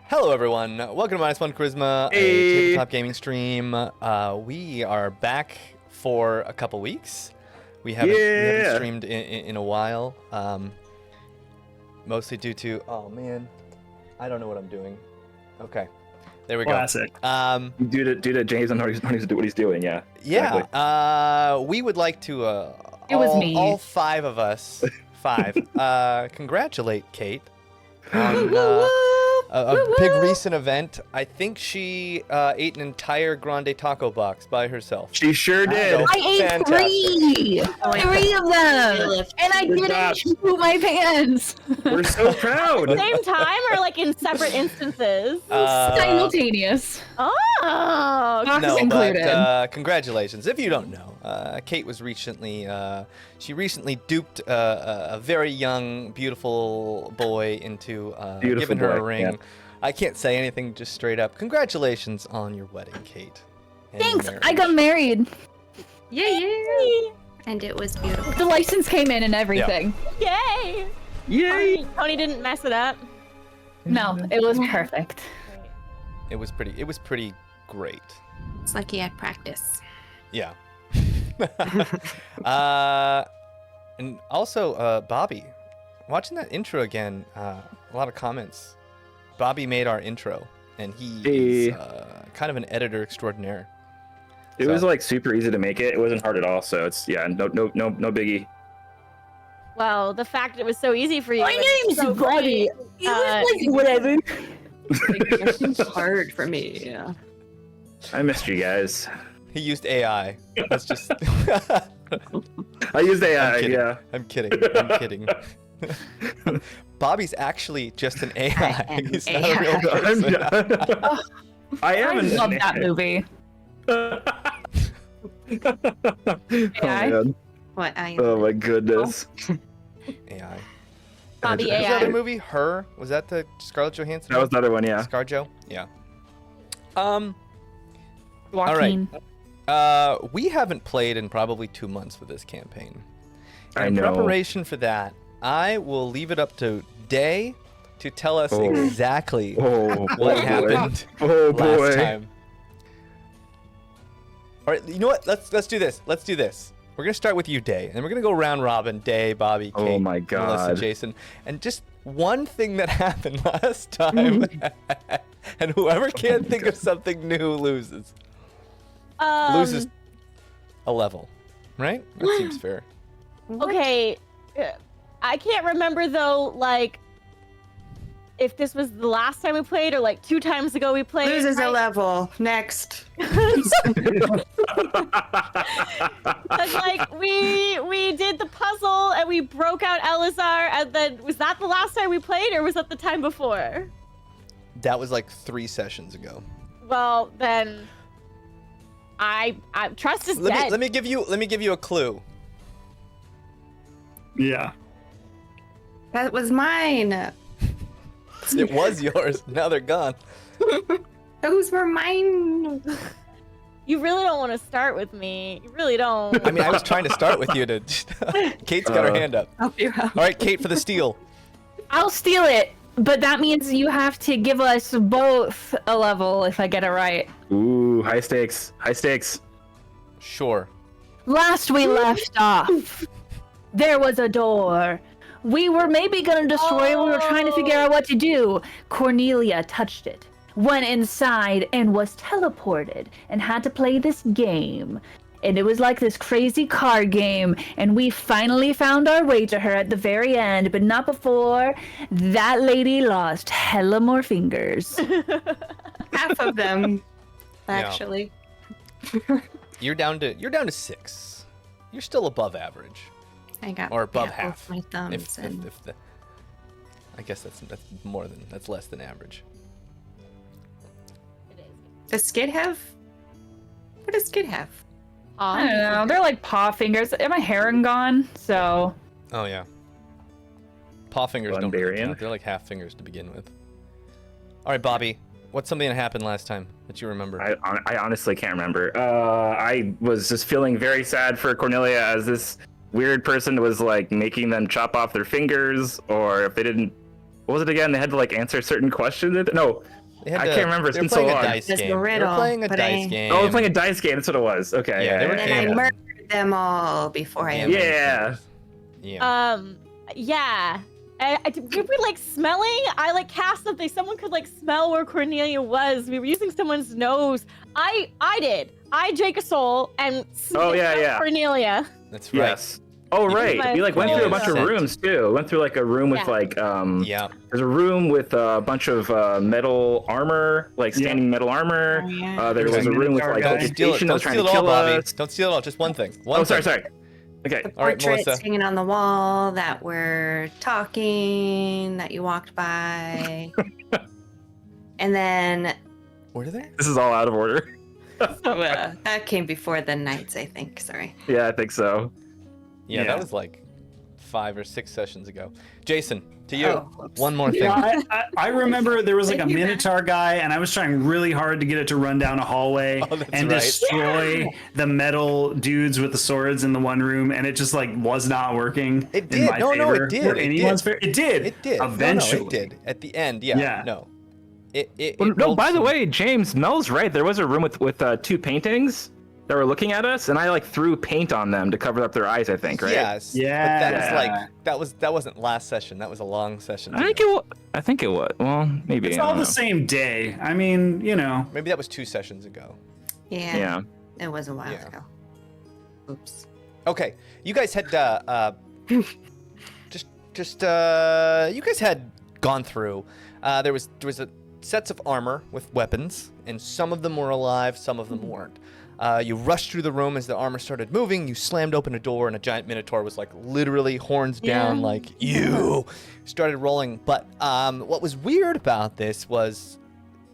Hello everyone, welcome to -1 Charisma, a tabletop gaming stream. We are back for a couple weeks. We haven't streamed in a while, mostly due to, oh man, I don't know what I'm doing. Okay, there we go. Classic. Due to Jaymes on what he's doing, yeah. Yeah, Exactly. we would like to, It was me. all five of us, congratulate Kate on a big recent event. I think she ate an entire grande taco box by herself. She sure did. I ate three of them, and I didn't shoot my pants. We're so proud. Same time or like in separate instances? Simultaneous. Oh, Box No, included. but congratulations. If you don't know, Kate was recently, she recently duped a very young, beautiful boy into giving her a ring. Yeah. I can't say anything just straight up. Congratulations on your wedding, Kate. and your Thanks. I marriage. got married. Yay! And it was beautiful. The license came in and everything. yay! Yay! Tony didn't mess it up. No, it was perfect. It was pretty great. It's like he had practice. Yeah. And also, Bobby, watching that intro again, a lot of comments. Bobby made our intro, and he is kind of an editor extraordinaire. It was like super easy to make it. It wasn't hard at all. So it's no biggie. Well, the fact it was so easy for you. My name's so Bobby. great. Uh, Whatever. It's hard for me. Yeah. I missed you guys. He used AI. That's just. I used AI. I'm kidding. Yeah. I'm kidding. Bobby's actually just an AI. am He's not a real I'm person. done. I I am. love that movie. AI? man. What I am. Oh my goodness. AI. Bobby Was that AI. a movie? Her? Was that the Scarlett Johansson? That was the other one. Yeah. ScarJo? Yeah. Joaquin. We haven't played in probably 2 months for this campaign. I In know. preparation for that, I will leave it up to Daye to tell us Oh. exactly Oh. what boy. happened Oh last boy. time. All right, you know what? Let's do this. We're gonna start with you, Daye, and we're gonna go round robin. Daye, Bobby, Kate, Oh my Melissa, God. Jason, and just one thing that happened last time, and whoever can't think of something new loses. Loses a level, right? That seems fair. Okay, I can't remember though, like, if this was the last time we played or like 2 times ago we played. Loses a level. Next. But like we did the puzzle and we broke out Elazar, and then was that the last time we played or was that the time before? That was like 3 sessions ago. Well then, I trust is dead. Let me give you a clue. Yeah. That was mine. It was yours. Now they're gone. Those were mine. You really don't want to start with me. You really don't. I mean, I was trying to start with you to. Kate's got her hand up. Help you out. All right, Kate for the steal. I'll steal it, but that means you have to give us both a level if I get it right. Ooh, high stakes. High stakes. Sure. Last we left off, there was a door. We were maybe gonna destroy it. We were trying to figure out what to do. Cornelia touched it, went inside, and was teleported and had to play this game. And it was like this crazy card game, and we finally found our way to her at the very end, but not before that lady lost hella more fingers. Half of them, Yeah. actually. You're down to 6. You're still above average, I got or above both half. my thumbs. If the, I guess that's less than average. Does Skid have? What does Skid have? I don't know. They're like paw fingers. And my hair gone, so Oh yeah. Paw fingers don't really Barbarian. count. They're like half fingers to begin with. All right, Bobby. What's something that happened last time that you remember? I honestly can't remember. I was just feeling very sad for Cornelia as this weird person was like making them chop off their fingers, or if they didn't what was it again? They had to like answer certain questions. No, I can't remember. It's They were been so playing a long. dice It's a game. They were riddle, playing a but dice game. Oh, we're playing a dice game. That's what it was. Okay. Yeah, they were And I Yeah. murdered them all before I. Yeah. Yeah. Yeah. Did we like smelling? I like cast something. Someone could like smell where Cornelia was. We were using someone's nose. I did. I Jake a soul and sniffed out Cornelia. That's right. Yes. Oh right. We like went through a bunch of rooms too. Went through like a room with like Yeah. There's a room with a bunch of metal armor, like standing metal armor. Oh, yeah. There was a room with like Don't steal it. vegetation that Don't was trying steal to it all, kill Bobby. us. Don't steal it all. Just one thing. Oh, sorry. Okay. The All right, portraits Melissa. hanging on the wall that were talking that you walked by, and then Were they? This is all out of order. that came before the knights, I think. Sorry. Yeah, I think so. Yeah, Yeah. that was like 5 or 6 sessions ago. Jason, to you. Oh, whoops. One more thing. Yeah, I remember there was like a Thank you, Matt. Minotaur guy, and I was trying really hard to get it to run down a hallway Oh, that's and right. destroy the metal dudes with the swords in the one room, and it just like was not working. It in did. my No, favor. it did. Or It anyone's did. favor. It did. It did. Eventually. No, it did. At the end, yeah. Yeah. No. It Well, no, rolled by the some- way, James, Mel's right. There was a room with 2 paintings that were looking at us, and I like threw paint on them to cover up their eyes. I think, right? Yes. Yeah. But that was like that wasn't last session. That was a long session. I think it was. Well, maybe. It's I all don't the know. same day. I mean, you know. Maybe that was 2 sessions ago. Yeah. Yeah. It was a while Yeah. ago. Oops. Okay, you guys had you guys had gone through. There was a sets of armor with weapons, and some of them were alive, some of them weren't. You rushed through the room as the armor started moving. You slammed open a door, and a giant minotaur was like literally horns down, like you started rolling. But what was weird about this was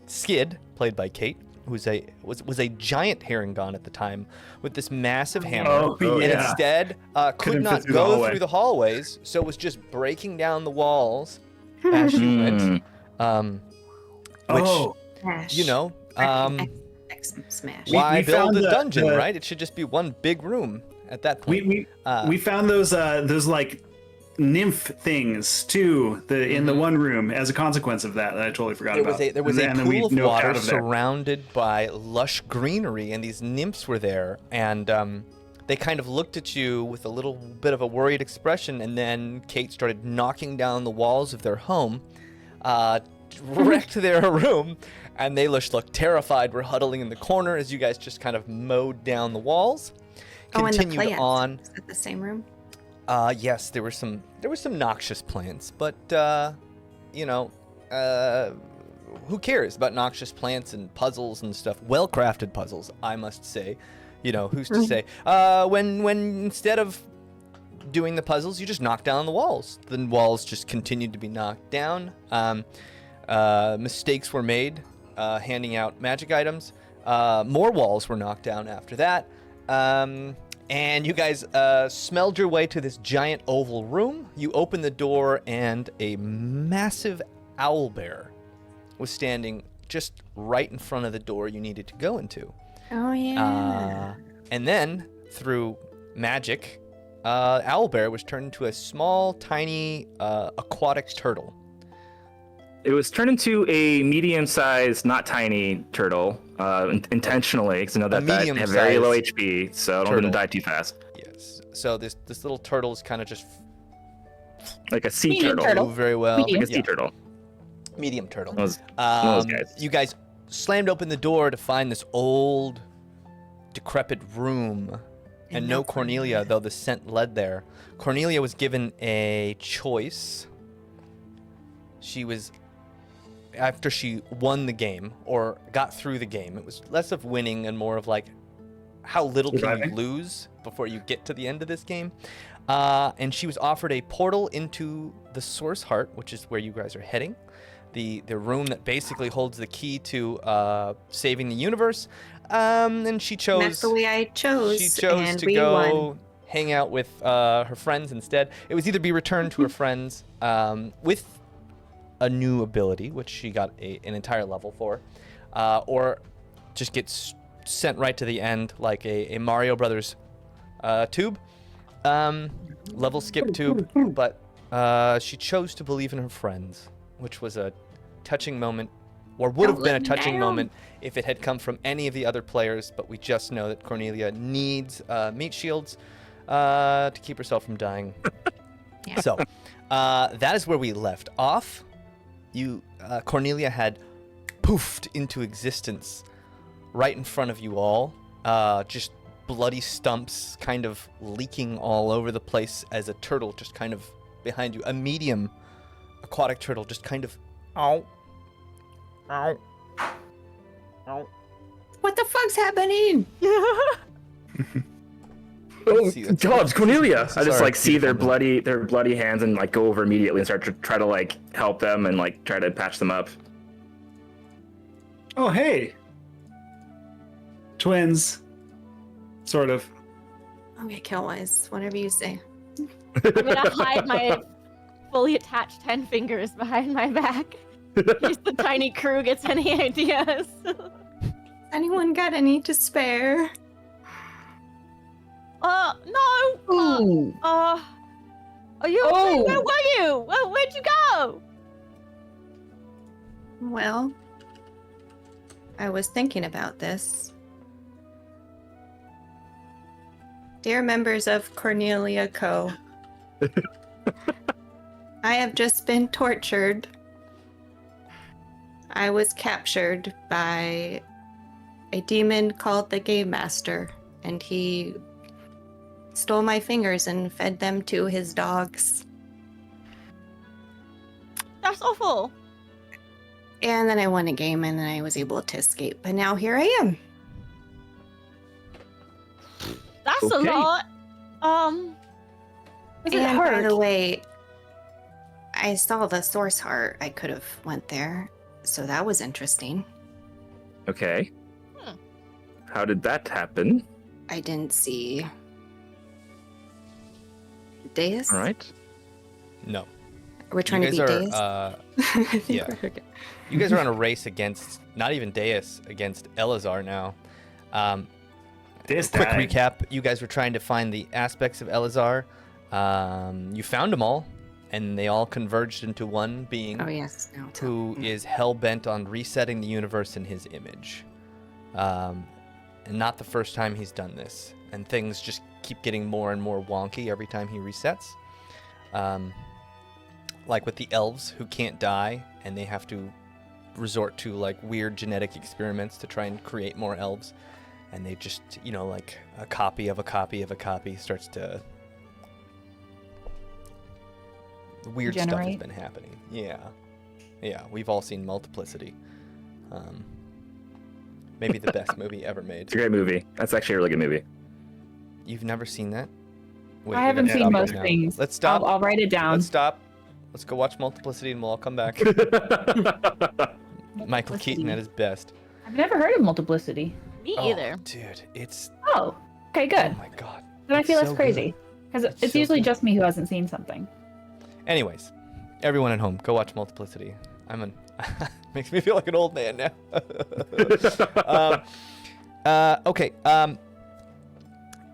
Skid, played by Kate, who's was a giant Herringon at the time with this massive hammer, Oh, and yeah. instead could Couldn't fit not through the go hallway. through the hallways, so was just breaking down the walls as she went. Which Smash. you know, Smash. why we build found a the- dungeon, the- right? It should just be one big room at that point. We found those like nymph things too in the one room as a consequence of that I totally forgot There about. was a And then we pool of noped water out of there. surrounded by lush greenery, and these nymphs were there, and they kind of looked at you with a little bit of a worried expression, and then Kate started knocking down the walls of their home, wrecked their room, and they looked terrified. We're huddling in the corner as you guys just kind of mowed down the walls. Oh, and the Continued plants. on. Is that the same room? Yes, there were some noxious plants, but you know, who cares about noxious plants and puzzles and stuff? Well-crafted puzzles, I must say. You know, who's to say? When instead of doing the puzzles, you just knock down the walls. The walls just continued to be knocked down. Mistakes were made handing out magic items. More walls were knocked down after that. And you guys smelled your way to this giant oval room. You opened the door, and a massive owlbear was standing just right in front of the door you needed to go into. Oh yeah. And then, through magic, owlbear was turned into a small, tiny aquatic turtle. It was turned into a medium-sized, not tiny turtle, intentionally, because I know that they have very low HP, so I don't want them to die too fast. Yes. So this little turtle is kind of just Like a sea Medium turtle. move very well. Like a sea turtle. Medium turtle. One of those guys. You guys slammed open the door to find this old, decrepit room, and no Cornelia, though the scent led there. Cornelia was given a choice. She was, after she won the game, or got through the game, it was less of winning and more of like, how little can you Surviving. lose before you get to the end of this game? And she was offered a portal into the Source Heart, which is where you guys are heading. The room that basically holds the key to saving the universe. And she chose. That's the way I chose. She chose and to we go won. hang out with her friends instead. It was either be returned to her friends with a new ability, which she got an entire level for, or just get sent right to the end like a Mario Brothers tube, level skip tube. But she chose to believe in her friends. which was a touching moment, or would have Don't been a let me touching down. moment if it had come from any of the other players, but we just know that Cornelia needs meat shields to keep herself from dying. Yeah. So that is where we left off. Cornelia had poofed into existence right in front of you all, just bloody stumps kind of leaking all over the place as a turtle just kind of behind you, a medium aquatic turtle just kind of ow. What the fuck's happening? Oh, See, that's- God, it's Cornelia! this I is just our like see their beautiful bloody hands and like go over immediately and start to try to like help them and like try to patch them up. Oh, hey. Twins. Sort of. Okay, Killwise, whatever you say. I'm gonna hide my fully attached 10 fingers behind my back. In case the tiny crew gets any ideas. Anyone got any to spare? No. Ooh. Are you okay? Oh. Where were you? Where'd you go? Well, I was thinking about this. Dear members of Cornelia Co., I have just been tortured. I was captured by a demon called the Game Master, and he stole my fingers and fed them to his dogs. That's awful. And then I won a game, and then I was able to escape. But now here I am. That's Okay. a lot. Does it And by hurt? the way, I saw the source heart. I could have went there, so that was interesting. Okay. Hmm. How did that happen? I didn't see Daye. All right. No. We're trying to you beat guys Daye. are, I think yeah. we're okay. you guys are on a race against not even Deus, against Elazar now. This Quick died. recap: you guys were trying to find the aspects of Elazar. You found them all, and they all converged into one being Oh yes, no. who is hell bent on resetting the universe in his image. And not the first time he's done this, and things just keep getting more and more wonky every time he resets. Like with the elves who can't die, and they have to resort to like weird genetic experiments to try and create more elves, and they just, like a copy of a copy of a copy starts to weird stuff has Generate. been happening. Yeah, we've all seen Multiplicity. Maybe the best movie ever made. It's a great movie. That's actually a really good movie. You've never seen that? Wait, I we haven't gotta seen stop right most now. things. Let's stop. I'll write it down. Let's stop. Let's go watch Multiplicity and we'll all come back. Michael Keaton at his best. I've never heard of Multiplicity. Me Oh, either. dude, it's Oh, okay, oh good. my god. Then I it's feel so less crazy. Because It's it's so usually good. just me who hasn't seen something. Anyways, everyone at home, go watch Multiplicity. Makes me feel like an old man now. Okay.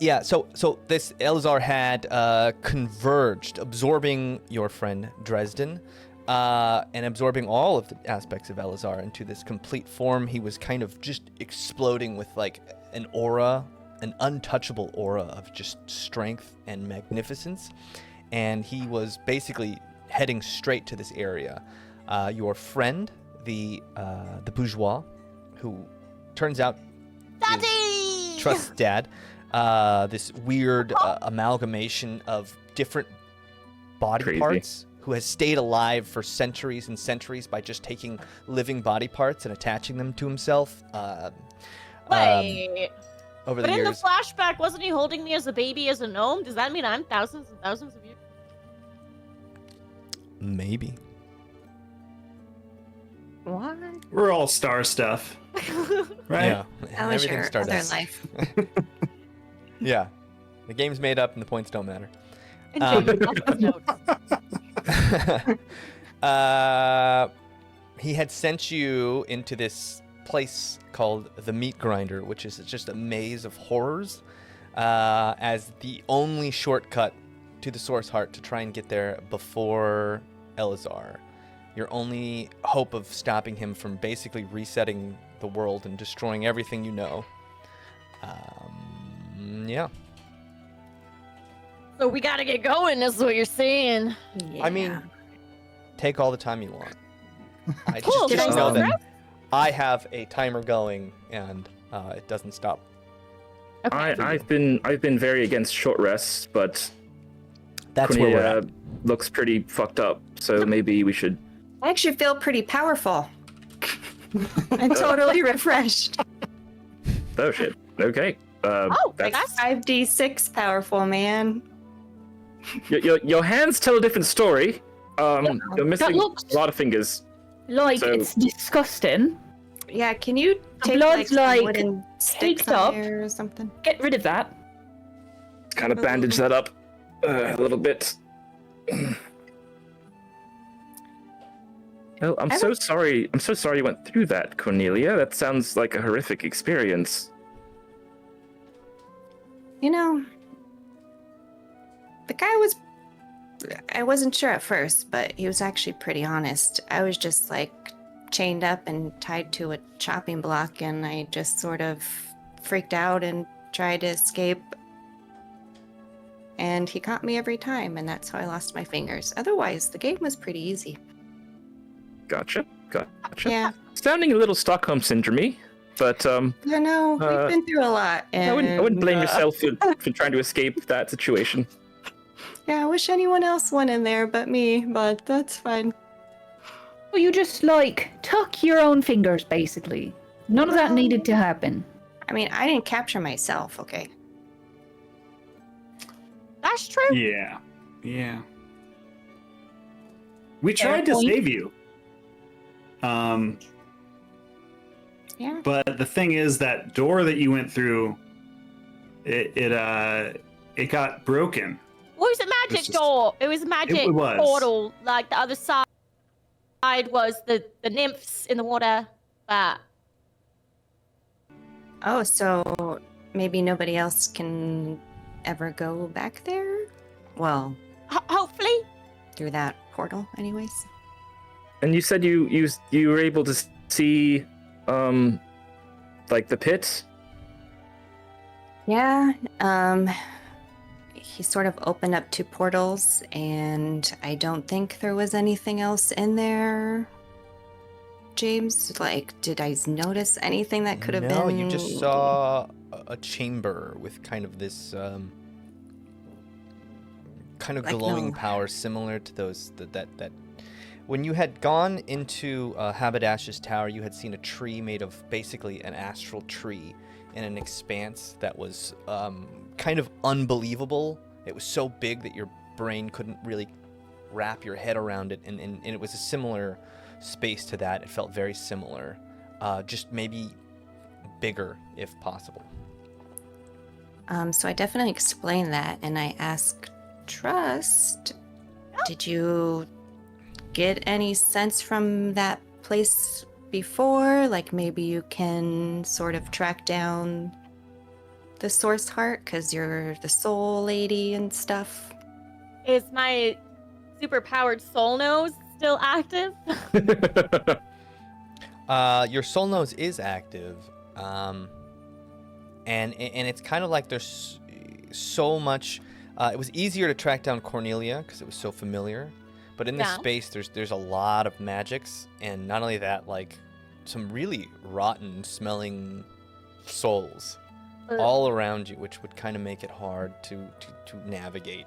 Yeah. So this Elazar had converged, absorbing your friend Dresden, and absorbing all of the aspects of Elazar into this complete form. He was kind of just exploding with like an aura, an untouchable aura of just strength and magnificence, and he was basically heading straight to this area. Your friend, the bourgeois, who turns out Daddy! trusts Dad, this weird amalgamation of different body Crazy. parts, who has stayed alive for centuries and centuries by just taking living body parts and attaching them to himself. Wait. Over But the in the years. flashback, wasn't he holding me as a baby, as a gnome? Does that mean I'm thousands and thousands of years? Maybe. What? We're all star stuff, right? Yeah. That was your Everything's other Stardust. life. Yeah. The game's made up and the points don't matter. And Um, Jaymes, that's his notes. He had sent you into this place called the Meat Grinder, which is just a maze of horrors, as the only shortcut to the Source Heart to try and get there before Elazar. your only hope of stopping him from basically resetting the world and destroying everything you know. Yeah. So we gotta get going, is what you're saying. Yeah. I mean, take all the time you want. I Cool. just Can I know go that I have a timer going, and it doesn't stop. Okay. I've been very against short rests, but That's where we're Cornelia at. looks pretty fucked up, so maybe we should. I actually feel pretty powerful. I'm totally refreshed. Oh shit. Okay. Oh, I that's, guess. 5d6 powerful, man. your hands tell a different story. You're missing looks- a lot of fingers. Like, So- it's disgusting. Yeah, can you The take blood's, some like, wooden sticks caked up. on there or something? Get rid of that. Kind of bandage that up a little bit. Oh, I'm so sorry. I'm so sorry you went through that, Cornelia. That sounds like a horrific experience. You know, the guy was. I wasn't sure at first, but he was actually pretty honest. I was just like chained up and tied to a chopping block, and I just sort of freaked out and tried to escape. And he caught me every time, and that's how I lost my fingers. Otherwise, the game was pretty easy. Gotcha. Yeah, Sounding a little Stockholm syndrome-y, but I know we've been through a lot. And, I wouldn't blame yourself for trying to escape that situation. Yeah, I wish anyone else went in there but me, but that's fine. Well, you just, like, tuck your own fingers, basically. None of that needed to happen. I mean, I didn't capture myself, okay? That's true. Yeah. Yeah. We Fair tried to point. save you. Yeah. But the thing is, that door that you went through, it got broken. Well, it was a magic It's just- door. It was a magic It was. portal. Like the other side was the nymphs in the water. But Oh, so maybe nobody else can ever go back there? Well, hopefully, through that portal, anyways. And you said you were able to see, like the pit. Yeah, he sort of opened up two portals, and I don't think there was anything else in there. Jaymes, like, did I notice anything that could have been? No, you just saw a chamber with kind of this kind of Like, glowing no. power similar to those that when you had gone into Haberdash's tower, you had seen a tree made of basically an astral tree in an expanse that was kind of unbelievable. It was so big that your brain couldn't really wrap your head around it, and it was a similar space to that. It felt very similar, just maybe bigger if possible. So I definitely explained that, and I asked Trust, did you get any sense from that place before? Like maybe you can sort of track down the source heart because you're the soul lady and stuff. is my super powered soul nose still active? Your soul nose is active, and it's kind of like there's so much. It was easier to track down Cornelia because it was so familiar, but in this Yeah. space, there's a lot of magics, and not only that, like some really rotten smelling souls all around you, which would kind of make it hard to navigate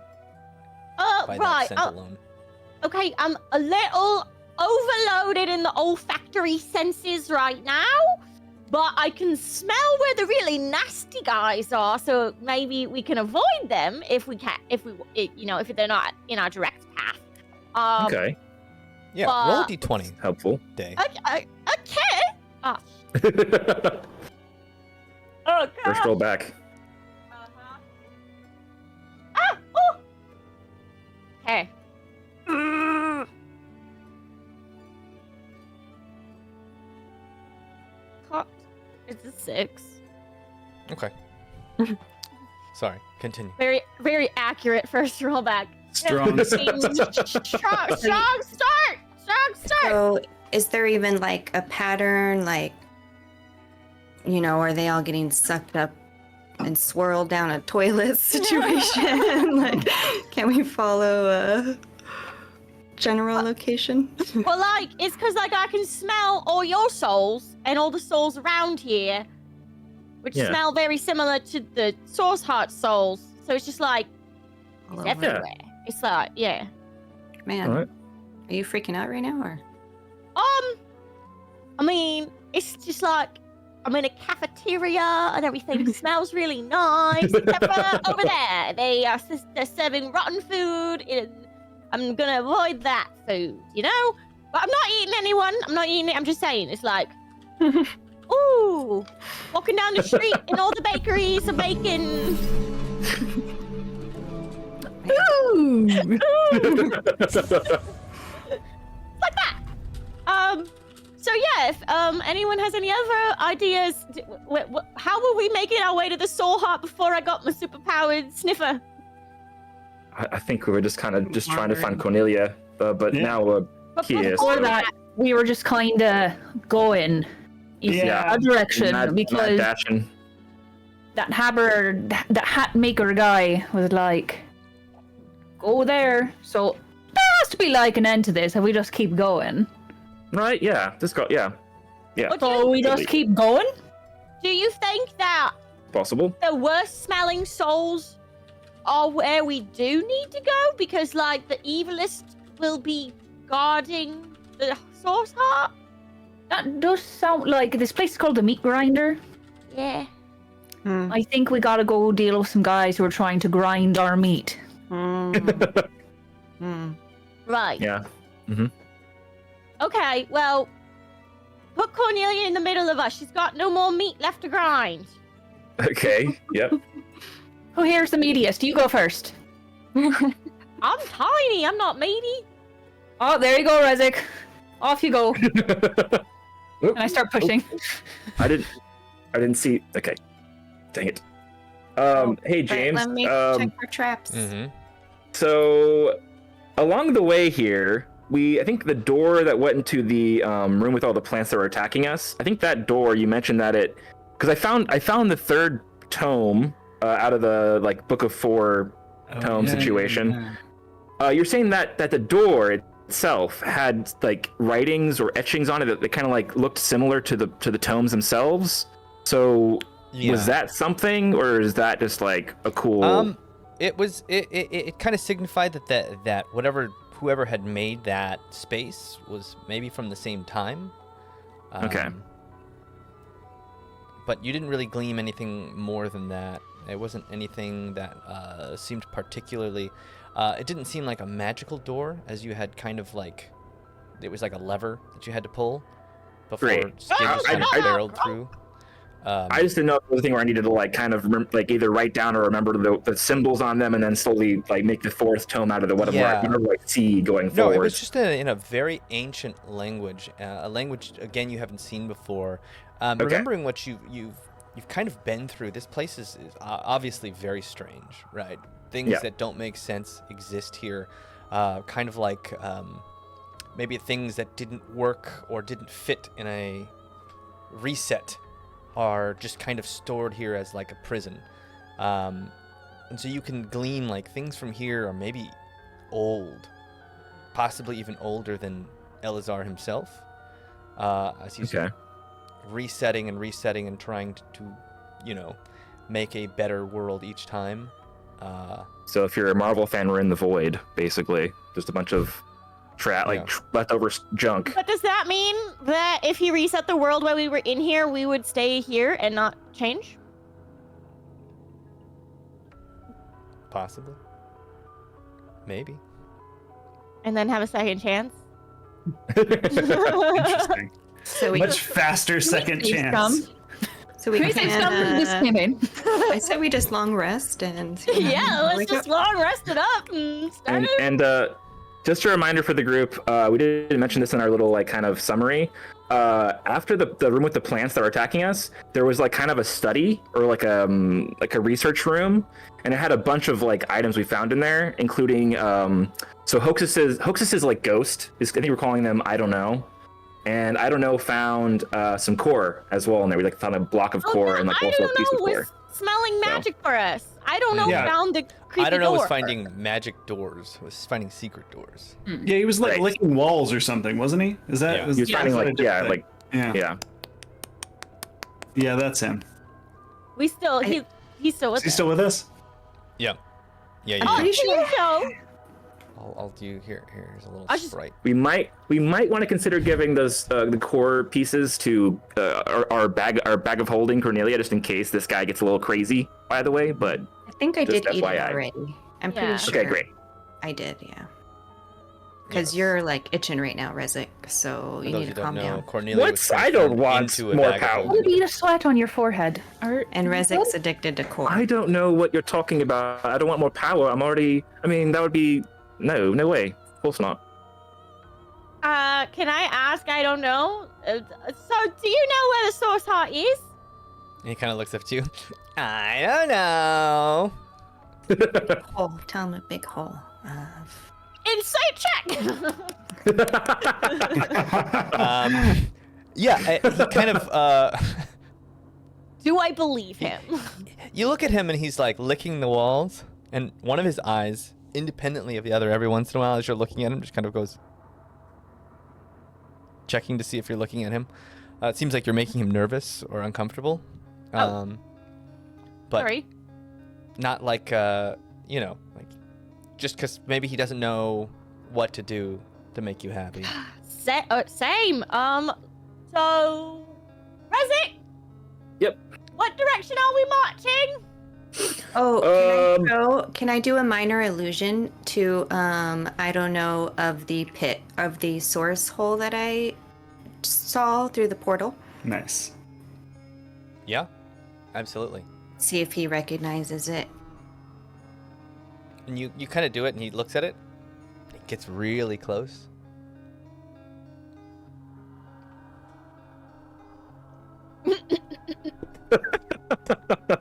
by that Right. scent alone. Okay, I'm a little overloaded in the olfactory senses right now, but I can smell where the really nasty guys are, so maybe we can avoid them if they're not in our direct path. Okay, Yeah, roll a but- d20, helpful. Day. Okay. Oh, First God. roll back. Uh-huh. Ah! Oh! Okay. It's a 6. Okay. Sorry, continue. Very, very accurate first roll back. Strong. Strong start! Strong start. So, is there even like a pattern? Like, are they all getting sucked up and swirled down a toilet situation? Like, can we follow a general location? Well, like, it's because like I can smell all your souls and all the souls around here, which smell very similar to the Source Heart souls. So it's just like it's everywhere. It's like, Man, All right. are you freaking out right now, or? I mean, it's just like I'm in a cafeteria and everything smells really nice, except for over there. They're serving rotten food. I'm gonna avoid that food, But I'm not eating anyone. I'm not eating it. I'm just saying. It's like, ooh, walking down the street and all the bakeries are baking. Ooh. Like that. So yeah, if anyone has any other ideas, how were we making our way to the Soul Heart before I got my superpowered sniffer? I think we were just kind of trying to find Cornelia, but now we're here. Before that, we were just kind of going in a direction because dashing. that hat maker guy was like, go there. So there has to be like an end to this if we just keep going. Right? Yeah. Just go. Yeah. So we just keep going? Do you think that Possible. the worst smelling souls are where we do need to go? Because like the evilest will be guarding the Source Heart? That does sound like this place is called the Meat Grinder. Yeah. I think we gotta go deal with some guys who are trying to grind our meat. Right. Yeah. Okay, well, put Cornelia in the middle of us. She's got no more meat left to grind. Okay. Yep. Who here's the meatiest? You go first. I'm tiny. I'm not meaty. Oh, there you go, Rezik. Off you go. And I start pushing. I didn't see. Okay. Dang it. Hey James. Let me check for traps. So along the way here, I think the door that went into the room with all the plants that were attacking us. I think that door, you mentioned that because I found the third tome out of the like Book of Four tome situation. You're saying that the door itself had like writings or etchings on it that kind of like looked similar to the tomes themselves. So was that something, or is that just like a cool? It was. It kind of signified that whoever had made that space was maybe from the same time. Okay. But you didn't really glean anything more than that. It wasn't anything that seemed particularly. It didn't seem like a magical door, as you had kind of like. It was like a lever that you had to pull before Skittles kind of barreled through. I just didn't know if it was a thing where I needed to like kind of like either write down or remember the symbols on them, and then slowly like make the fourth tome out of the whatever I remember like see going forward. No, it was just in a very ancient language, a language again you haven't seen before. Remembering what you've kind of been through, this place is obviously very strange, right? Things that don't make sense exist here, kind of like maybe things that didn't work or didn't fit in a reset are just kind of stored here as like a prison. And so you can glean like things from here are maybe old, possibly even older than Elazar himself, as he's resetting and trying to make a better world each time. So if you're a Marvel fan, we're in the void, basically. Just a bunch of leftover junk. But does that mean that if he reset the world while we were in here, we would stay here and not change? Possibly. Maybe. And then have a second chance? Interesting. So Much faster second chance. So we This came in. I said we just long rest and. Yeah, let's just long rest it up and start it. And just a reminder for the group, we didn't mention this in our little like kind of summary. after the room with the plants that were attacking us, there was like kind of a study or like a research room, and it had a bunch of like items we found in there, including so Hoaxus's like ghost is, I think we're calling them I don't know, and I don't know found some core as well in there. We like found a block of core and like also a piece of core. Smelling magic for us. I don't know. Yeah. Found the creepy I don't know. door. Was finding magic doors. Was finding secret doors. Yeah, he was like Right. licking walls or something, wasn't he? Is that? Yeah. Was, He was finding like yeah. Yeah, that's him. We still. He's still with Is he us. still with us? Yeah. Yeah. I'm Oh, pretty can sure. you show? I'll do here. Here's a little I just- sprite. We might want to consider giving those the core pieces to our bag of holding Cornelia, just in case this guy gets a little crazy. By the way, but I think I Just did eat it FYI. already. I'm Yeah. pretty sure. okay, great. I did, yeah. Because you're like itching right now, Rezik. So For you those need who to don't calm know, down. Cornelia What? was I don't transformed want into a more bag of power. holding. What a sweat on your forehead. And Rezik's addicted to core. I don't know what you're talking about. I don't want more power. I'm already. I mean, that would be no way. Of course not. Can I ask? I don't know. So, do you know where the source heart is? And he kind of looks up to you. I don't know. Hole. Tell him a big hole. Insight check. Yeah, he kind of. Do I believe him? You look at him and he's like licking the walls, and one of his eyes, independently of the other, every once in a while as you're looking at him, just kind of goes, checking to see if you're looking at him. It seems like you're making him nervous or uncomfortable. Oh. But Sorry. not like, like just because maybe he doesn't know what to do to make you happy. Same. So, Rezik, Yep. what direction are we marching? Oh, can I do a minor illusion to I don't know, of the pit of the source hole that I saw through the portal? Nice. Yeah, absolutely. See if he recognizes it. And you kind of do it, and he looks at it. He gets really close.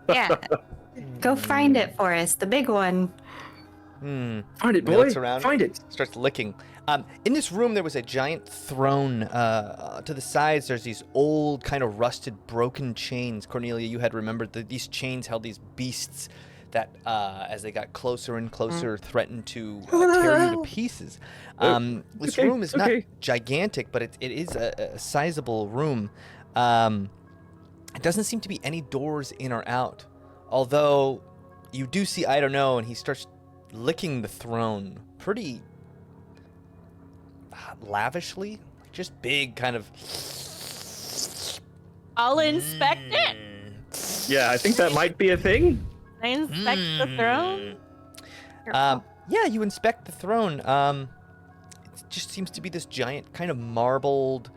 Yeah. Go find it for us, the big one. Hmm. Find it, He boy. looks around. Find it. Starts licking. In this room, there was a giant throne. To the sides, there's these old, kind of rusted, broken chains. Cornelia, you had remembered that these chains held these beasts that, as they got closer and closer, threatened to tear you to pieces. This okay, room is not okay. gigantic, but it is a sizable room. It doesn't seem to be any doors in or out. Although, you do see, I don't know, and he starts licking the throne pretty lavishly, just big kind of. I'll inspect it. Yeah, I think that might be a thing. I inspect the throne. Yeah, you inspect the throne. It just seems to be this giant kind of marbled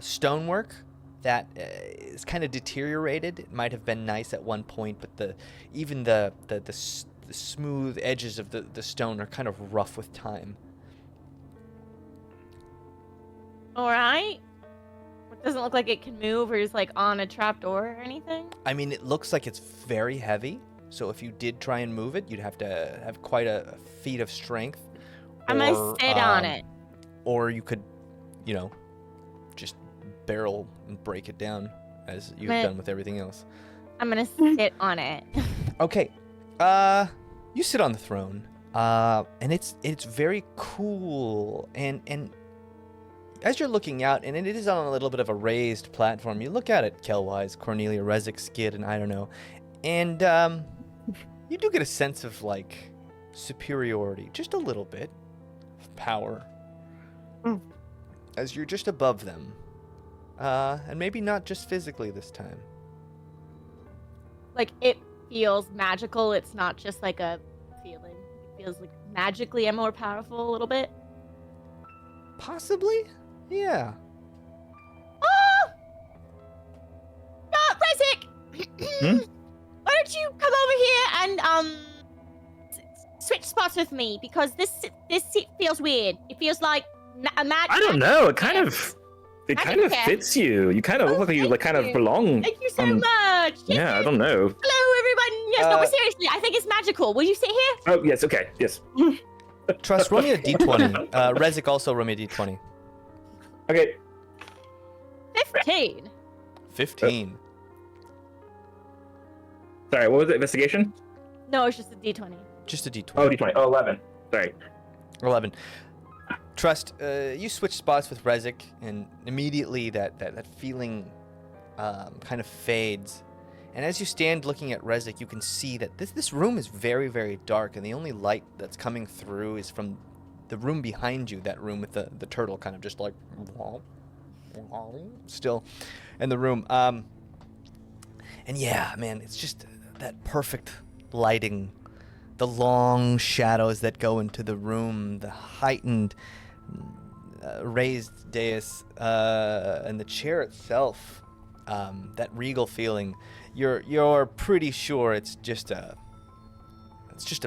stonework that is kind of deteriorated. It might have been nice at one point, but the smooth edges of the stone are kind of rough with time. All right. It doesn't look like it can move or is like on a trapdoor or anything. I mean, it looks like it's very heavy, so if you did try and move it, you'd have to have quite a feat of strength. I'm gonna sit on it. Or you could, just barrel and break it down, as you've done with everything else. I'm gonna sit on it. Okay, you sit on the throne, and it's very cool, and as you're looking out, and it is on a little bit of a raised platform, you look at it, Kelwise, Cornelia, Rezik, Skid, and I don't know, and you do get a sense of like superiority, just a little bit of power, as you're just above them, and maybe not just physically this time. Like it feels magical. It's not just like a feeling. It feels like magically I'm more powerful a little bit. Possibly, yeah. Rezik! Why don't you come over here and switch spots with me, because this feels weird. It feels like a magic. I don't know. It kind of It Magic kind of cat. fits you. You kind of look like you like kind of belong. Thank you so on- much. Yes, Yeah, I yes. don't know. Hello, everyone. Yes, no, but seriously, I think it's magical. Will you sit here? Oh yes, okay, yes. Trust, roll me a d20. Rezik, also roll me a d20. Okay. 15. 15. Sorry, what was it? Investigation? No, it's just a D20. Just a d20. Oh, D20. Oh, 11. Sorry. 11. Trust, you switch spots with Rezik, and immediately that feeling kind of fades. And as you stand looking at Rezik, you can see that this room is very, very dark, and the only light that's coming through is from the room behind you, that room with the turtle kind of just like still in the room. And yeah, man, it's just that perfect lighting, the long shadows that go into the room, the heightened raised dais, and the chair itself, that regal feeling. You're pretty sure it's just a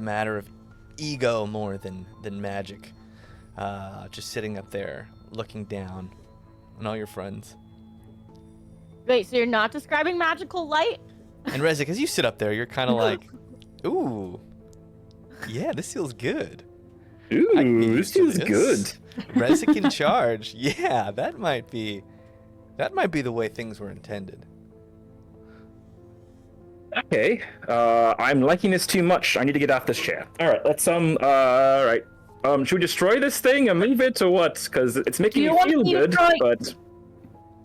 matter of ego more than magic. Just sitting up there looking down on all your friends. Wait, so you're not describing magical light? And Rezik, as you sit up there, you're kind of like, ooh, yeah, this feels good. Ooh, I can get this used to feels good. Rezik in charge. Yeah, that might be the way things were intended. Okay. I'm liking this too much. I need to get off this chair. All right. Let's all right. Should we destroy this thing and leave it or what? Because it's making Do you me want feel me to good, try- but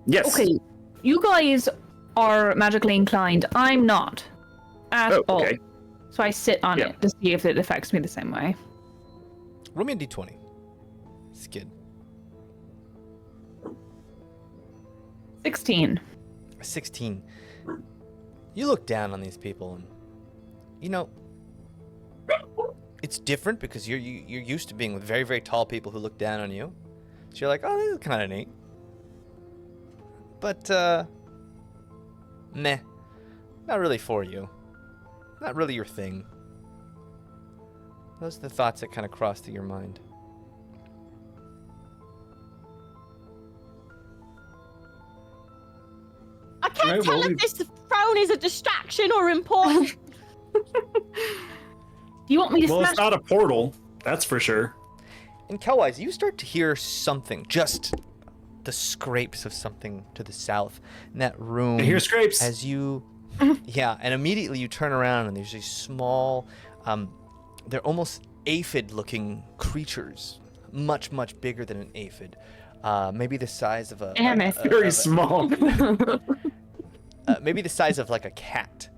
yes. Okay, you guys are magically inclined. I'm not at Oh, all. okay. So I sit on Yeah. it to see if it affects me the same way. Roll me a d20. Skid. 16. 16. You look down on these people, and you know it's different because you're used to being with very, very tall people who look down on you. So you're like, oh, this is kind of neat. But meh, not really for you. Not really your thing. Those are the thoughts that kind of cross through your mind. I can't Right, tell well, if this throne is a distraction or important. Do you want me to Well, smash? it's not a portal, that's for sure. And Kelwise, you start to hear something, just the scrapes of something to the south in that room. I hear scrapes. As you, yeah, and immediately you turn around and there's these small, they're almost aphid-looking creatures, much, much bigger than an aphid. Maybe the size of a... Damn it. Very small. maybe the size of like a cat.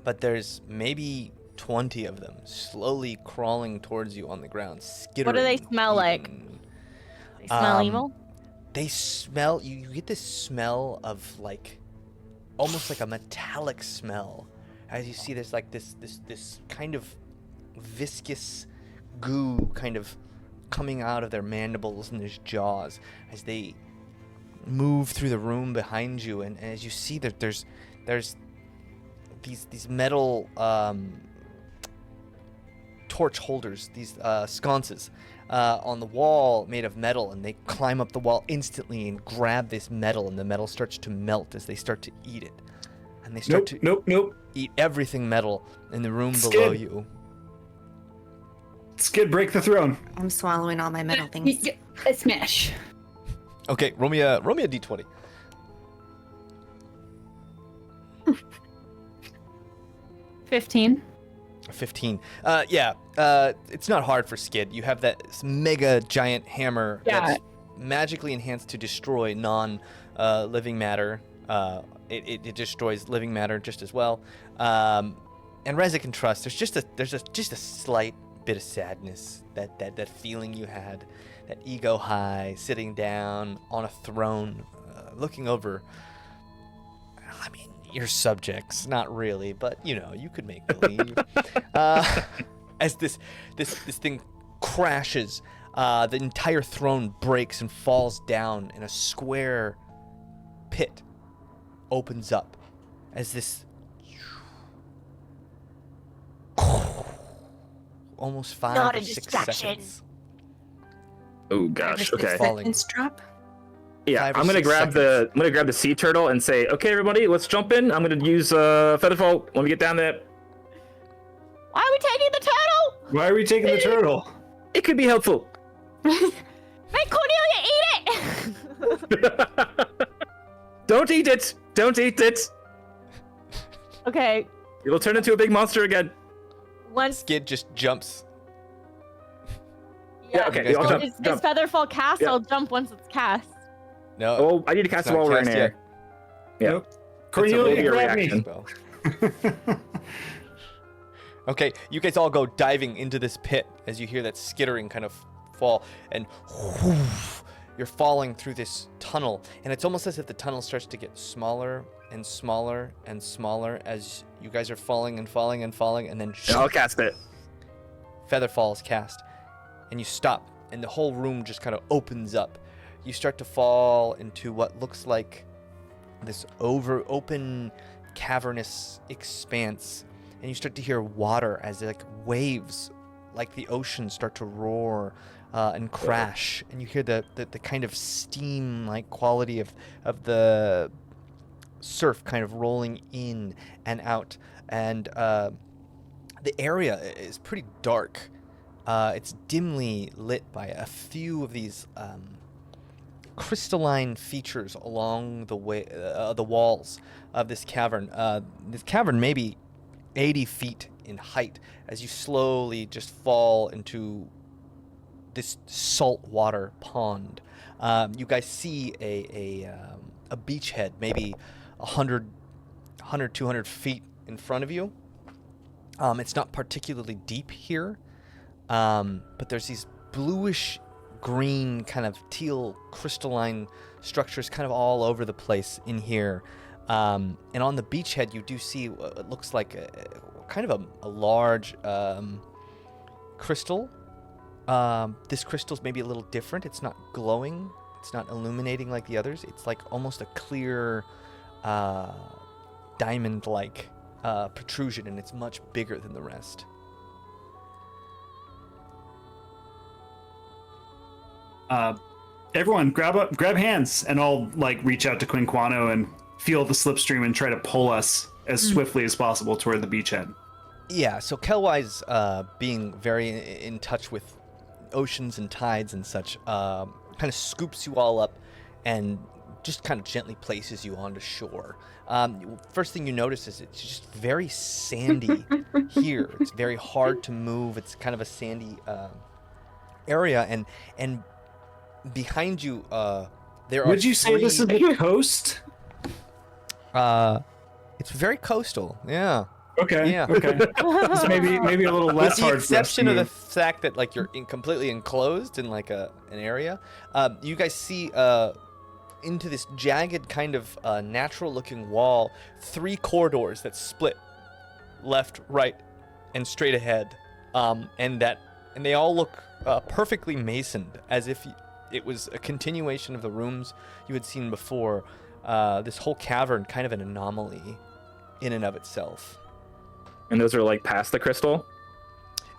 But there's maybe 20 of them slowly crawling towards you on the ground, skittering. What do they smell like? eating. They smell Um, evil. They smell, you get this smell of like, almost like a metallic smell. As you see this like this kind of viscous goo kind of coming out of their mandibles and their jaws as they move through the room behind you, and as you see that there's these metal torch holders, these sconces on the wall made of metal, and they climb up the wall instantly and grab this metal, and the metal starts to melt as they start to eat it, and they start to Nope. eat everything metal in the room below Skid. you. Skid, break the throne. I'm swallowing all my metal things. A smash. Okay, roll me a d20. $15. 15. It's not hard for Skid. You have that mega giant hammer Yeah. that's magically enhanced to destroy living matter. It destroys living matter just as well. And Rezik and Trust, there's just a slight bit of sadness, that feeling you had, that ego high, sitting down on a throne, looking over. I mean, your subjects, not really, but you know, you could make believe. As this thing crashes, the entire throne breaks and falls down, and a square pit opens up as this almost 5 Not or a 6 distraction. seconds. Oh gosh. Every Okay. Falling. sentence drop. Yeah, 5 or I'm gonna 6 grab the sea turtle and say, okay, everybody, let's jump in. I'm gonna use Featherfall when we get down there. Why are we taking the turtle? Why are we taking the turtle? It could be helpful. Make Cornelia eat it! Don't eat it. Don't eat it. Okay. It'll turn into a big monster again. Once Skid just jumps. Yeah, okay, You guys I'll go. jump. Is Featherfall cast? Yeah. I'll jump once it's cast. No. Oh, I need to cast it's it not while we're in cast air. Yeah. Nope. That's a Cornelia, little grab me. reaction spell. Okay, you guys all go diving into this pit as you hear that skittering kind of fall, and you're falling through this tunnel, and it's almost as if the tunnel starts to get smaller and smaller and smaller as you guys are falling and falling and falling, and then I'll cast it. Featherfall is cast, and you stop, and the whole room just kind of opens up. You start to fall into what looks like this open cavernous expanse, and you start to hear water as like waves like the ocean start to roar and crash, and you hear the kind of steam like quality of the surf kind of rolling in and out, and the area is pretty dark. It's dimly lit by a few of these crystalline features along the way, the walls of this cavern. This cavern may be 80 feet in height as you slowly just fall into this saltwater pond. You guys see a beachhead, maybe 100, 200 feet in front of you. It's not particularly deep here, but there's these bluish green kind of teal crystalline structures kind of all over the place in here. And on the beachhead, you do see what looks like kind of a large crystal. This crystal's maybe a little different. It's not glowing. It's not illuminating like the others. It's like almost a clear diamond-like protrusion, and it's much bigger than the rest. Everyone, grab hands, and I'll like reach out to Quinquano and feel the slipstream and try to pull us as swiftly as possible toward the beachhead. Yeah, so Kelwise, being very in touch with oceans and tides and such, kind of scoops you all up and just kind of gently places you onto shore. First thing you notice is it's just very sandy here. It's very hard to move. It's kind of a sandy area, and behind you, there are. Would you say this is the coast? It's very coastal. Yeah. Okay. Yeah. Okay. It's maybe a little less With the hard. exception for of us the to move. fact that like you're completely enclosed in like an area, you guys see into this jagged kind of natural-looking wall 3 corridors that split left, right, and straight ahead, and they all look perfectly masoned, as if it was a continuation of the rooms you had seen before. This whole cavern kind of an anomaly in and of itself. And those are like past the crystal?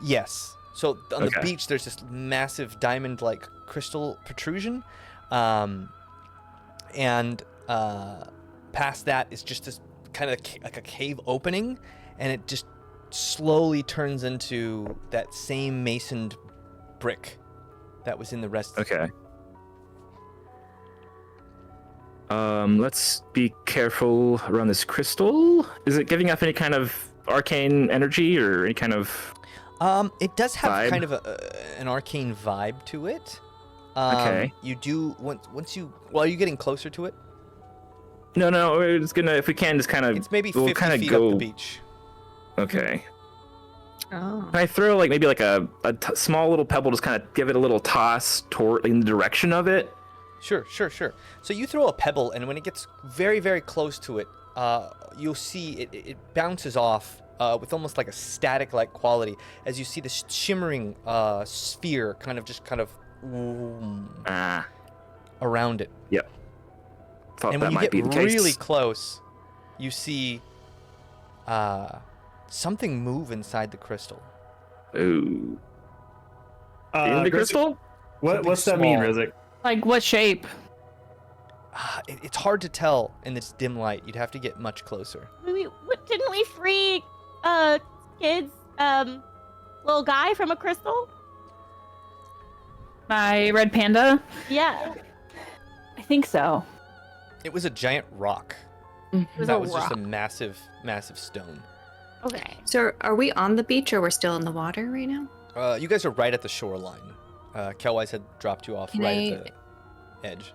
Yes. So on the Okay. beach, there's this massive diamond-like crystal protrusion, and past that is just this kind of like a cave opening, and it just slowly turns into that same masoned brick that was in the rest. Okay. Let's be careful around this crystal. Is it giving off any kind of arcane energy or any kind of... It does have Vibe? kind of an arcane vibe to it. Okay. You do once you are you getting closer to it? No, we're just gonna, if we can, just kind of... It's maybe we'll 50 kinda feet go... up the beach. Okay. Oh. Can I throw like maybe like a small little pebble, just kind of give it a little toss toward in the direction of it? Sure. So you throw a pebble, and when it gets very, very close to it, you'll see it bounces off with almost like a static-like quality as you see this shimmering sphere kind of around it. Yep. Thought And that when you might be get the case. really close, you see something move inside the crystal. Ooh. In the Rizik, crystal? What's that mean, small. Rizik? Like what shape? It's hard to tell in this dim light. You'd have to get much closer. Didn't we free kids little guy from a crystal? My red panda? Yeah. I think so. It was a giant rock. It was That a was just a rock. massive stone. Okay. So are we on the beach or we're still in the water right now? You guys are right at the shoreline. Kelwise had dropped you off Can at the edge.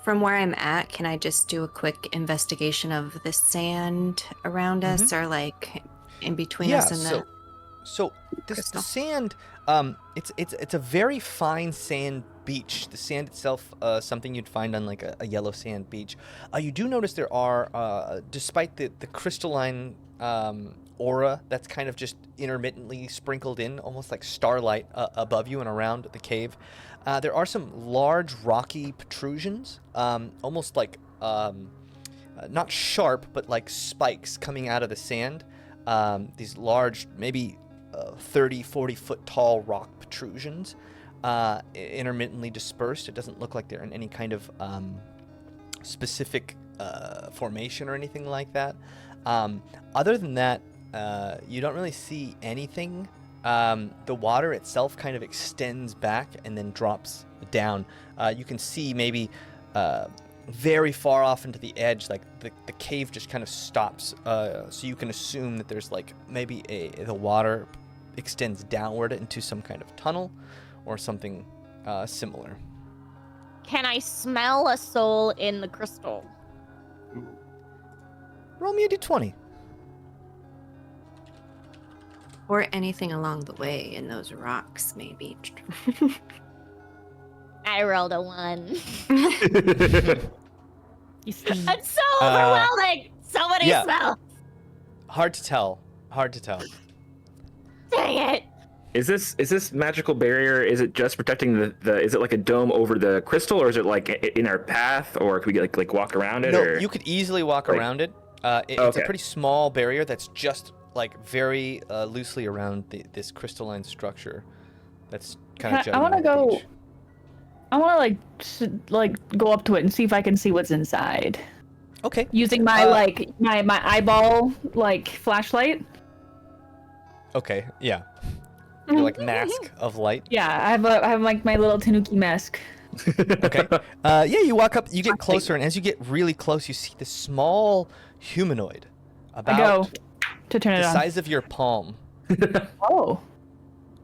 From where I'm at, can I just do a quick investigation of the sand around us, or like in between us and the? So the crystal? sand, it's a very fine sand beach. The sand itself, something you'd find on like a yellow sand beach. You do notice there are, despite the crystalline aura that's kind of just intermittently sprinkled in, almost like starlight above you and around the cave. There are some large rocky protrusions, almost like not sharp, but like spikes coming out of the sand. These large, maybe 30, 40 foot tall rock protrusions, intermittently dispersed. It doesn't look like they're in any kind of specific formation or anything like that. Other than that, you don't really see anything. The water itself kind of extends back and then drops down. You can see maybe very far off into the edge, like the cave just kind of stops. So you can assume that there's like maybe the water extends downward into some kind of tunnel or something similar. Can I smell a soul in the crystal? Roll me a d20. Or anything along the way in those rocks, maybe. I rolled a 1. You see. It's so overwhelming. So many yeah. smells. Hard to tell. Dang it. Is this magical barrier? Is it just protecting the? Is it like a dome over the crystal, or is it like in our path, or can we like walk around it? No, or? you could easily walk like- around it. It's a Okay. pretty small barrier that's just like very loosely around this crystalline structure. That's kind of. I want to go. I want to like go up to it and see if I can see what's inside Okay. using my my eyeball like flashlight. Okay. Yeah. Your like mask of light. Yeah, I have like my little tanuki mask. Okay. Yeah, you walk up, you get closer, and as you get really close, you see this small humanoid, I about go to turn it the on. size of your palm, Oh.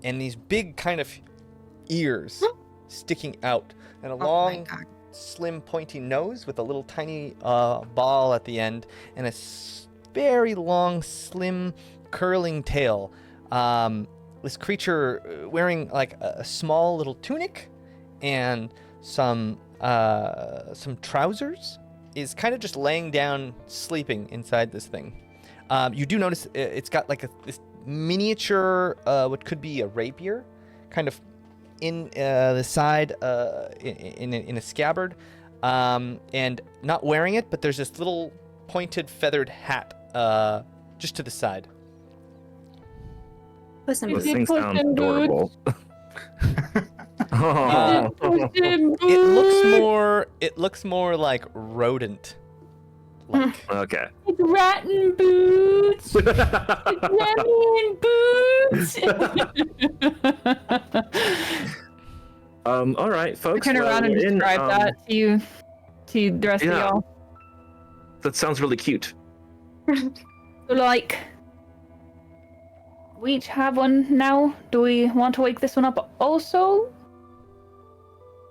and these big kind of ears sticking out, and a Oh my long, God. slim, pointy nose with a little tiny ball at the end, and a very long, slim, curling tail. This creature wearing like a small little tunic and some trousers is kind of just laying down, sleeping inside this thing. You do notice it's got like this miniature, what could be a rapier, kind of in the side, in a scabbard, and not wearing it, but there's this little pointed feathered hat just to the side. Listen, Those Is it things sound pushing adorable. Oh. It looks more like rodent. Like. Okay. It's ratting boots. It's boots. All right, folks. Turn around and we're in, describe that to you, to the rest of yeah. y'all. That sounds really cute. So, like, we each have one now. Do we want to wake this one up also?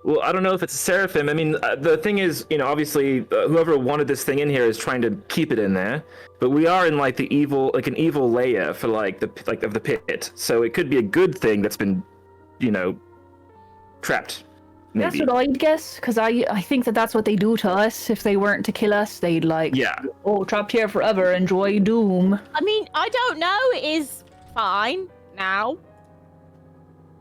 Well, I don't know if it's a seraphim. I mean, the thing is, obviously, whoever wanted this thing in here is trying to keep it in there. But we are in like an evil layer for of the pit. So it could be a good thing that's been, trapped. Maybe. That's what I'd guess, because I think that's what they do to us. If they weren't to kill us, they'd trapped here forever, enjoy doom. I mean, I don't know. Is fine now.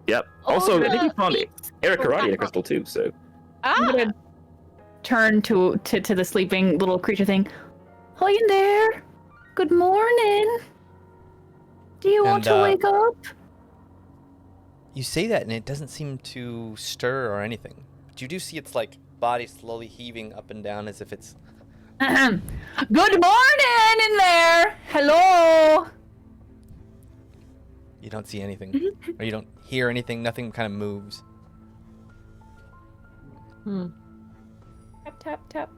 Yep. Also, I think we the found beats Eric were Karate at a back crystal too. So I'm Ah, gonna turn to the sleeping little creature thing. Hi in there. Good morning. Do you want And, to wake up? You say that, and it doesn't seem to stir or anything. But you do see its like body slowly heaving up and down as if it's... Good morning in there. Hello. You don't see anything. Or you don't hear anything. Nothing kind of moves. Tap, tap, tap.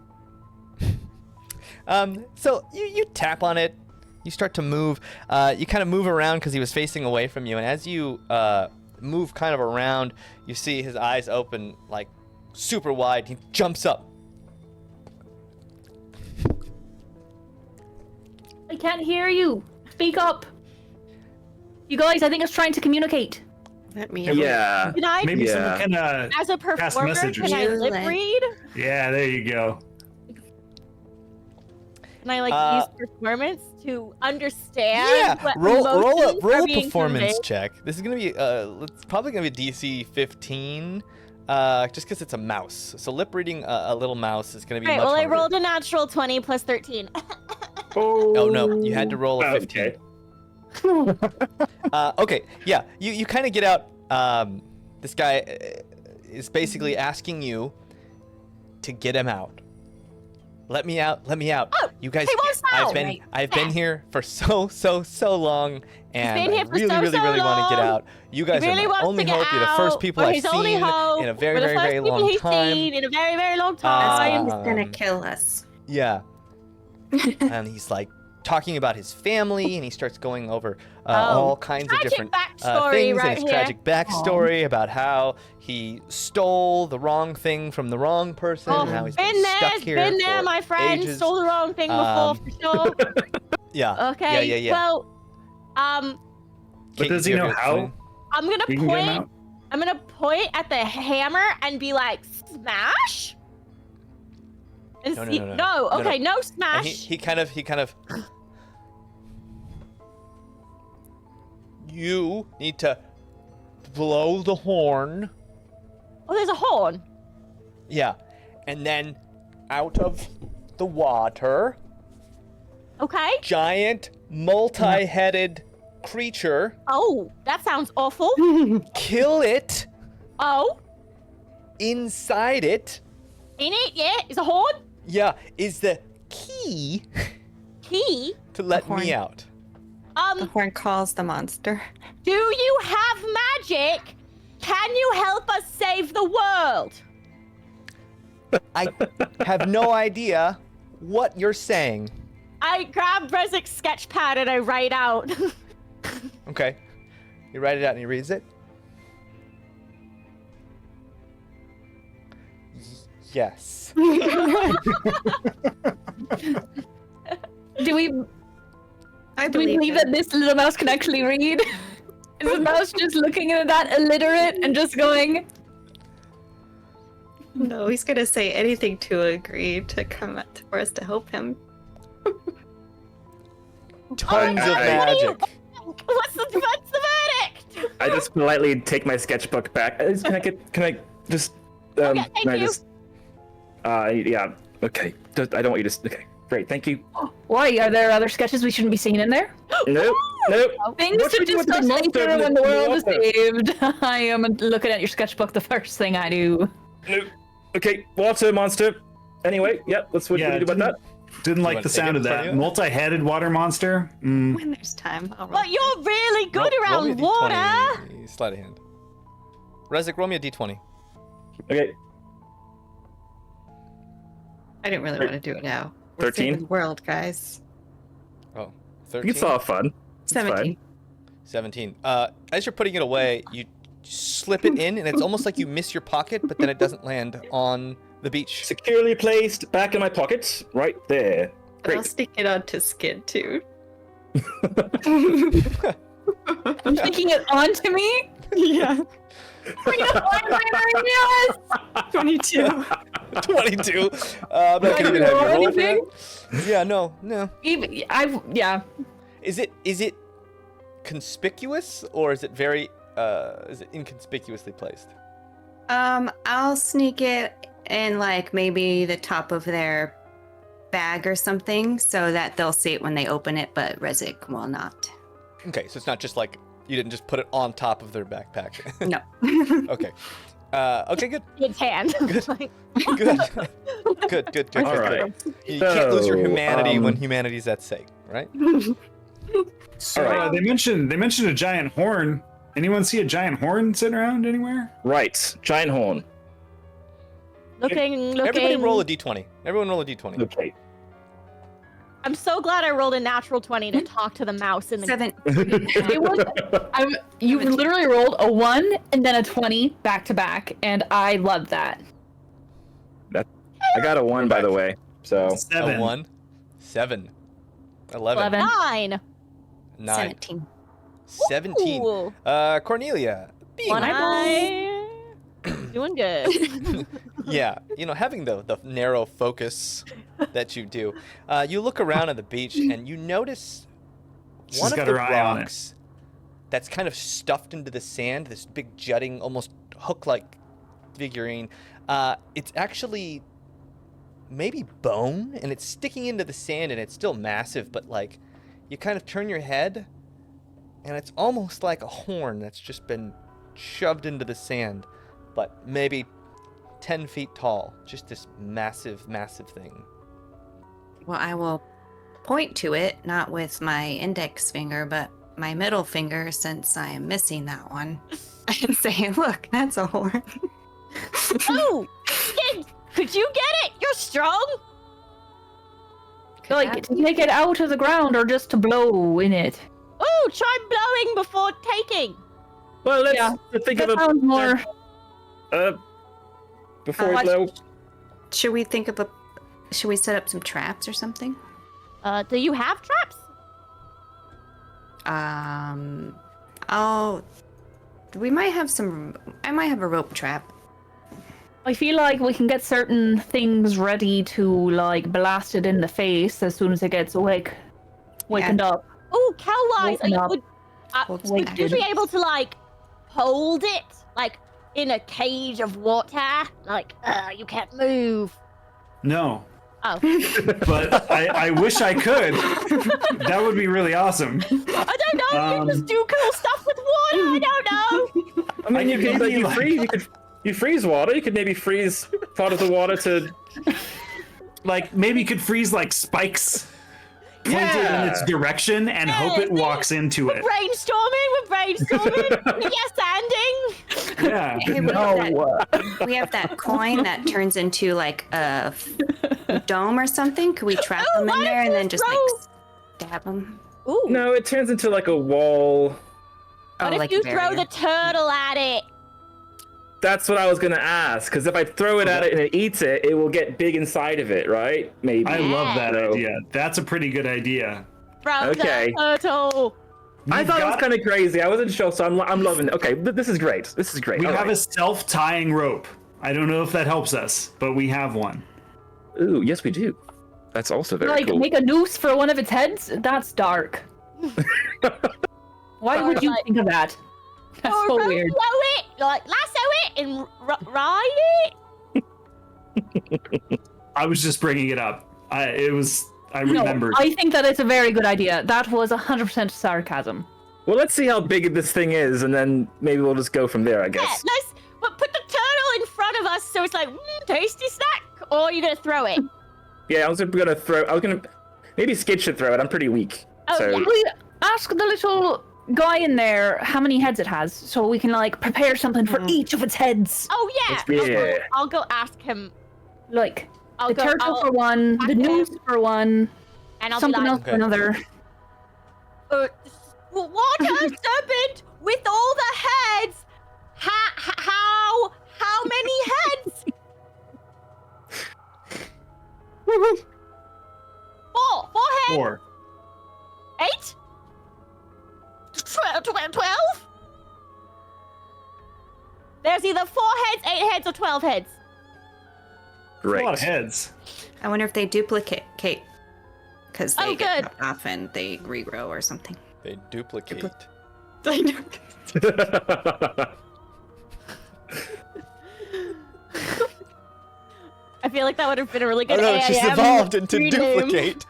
So you tap on it. You start to move. You kind of move around because he was facing away from you. And as you move kind of around, you see his eyes open like super wide. He jumps up. I can't hear you. Speak up. You guys, I think it's trying to communicate. Let me. Yeah. Can I, Maybe Yeah. someone can as a pass performer, message or can I something. lip read? Yeah, there you go. Can I use performance to understand? Yeah, what roll emotions are a being performance conveyed? check. This is gonna be it's probably gonna be DC 15, just because it's a mouse. So lip reading a little mouse is gonna be Right, much well, I harder. rolled a natural 20 plus 13. Oh no, you had to roll a 15. Okay. Okay, yeah, you kind of get out. This guy is basically asking you to get him out. Let me out. Let me out. Oh, You guys, he wants out. I've been here for so long, and been here I for really so really want to get long. out. You guys really are my wants only to get hope. You're the first out. people We're I've his only seen hope. in a very We're the first very people long he's time. seen in a very, very long This time. game is gonna kill us. Yeah. And he's like talking about his family, and he starts going over all kinds of tragic different backstory things right and his here. tragic backstory about how he stole the wrong thing from the wrong person, Oh, and how he's been there, stuck here been there, for my friend. ages. Stole the wrong thing before, Um, for sure. Yeah. Okay. Yeah. Well, But Kate, does do he you have know your how? 20? I'm gonna We can get him point. out. I'm gonna point at the hammer and be like, smash. And No, no, see, no, no. No, okay, no And smash. he kind of you need to blow the horn. Oh, there's a horn. Yeah. And then out of the water, Okay. giant multi-headed creature, Oh, that sounds awful. kill it. Oh, Inside it, in it, yeah, is a horn. yeah, is the key Key. to let horn. me out. The horn calls the monster. Do you have magic? Can you help us save the world? I have no idea what you're saying. I grab Rezik's sketch pad and I write out. Okay. You write it out and he reads it? Yes. Do we I do we believe that this little mouse can actually read? Is the mouse just looking at that illiterate and just going? No, he's gonna say anything to agree to come for us to help him. Tons of magic. What's the verdict? I just politely take my sketchbook back. Can I just Okay, thank can I you. just yeah, okay. I don't want you to okay. Great, thank you. Why are there other sketches we shouldn't be seeing in there? Nope. Things What to should we do with the discuss monster later in when the the world is water? saved. I am looking at your sketchbook the first thing I do. Nope. Okay, water monster. Anyway, yep, what Yeah, do you do about that? Didn't You like wanna the take sound it of from that. you? Multi-headed water monster? Mm. When there's time, I'll roll. Well, you're really good Roll me a around water. D20. Sleight of hand. Rezik, roll me a d20. Okay. I didn't really want to do it now. We're 13? saving the world, guys. Oh, It's 13. all fun. It's 17. 17. As you're putting it away, you slip it in, and it's almost like you miss your pocket, but then it doesn't land on the beach. Securely placed back in my pocket, right there. But I'll Great. stick it onto Skid too. I'm sticking it onto me. Yeah. Yes. 22. 22. I'm not gonna even have you roll for that. Yeah, no. Yeah. Is it conspicuous, or is it very is it inconspicuously placed? I'll sneak it in like maybe the top of their bag or something so that they'll see it when they open it, but Rezik will not. Okay, so it's not just like you didn't just put it on top of their backpack. No. Okay. Okay, good. Its hand. Good. Good. All right. You can't lose your So, humanity when humanity's at stake, right? So All right. they mentioned a giant horn. Anyone see a giant horn sitting around anywhere? Right. Giant horn. Looking. Everybody roll a d20. Everyone roll a d20. Okay. I'm so glad I rolled a natural 20 to talk to the mouse in the 7. It was, you literally rolled a 1 and then a 20 back to back, and I love that. I got a 1, by the way. So 7. A 1, 7, 11, 9. 9, 17. 17. Ooh. Cornelia. Being One eye. Doing good. Yeah, having the narrow focus that you do, you look around at the beach and you notice She's one of got the her eye on it. rocks that's kind of stuffed into the sand, this big jutting, almost hook-like figurine. It's actually maybe bone, and it's sticking into the sand, and it's still massive, but like you kind of turn your head, and it's almost like a horn that's just been shoved into the sand, but maybe 10 feet tall. Just this massive thing. Well, I will point to it, not with my index finger, but my middle finger, since I am missing that one, and say, look, that's a horn. Oh, could you get it? You're strong. Like, to take it out of the ground or just to blow in it. Oh, try blowing before taking. well, let's Yeah, think That of a sounds more... before we What? blow. Should we set up some traps or something? Do you have traps? We might have some. I might have a rope trap. I feel like we can get certain things ready to, like, blast it in the face as soon as it gets wakened up. Oh, Cal-wise, Waken up. would you be able to, like, hold it? Like, in a cage of water? Like, you can't move. No, Oh. but I wish I could. That would be really awesome. I don't know, you just do cool stuff with water, I don't know. I mean, I could maybe, like- you freeze water. You could maybe freeze part of the water to. Like, maybe you could freeze, like, spikes pointed in its direction and hope it walks into it. We're brainstorming. Yes, ending. Yeah. Hey, we have that coin that turns into like a dome or something. Could we trap them in there and then just like stab them? Ooh. No, it turns into like a wall. What if like you a throw barrier. the turtle at it? That's what I was gonna ask. Because if I throw it at it and it eats it, it will get big inside of it, right? Maybe. I love that So- idea. That's a pretty good idea. Throw Okay. the turtle. I thought it was kind of crazy. I wasn't sure, so I'm loving it. Okay, this is great. This is great. We All have right. a self-tying rope. I don't know if that helps us, but we have one. Ooh, yes, we do. That's also very Like, cool. make a noose for one of its heads? That's dark. Why would you Like- think of that? That's Or so rope weird. it, like lasso it and ride it. I was just bringing it up. I remembered. No, I think that it's a very good idea. That was 100% sarcasm. Well, let's see how big this thing is, and then maybe we'll just go from there, I Yeah, guess. but put the turtle in front of us so it's like, tasty snack. Or are you gonna throw it? Yeah, I was gonna. Maybe Skid should throw it. I'm pretty weak. Oh, so yeah. We ask the little guy in there how many heads it has, so we can like prepare something for each of its heads. Oh yeah. Yeah. I'll go ask him. Like I'll the go. turtle for one, the ask him, noose for one, and I'll something be else like, for another. Water serpent with all the heads. How many heads? 4 heads. 4. 8? 12? There's either 4 heads, 8 heads, or 12 heads. A lot of great. heads. I wonder if they duplicate, because they Oh, get good. chopped off and they regrow or something. They duplicate. I feel like that would have been a really Oh good no, it's just AIM evolved into rename. duplicate.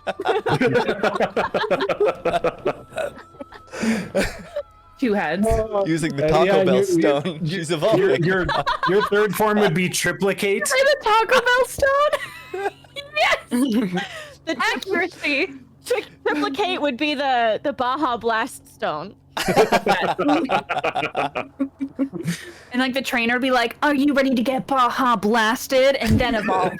2 heads. Using the Taco Bell stone. She's evolving. Your third form would be triplicate. Say the Taco Bell stone. Yes. The Accuracy. triplicate would be the Baja Blast stone. And like the trainer would be like, "Are you ready to get Baja blasted?" And then evolve.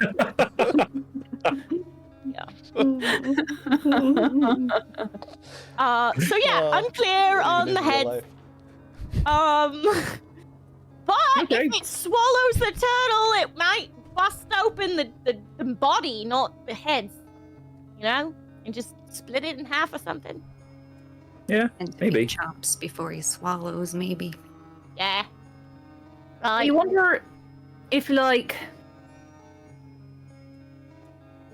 So yeah, unclear on the head. But if it swallows the turtle, it might bust open the body, not the heads. You know, and just split it in half or something. Yeah, And maybe. he chomps before he swallows, maybe. Yeah. I wonder if like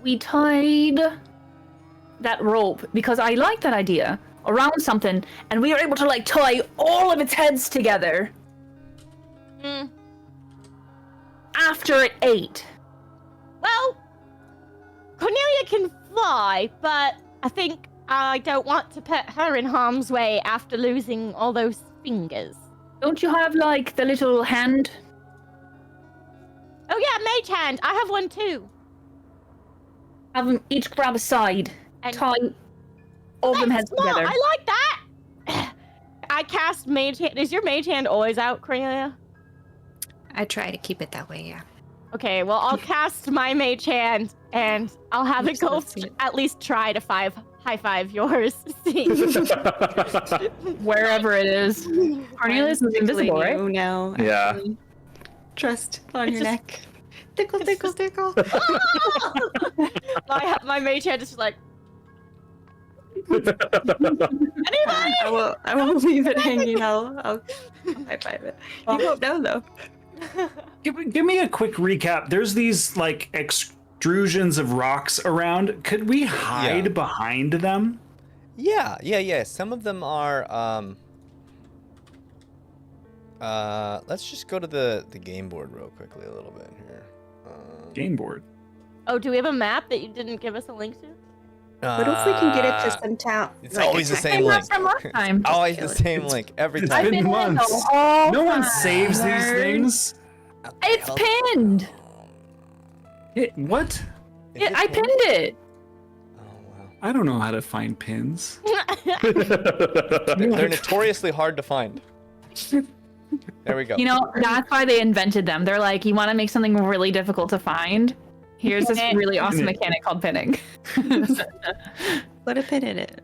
we tied that rope, because I like that idea, around something, and we were able to like tie all of its heads together after it ate. Well, Cornelia can fly, but I think I don't want to put her in harm's way after losing all those fingers. Don't you have like the little hand? Oh yeah, mage hand. I have one too. Have them each grab a side, And tie all of them heads smart. together. I like that. I cast mage hand. Is your mage hand always out, Cornelia? I try to keep it that way, yeah. Okay, well I'll cast my mage hand and I'll have it go Let's see it. at least try to high five yours. See. Wherever it is. Cornelius is invisible, right? You now. Yeah. actually. Trust on your just- neck. Tickle, tickle, tickle. my mage hand is just like. Anybody? I will leave it hanging. I'll high five it. You won't know though. Give me a quick recap. There's these like extrusions of rocks around. Could we hide behind them? Yeah. Some of them are. Let's just go to the game board real quickly a little bit here. Game board. Oh, do we have a map that you didn't give us a link to? What if we can get it to some town? It's always the same Hey, link. not from last time. Always the same link every It's time. been in the months. whole No one time. saves these things. It's pinned. What? I pinned it. Oh wow. I don't know how to find pins. They're notoriously hard to find. There we go. You know, that's why they invented them. They're like, you want to make something really difficult to find? Here's this really awesome mechanic called pinning. Put a pin in it.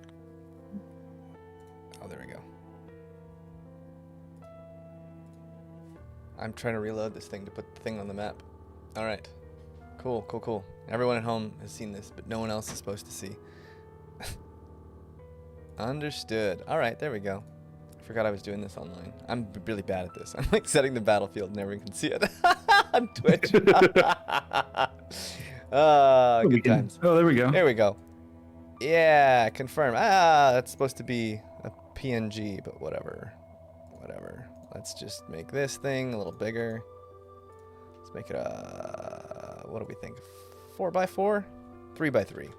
Oh, there we go. I'm trying to reload this thing to put the thing on the map. All right. Cool. Everyone at home has seen this, but no one else is supposed to see. Understood. All right, there we go. I forgot I was doing this online. I'm really bad at this. I'm like setting the battlefield and everyone can see it on Twitch. Good times. Oh, there we go. There we go. Yeah, confirm. That's supposed to be a PNG, but whatever. Let's just make this thing a little bigger. Let's make it what do we think? 4x4? 3x3.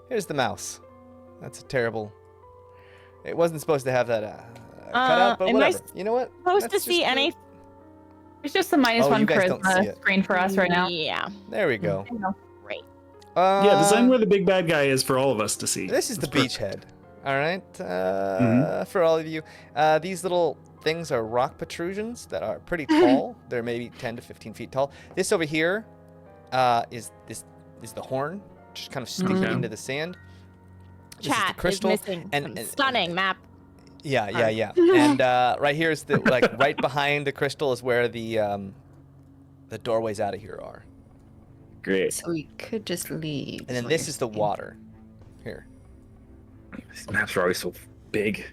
Here's the mouse. That's a terrible. It wasn't supposed to have that cut out, but am I whatever. You know what? Supposed That's to see just any? It's just the minus Oh, one you guys don't see charisma it. screen for us right now. Yeah. There we go. Great. Yeah, design where the big bad guy is for all of us to see. This is the That's beachhead. All right. For all of you, these little things are rock protrusions that are pretty tall. They're maybe 10 to 15 feet tall. This over here is the horn, just kind of sticking into the sand. This is the Chat crystal. is missing and- some and- stunning map. Yeah. And right here is the right behind the crystal is where the doorways out of here are. Great. So we could just leave. And then what this you're is the saying. water. Here. These maps are always so big.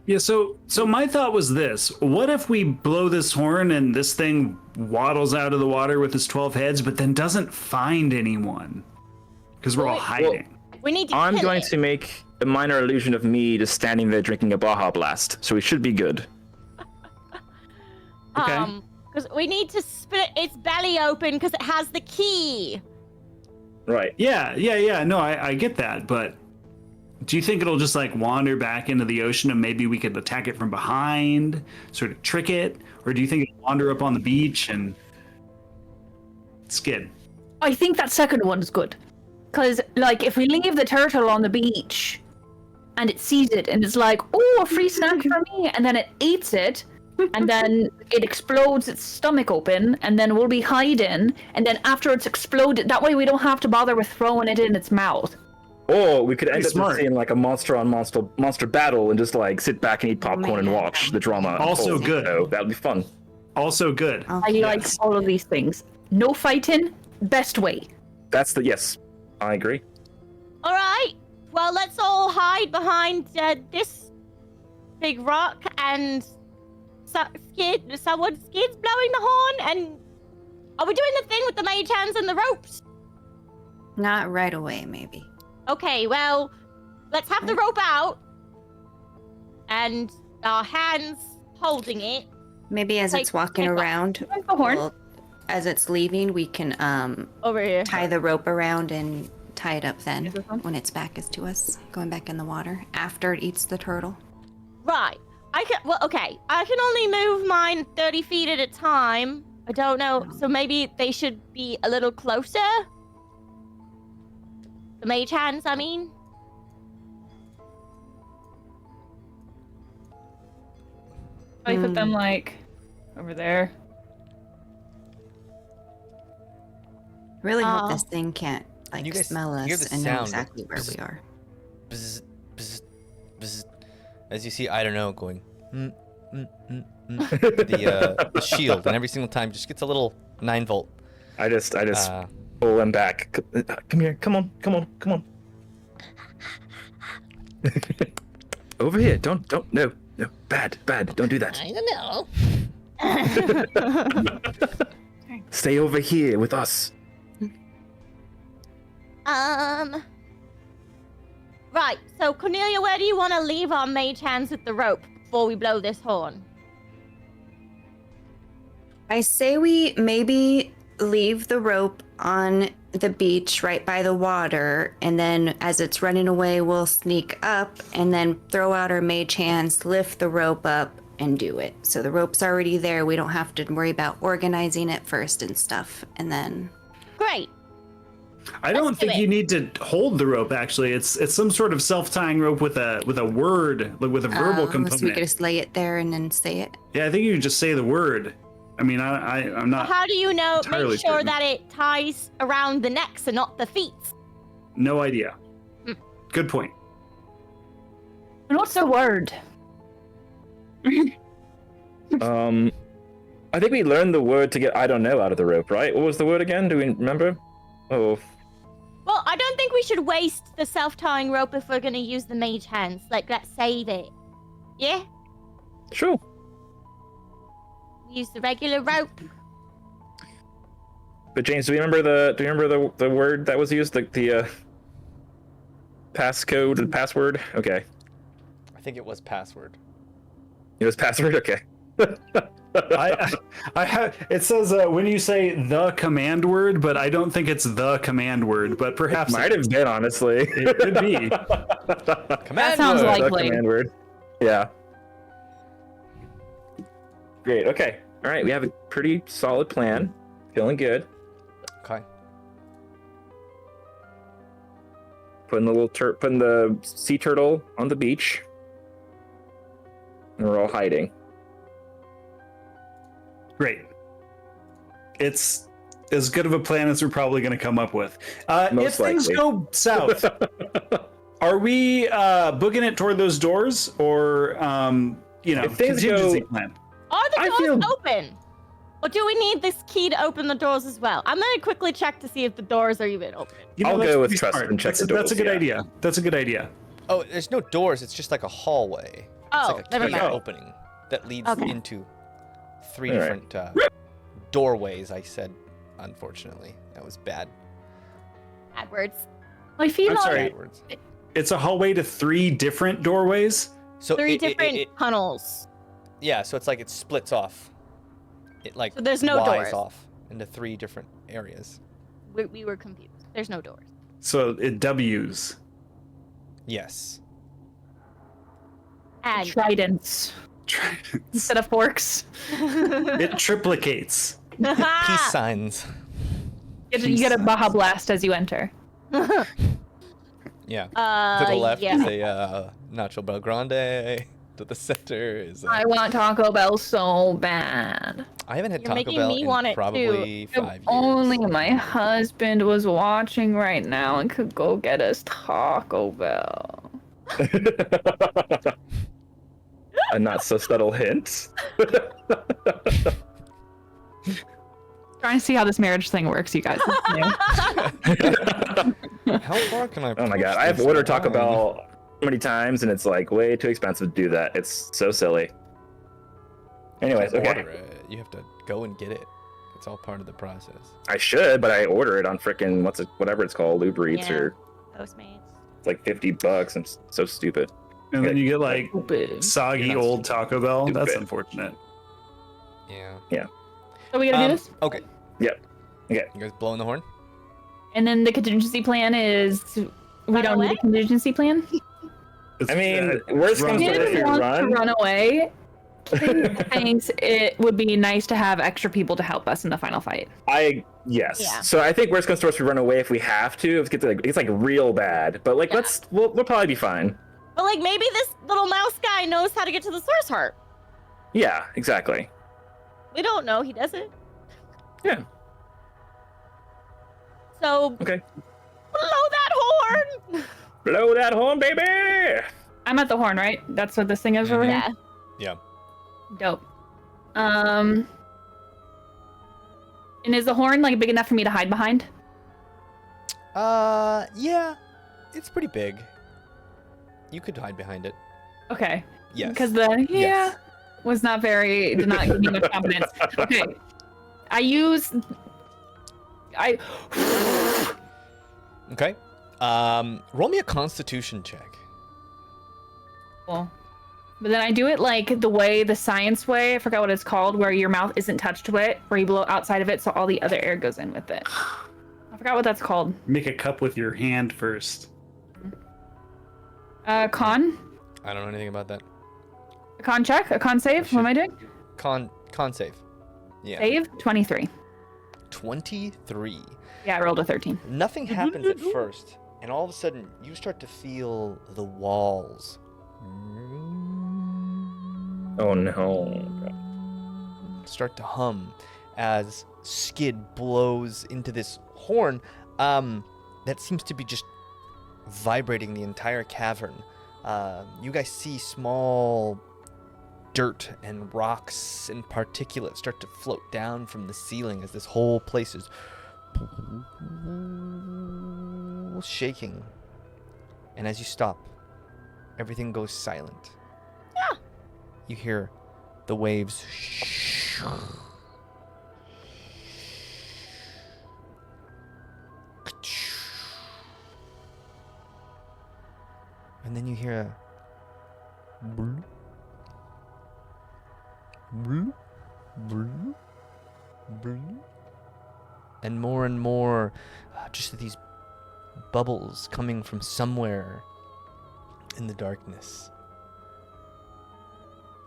Yeah, so my thought was this. What if we blow this horn and this thing waddles out of the water with its 12 heads, but then doesn't find anyone? Because we're all hiding. We need to I'm kill going it. to make a minor illusion of me just standing there drinking a Baja Blast, so we should be good. Okay. Because we need to split its belly open because it has the key. Right. Yeah. No, I get that, but Do you think it'll just like wander back into the ocean and maybe we could attack it from behind, sort of trick it? Or do you think it'll wander up on the beach and skid? I think that second one's good. Because, like, if we leave the turtle on the beach and it sees it and it's like, oh, a free snack for me, and then it eats it, and then it explodes its stomach open, and then we'll be hiding, and then after it's exploded, that way we don't have to bother with throwing it in its mouth. Or we could end up smart. just seeing like a monster on monster battle and just like sit back and eat popcorn and watch the drama. Also unfold. good. So that would be fun. Also good. Oh, I like all of these things. No fighting, best way. That's the yes. I agree. All right. Well, let's all hide behind this big rock and someone Skid's blowing the horn. And are we doing the thing with the mage hands and the ropes? Not right away, maybe. Okay, well, let's have the rope out and our hands holding it. Maybe as it's walking take off. around, The horn. well, as it's leaving, we can Over here. tie the rope around and tie it up then Is this one? when its back is to us, going back in the water after it eats the turtle. Right. Okay. I can only move mine 30 feet at a time. I don't know. So maybe they should be a little closer. The mage hands, I mean. I put them, like, over there. Really hope Oh. this thing can't like You guys smell hear us the and know sound. exactly where we are. Bzz, bzz, bzz. As you see, I don't know, going the shield, and every single time just gets a little 9-volt. I just pull them back. Come here. Come on. Over here. Don't. No. Bad. Don't do that. I don't know. Stay over here with us. Right. So Cornelia, where do you want to leave our mage hands with the rope before we blow this horn? I say we maybe leave the rope on the beach right by the water, and then as it's running away, we'll sneak up and then throw out our mage hands, lift the rope up, and do it. So the rope's already there. We don't have to worry about organizing it first and stuff. And then Great. I don't Let's do think it. you need to hold the rope. Actually, it's some sort of self-tying rope with a word, like with a verbal so we component. could just lay it there and then say it. Yeah, I think you could just say the word. I mean, I'm not. How do you know? entirely Make sure certain. that it ties around the necks and not the feet. No idea. Hmm. Good point. And what's the word? I think we learned the word to get I don't know out of the rope, right? What was the word again? Do we remember? Oh, Well, I don't think we should waste the self-tying rope if we're gonna use the mage hands. Like, let's save it. Yeah? sure. Use the regular rope. But James, do you remember the word that was used? The passcode, the password? Okay. I think it was password. It was password? Okay. I have. It says when you say the command word, but I don't think it's the command word. But perhaps Might have been, honestly. it could be. Command sounds word. like- The Likely. command word. Yeah. Great. Okay. All right. We have a pretty solid plan. Feeling good. Okay. Putting the sea turtle on the beach, and we're all hiding. Great. It's as good of a plan as we're probably going to come up with. If Most things likely. go south, are we booking it toward those doors, or If things contingency go- plan? Are the I doors feel- open? Or do we need this key to open the doors as well? I'm gonna quickly check to see if the doors are even open. I'll that's go with pretty trust smart. and check That's the That's a doors, good yeah. idea. That's a good idea. Oh, there's no doors. It's just like a hallway. Oh, It's like a never key mind. opening that leads Okay. into 3 All right. different doorways. I said, unfortunately, that was bad. Bad words. I feel I'm like sorry. Bad words. It's a hallway to 3 different doorways. So Three it- different tunnels. yeah, so it's like it splits off. It like So there's no Y's doors. off into 3 different areas. We were confused. There's no doors. So it W's. Yes. And Tridents instead of forks. It triplicates. Peace signs. You get a Baja Blast as you enter. Yeah. To the left yeah. is a Nacho Bel Grande. To the center is I want Taco Bell so bad. I haven't had You're Taco making Bell me in want it, probably If 5 years. only my husband was watching right now and could go get us Taco Bell. A not so subtle hint. Trying to see how this marriage thing works, you guys. It's new. How far can I Oh my push god, I've this ordered Taco line? Bell so many times, and it's like way too expensive to do that. It's so silly. Anyways, You okay. order it. You have to go and get it. It's all part of the process. I should, but I order it on frickin' whatever it's called, Uber Eats, Yeah. or Postmates. it's like $50. I'm so stupid. And then you get like Stupid. soggy You're not old Taco Bell. That's stupid. unfortunate. Yeah. So we gotta do this? Okay. Yep. Okay. You guys blowing the horn? And then the contingency plan is we Run don't away? need a contingency plan. I mean, worst comes to run worst, away. if you Wants run. to run away. Kim thinks it would be nice to have extra people to help us in the final fight. Yes. Yeah. So I think worst comes to worst, we run away if we have to. If it gets like real bad, but like Yeah. we'll probably be fine. But like maybe this little mouse guy knows how to get to the source heart. Yeah, exactly. We don't know. He doesn't. Yeah. So Okay. blow that horn. Blow that horn, baby. I'm at the horn, right? That's what this thing is over Yeah. Yeah. here? Dope. And is the horn like big enough for me to hide behind? Yeah. It's pretty big. You could hide behind it. Okay. Yes. Because the Yes. was not did not give me much confidence. Okay. Okay. Roll me a Constitution check. Cool. But then I do it like the science way, I forgot what it's called, where your mouth isn't touched to it, where you blow outside of it so all the other air goes in with it. I forgot what that's called. Make a cup with your hand first. Con? I don't know anything about that. A con check? A con save? What am I doing? Con save. Yeah. Save? 23. 23. Yeah, I rolled a 13. Nothing happens at first, and all of a sudden you start to feel the walls Oh no. start to hum as Skid blows into this horn that seems to be just vibrating the entire cavern. You guys see small dirt and rocks and particulate start to float down from the ceiling as this whole place is shaking. And as you stop, everything goes silent. Yeah. You hear the waves and then you hear a bloop, bloop, bloop, bloop, and more just these bubbles coming from somewhere in the darkness.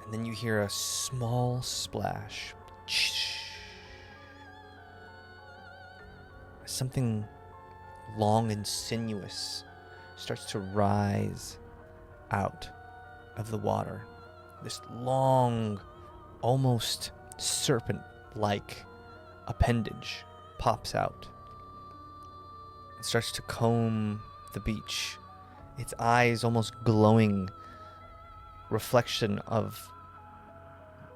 And then you hear a small splash. Something long and sinuous starts to rise out of the water. This long, almost serpent-like appendage pops out. It starts to comb the beach, its eyes almost glowing reflection of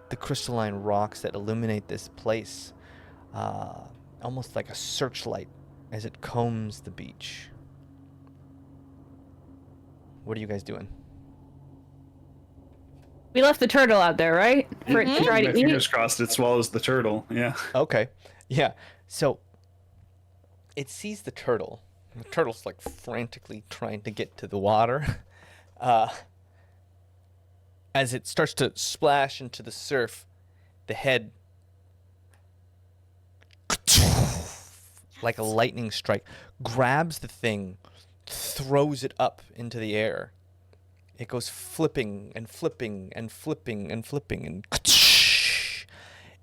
the crystalline rocks that illuminate this place, almost like a searchlight as it combs the beach. What are you guys doing? We left the turtle out there, right? For it to try My to fingers eat. crossed it swallows the turtle. Yeah. Okay. Yeah. So it sees the turtle. The turtle's like frantically trying to get to the water. As it starts to splash into the surf, the head, like a lightning strike, grabs the thing, throws it up into the air. It goes flipping and flipping and flipping and flipping and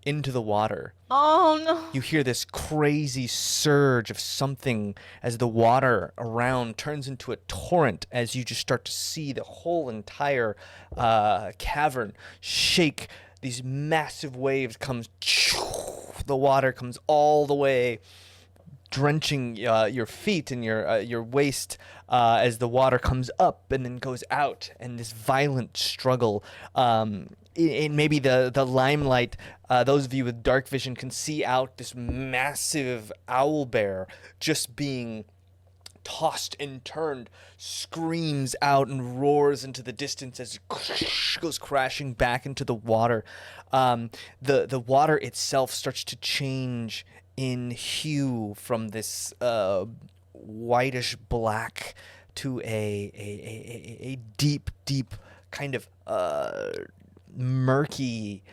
into the water. Oh no. You hear this crazy surge of something as the water around turns into a torrent, as you just start to see the whole entire cavern shake. These massive waves comes, the water comes all the way, drenching your feet and your waist as the water comes up and then goes out, and this violent struggle. In maybe the limelight, those of you with dark vision can see out this massive owlbear just being tossed and turned, screams out and roars into the distance as it goes crashing back into the water. The water itself starts to change in hue from this whitish black to a deep kind of murky,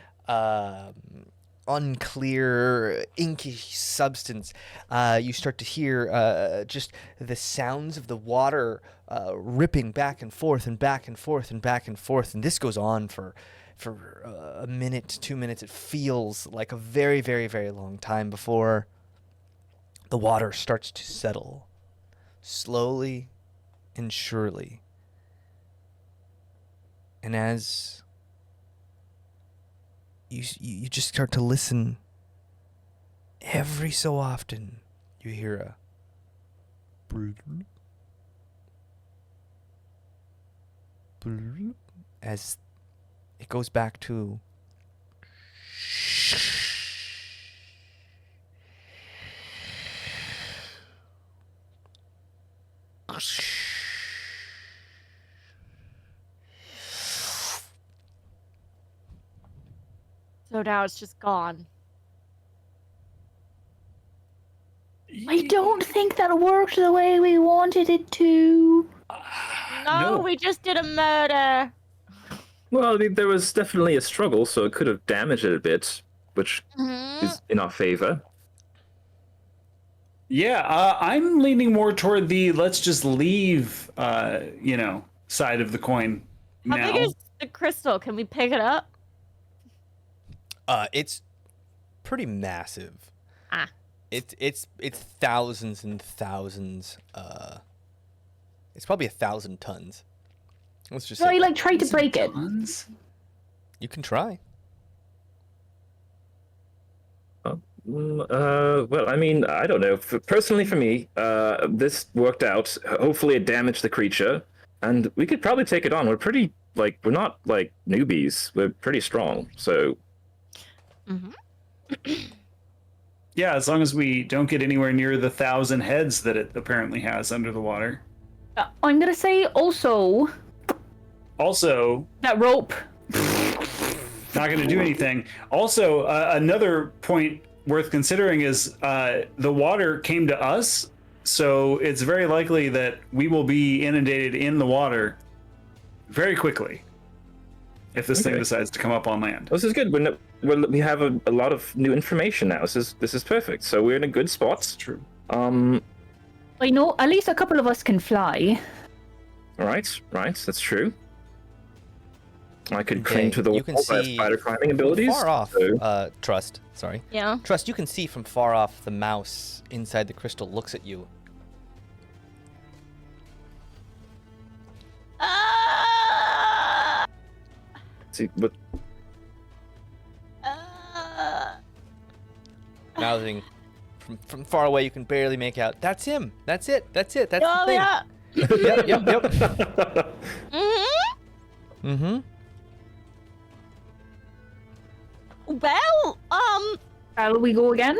unclear, inky substance. You start to hear just the sounds of the water ripping back and forth and back and forth and back and forth, and this goes on for a minute, 2 minutes. It feels like a very, very, very long time before the water starts to settle, slowly and surely. And as you just start to listen, every so often you hear a as it goes back to So now it's just gone. I don't think that worked the way we wanted it to. No, we just did a murder. Well, there was definitely a struggle, so it could have damaged it a bit, which is in our favor. Yeah, I'm leaning more toward the let's just leave, side of the coin How now. big is the crystal? Can we pick it up? It's pretty massive. Ah. It's thousands and thousands. It's probably 1,000 tons. Let's just So say I tried to break it. Tons? you can try. Well, I mean, I don't know. Personally, for me, this worked out. Hopefully, it damaged the creature, and we could probably take it on. We're not like newbies. We're pretty strong. So, Yeah, as long as we don't get anywhere near the 1,000 heads that it apparently has under the water. I'm gonna say also Also, that rope. not going to do anything. Also, another point worth considering is the water came to us, so it's very likely that we will be inundated in the water very quickly if this thing decides to come up on land. this is good. We have a lot of new information now. This is perfect. So we're in a good spot. True. I know at least a couple of us can fly. Right. That's true. I could Okay, cling to the you can wall. I have see spider climbing abilities. Far off, so- Trust. Sorry. Yeah. Trust, you can see from far off the mouse inside the crystal looks at you. See, but Mouthing from far away, you can barely make out. That's him. That's it. That's the Oh thing. yeah. Yep. Mm-hmm. Mm-hmm. Well, Shall we go again?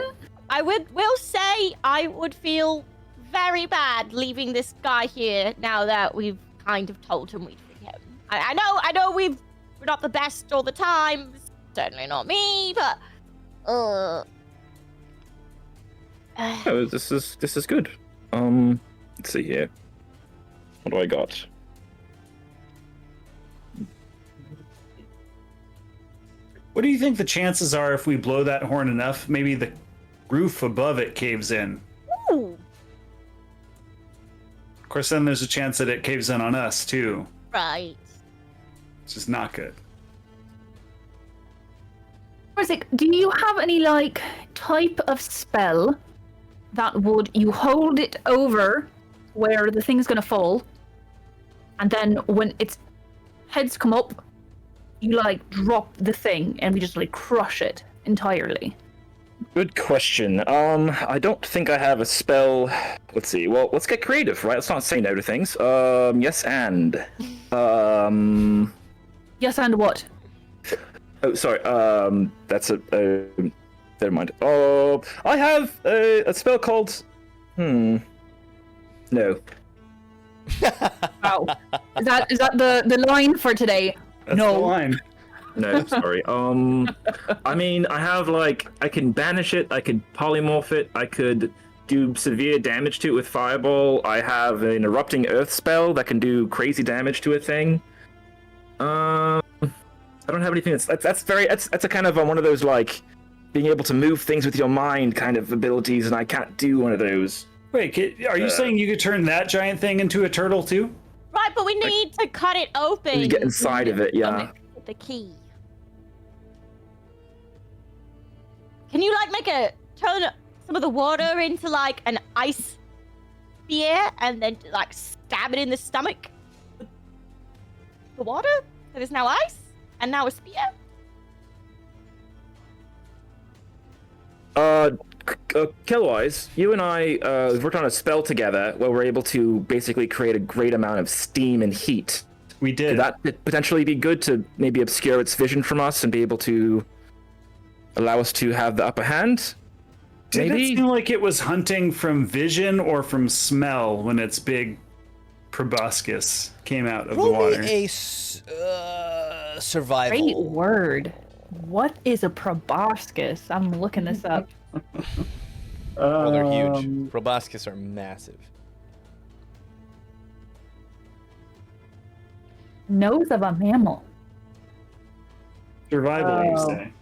will say I would feel very bad leaving this guy here now that we've kind of told him we'd free him. I know we're not the best all the time. Certainly not me, but oh, this is good. Let's see here. What do I got? What do you think the chances are if we blow that horn enough, maybe the roof above it caves in? ooh. course, then there's a chance that it caves in on us too, Right. which is not good. Corsic, do you have any like type of spell that would you hold it over where the thing's gonna fall, and then when its heads come up, you like drop the thing and we just like crush it entirely? Good question. I don't think I have a spell. Let's see. Well, let's get creative, right? Let's not say no to things. Yes, and. Yes, and what? Oh, sorry. That's a. Never mind. Oh, I have a spell called. No. Wow. Is that the line for today? That's No. the line. No, sorry. I mean, I have I can banish it. I could polymorph it. I could do severe damage to it with Fireball. I have an erupting earth spell that can do crazy damage to a thing. I don't have anything that's a kind of one of those like being able to move things with your mind kind of abilities, and I can't do one of those. Wait, are you saying you could turn that giant thing into a turtle too? Right, but we need to cut it open. You get inside of it, yeah. With the key. Can you like turn some of the water into like an ice spear and then like stab it in the stomach? The water that is now ice and now a spear? Killwise, you and I worked on a spell together where we're able to basically create a great amount of steam and heat. We did. Could that potentially be good to maybe obscure its vision from us and be able to allow us to have the upper hand? Did Maybe? it seem like it was hunting from vision or from smell when its big proboscis came out of the Roll water? me a survival. Great word. What is a proboscis? I'm looking this up. Oh, they're huge. Proboscis are massive. Nose of a mammal. Survival, you Oh. say?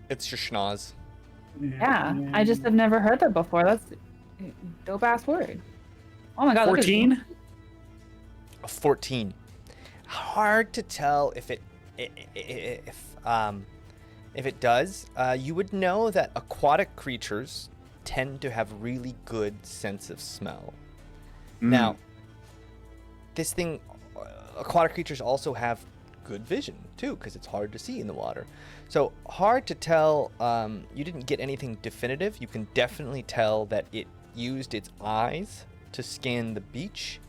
It's your schnoz. Yeah, I just have never heard that before. That's a dope ass word. Oh my god, look at 14? A 14. Hard to tell if it does. You would know that aquatic creatures tend to have really good sense of smell. Now, this thing, aquatic creatures also have good vision too, because it's hard to see in the water. So hard to tell. You didn't get anything definitive. You can definitely tell that it used its eyes to scan the beach.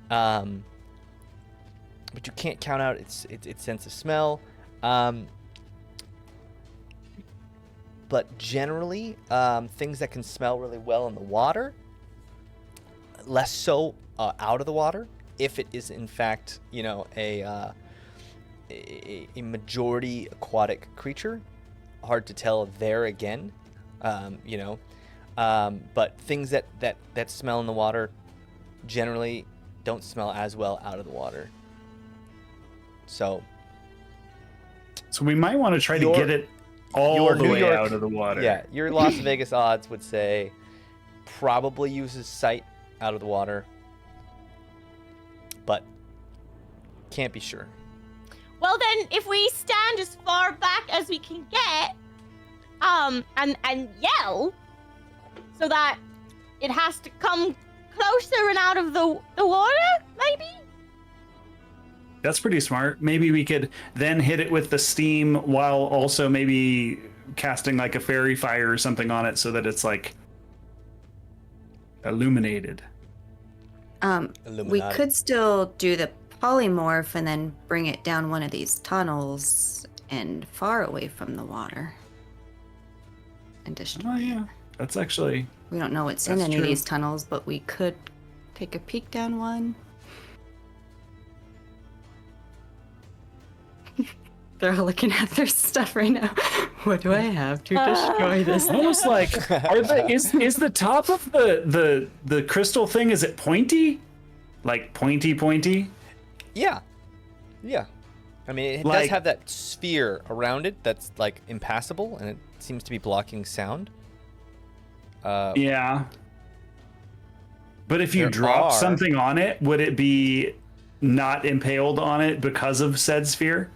But you can't count out its sense of smell. But generally, things that can smell really well in the water, less so out of the water. If it is in fact, a majority aquatic creature, hard to tell there again. But things that smell in the water generally don't smell as well out of the water. So we might want to try to get it all the way out of the water. Yeah, your Las Vegas odds would say probably uses sight out of the water, but can't be sure. Well then, if we stand as far back as we can get, and yell, so that it has to come closer and out of the water, maybe? That's pretty smart. Maybe we could then hit it with the steam while also maybe casting like a fairy fire or something on it so that it's like illuminated. We Illuminati. could still do the polymorph and then bring it down one of these tunnels and far away from the water. And destroy. Oh yeah, that's actually. We don't know what's in That's any of true. these tunnels, but we could take a peek down one. They're all looking at their stuff right now. What do I have to destroy this? Almost like is the top of the crystal thing, is it pointy? Like pointy? Yeah. I mean, it does Like- have that sphere around it that's like impassable, and it seems to be blocking sound. Yeah. But if you There drop are- something on it, would it be not impaled on it because of said sphere?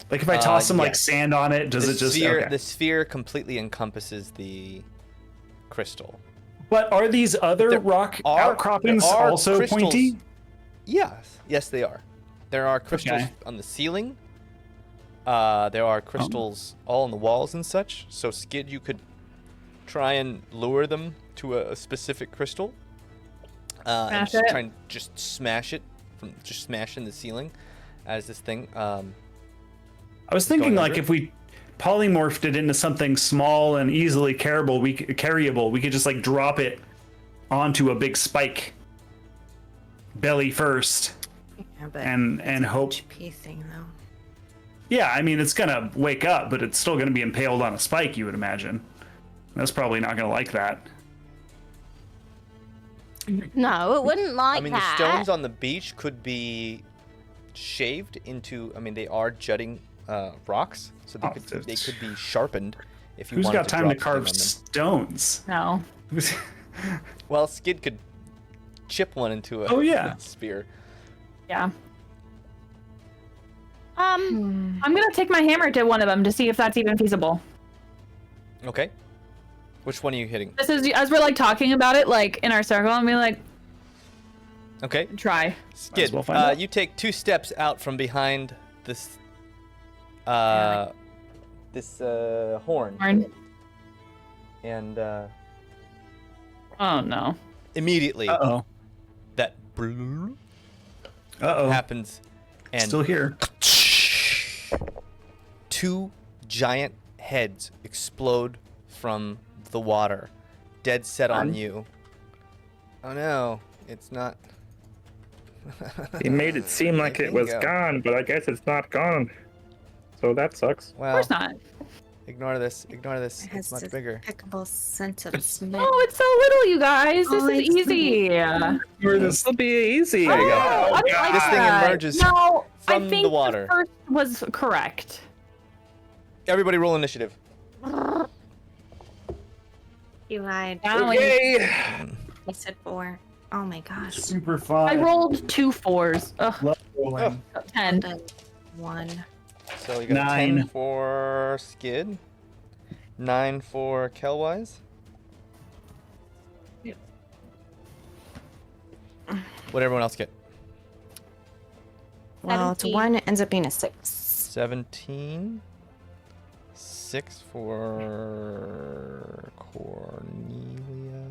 Like if I toss some like yes. sand on it, does the it just sphere, okay. the sphere completely encompasses the crystal. But are these other There rock are- outcroppings there are also crystals- pointy? Yes, they are. There are crystals Okay. on the ceiling. There are crystals all on the walls and such. So Skid, you could try and lure them to a specific crystal. And Smash just it. try and just smash it from just smashing the ceiling as this thing. I was thinking going like under? if we polymorphed it into something small and easily carryable, we could just like drop it onto a big spike, belly first, Yeah, but and it's a hope. HP thing though. Yeah, I mean it's gonna wake up, but it's still gonna be impaled on a spike. You would imagine. That's probably not gonna like that. No, it wouldn't like I mean, that. the stones on the beach could be shaved into. I mean, they are jutting rocks, so Oh, they could be sharpened if you Who's wanted got time to drop carve something on them. stones? No. Well, Skid could chip one into a Oh, yeah. spear. Yeah. Um, I'm gonna take my hammer to one of them to see if that's even feasible. Okay. Which one are you hitting? This is as we're like talking about it, like in our circle, and be like, Okay. try. Skid, well find out. you take 2 steps out from behind this horn, Horn. and Oh no. immediately Uh that oh. happens, and Still here. 2 giant heads explode from the water, dead set on you. Oh no, it's not. He made it seem like it was Bingo. gone, but I guess it's not gone. So that sucks. Of Well, course not. ignore this. Ignore this. It has It's much this bigger. impeccable sense of smell. Oh, it's so little, you guys. This Oh, is it's easy. This will be easy. Oh, I like This thing that. emerges No, from I think the water. first was correct. Everybody roll initiative. You lied. Okay. I said 4. Oh my gosh. Super I fun. rolled 2 4s. Ugh, Love rolling. 10. Done. 1. So you got 9. 10 for Skid, 9 for Kelwise. Yep. What'd everyone else get? Well, it's 17. 1. It ends up being a 6. 17. 6 for Cornelia.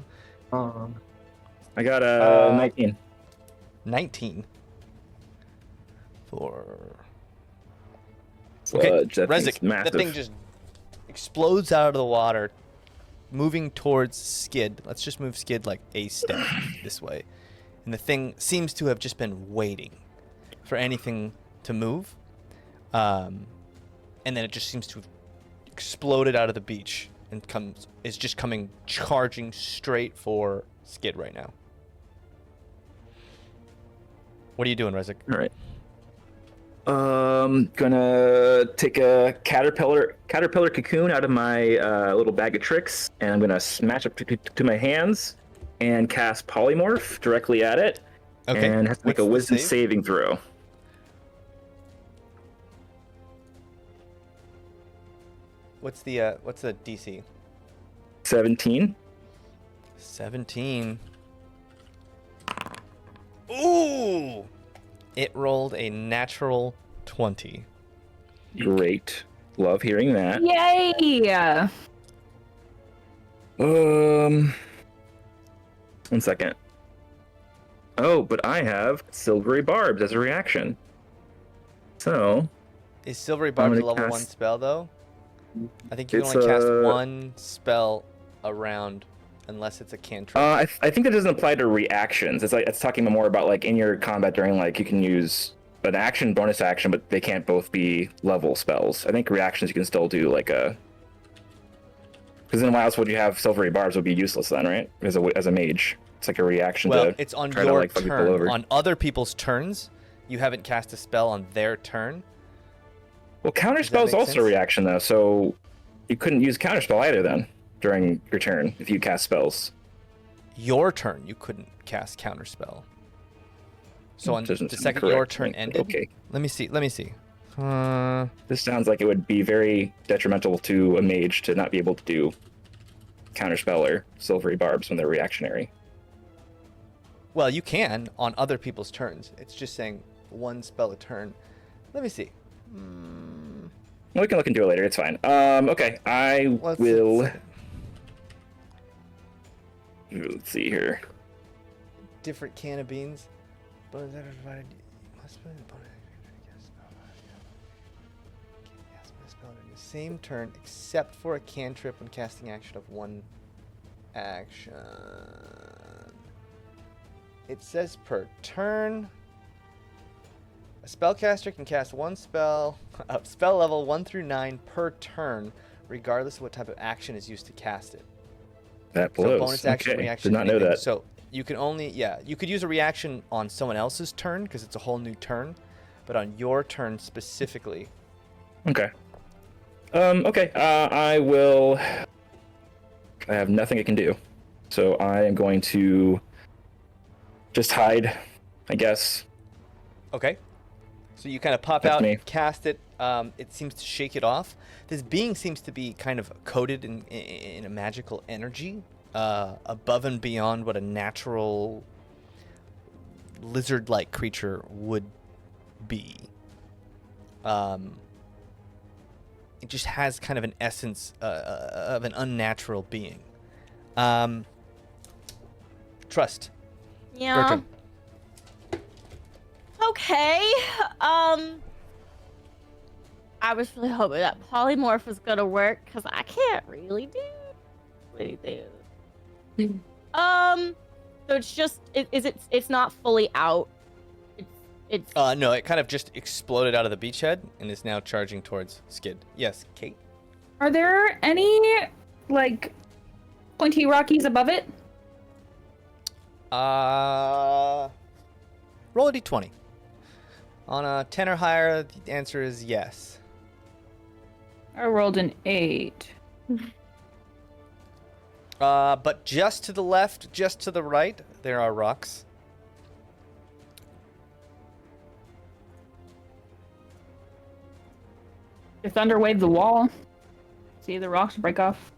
I got a 19. 19 for. Sludge, that Rezik. thing's massive. The thing just explodes out of the water, moving towards Skid. Let's just move Skid like a step this way. And the thing seems to have just been waiting for anything to move. And then it just seems to have exploded out of the beach and is just coming charging straight for Skid right now. What are you doing, Rezik? All right. Gonna take a caterpillar cocoon out of my little bag of tricks, and I'm gonna smash it to my hands and cast polymorph directly at it. Okay. And have to make What's a the wisdom save? saving throw. What's the DC? 17. 17. Ooh! It rolled a natural 20. Great. Love hearing that. Yay! 1 second. Oh, but I have silvery barbs as a reaction. So Is Silvery Barbs a gonna level 1 cast- spell, though? I think you can It's only cast a- 1 spell a round unless it's a cantrip. I think that doesn't apply to reactions. It's talking more about like in your combat during like you can use an action, bonus action, but they can't both be level spells. I think reactions you can still do like a. Because then why else would you have silvery barbs? Would be useless then, right? As a mage, it's like a reaction Well, to. it's on try to, your like, fuck people turn. over. On other people's turns, you haven't cast a spell on their turn. Well, counterspell is make also a sense? reaction though, so you couldn't use counterspell either then during your turn if you cast spells. your turn, you couldn't cast Counterspell. So on the Doesn't sound second your correct to turn me, but ended. okay. Let me see. This sounds like it would be very detrimental to a mage to not be able to do Counterspell or Silvery Barbs when they're reactionary. Well, you can on other people's turns. It's just saying one spell a turn. Let me see. We can look into it later. It's fine. Okay, I will. Let's see here. Different can of beans. Bones that are provided. Must be the spell in the same turn, except for a cantrip when casting action of one action. It says per turn. A spellcaster can cast one spell of spell level 1 through 9 per turn, regardless of what type of action is used to cast it. That So blows. bonus action, Okay, reaction, did not know anything. that. So you can only, you could use a reaction on someone else's turn because it's a whole new turn, but on your turn specifically. Okay. Okay. I will. I have nothing I can do, so I am going to just hide, I guess. Okay. So you kind of pop That's out, me. cast it. It seems to shake it off. This being seems to be kind of coated in a magical energy, above and beyond what a natural lizard-like creature would be. It just has kind of an essence of an unnatural being. Trust. Your Yeah. turn. Okay. I was really hoping that polymorph was gonna work because I can't really do anything. So it's just it's not fully out. It's No, it kind of just exploded out of the beachhead and is now charging towards Skid. Yes, Kate. Are there any, like, pointy rockies above it? Roll a d20. On a 10 or higher, the answer is yes. I rolled an 8. But just to the left, just to the right, there are rocks. If thunder wave the wall, see the rocks break off.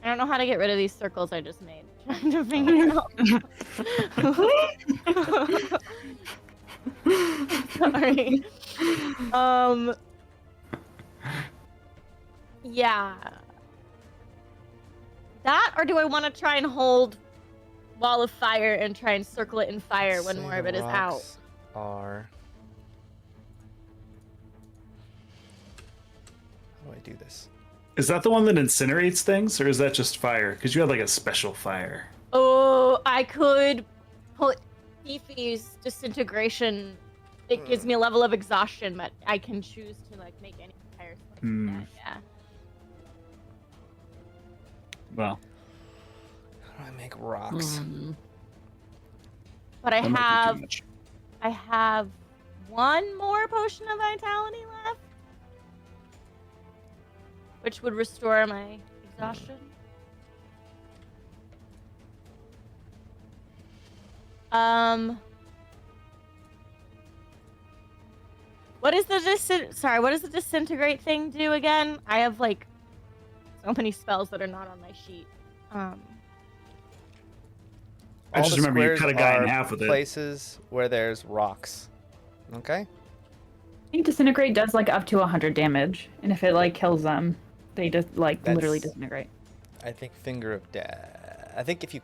I don't know how to get rid of these circles I just made. Trying to figure it out. Sorry. Yeah. That, or do I want to try and hold Wall of Fire and try and circle it in fire when Say more of the it is out? rocks Are... How do I do this? Is that the one that incinerates things, or is that just fire? Because you had like a special fire. Oh, I could put Beefy's disintegration. It gives me a level of exhaustion, but I can choose to like make any fire. Yeah. Well, How do I make rocks? But I that might be too have much. one more potion of vitality left, which would restore my exhaustion. What is the what does the disintegrate thing do again? I have like so many spells that are not on my sheet. I All just the remember you squares cut a guy in are half with it. places where there's rocks. Okay? I think disintegrate does like up to 100 damage, and if it like kills them, they just like literally That's- disintegrate. I think Finger of Death. I think if you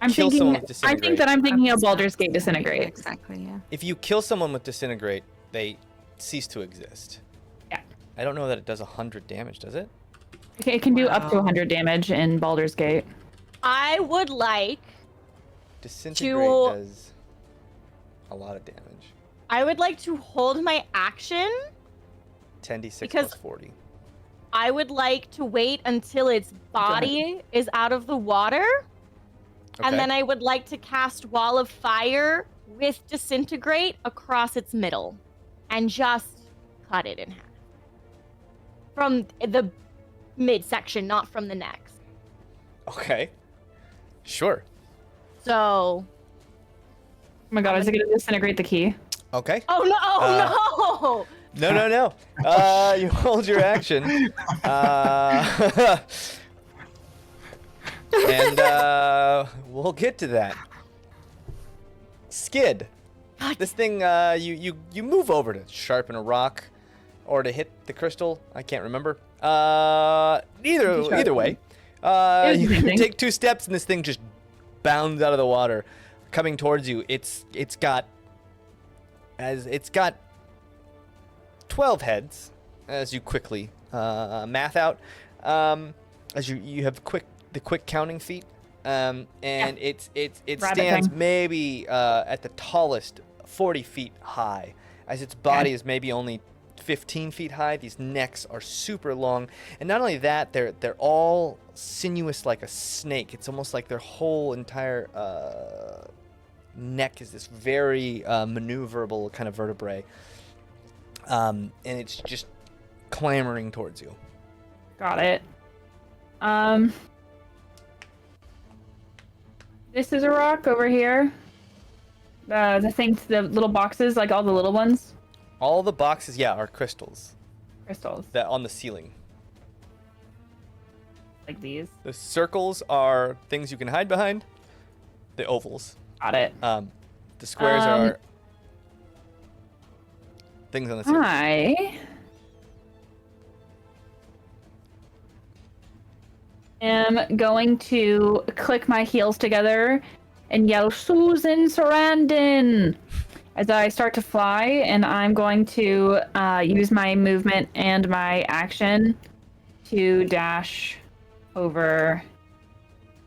I'm kill someone with thinking. I disintegrate, think that I'm thinking of That's Baldur's Gate Yeah, disintegrate. exactly, yeah. if you kill someone with disintegrate, they cease to exist. Yeah. I don't know that it does 100 damage, does it? Okay, it can do up to Wow. 100 damage in Baldur's Gate. I would like Disintegrate To- does a lot of damage. I would like to hold my action. 10d6 Because- plus 40. I would like to wait until its body is out of the water. Okay. And then I would like to cast Wall of Fire with Disintegrate across its middle. And just cut it in half. From the midsection, not from the next. Okay. Sure. So. Oh my god, is it gonna disintegrate the key? Okay. Oh no! Oh no! No. You hold your action. And we'll get to that. Skid. This thing, you move over to sharpen a rock or to hit the crystal. I can't remember. Either way. You take 2 steps and this thing just bounds out of the water, coming towards you. It's got 12 heads, as you quickly math out, as you have the quick counting feat, and it stands maybe at the tallest 40 feet high, as its body is maybe only 15 feet high. These necks are super long, and not only that, they're all sinuous like a snake. It's almost like their whole entire neck is this very maneuverable kind of vertebrae, and it's just clamoring towards you. Got it. This is a rock over here. The little boxes, like all the little ones. All the boxes, are crystals. Crystals. That on the ceiling. Like these. The circles are things you can hide behind. The ovals. Got it. The squares are things on the ceiling. I am going to click my heels together and yell, "Susan Sarandon!" as I start to fly, and I'm going to use my movement and my action to dash over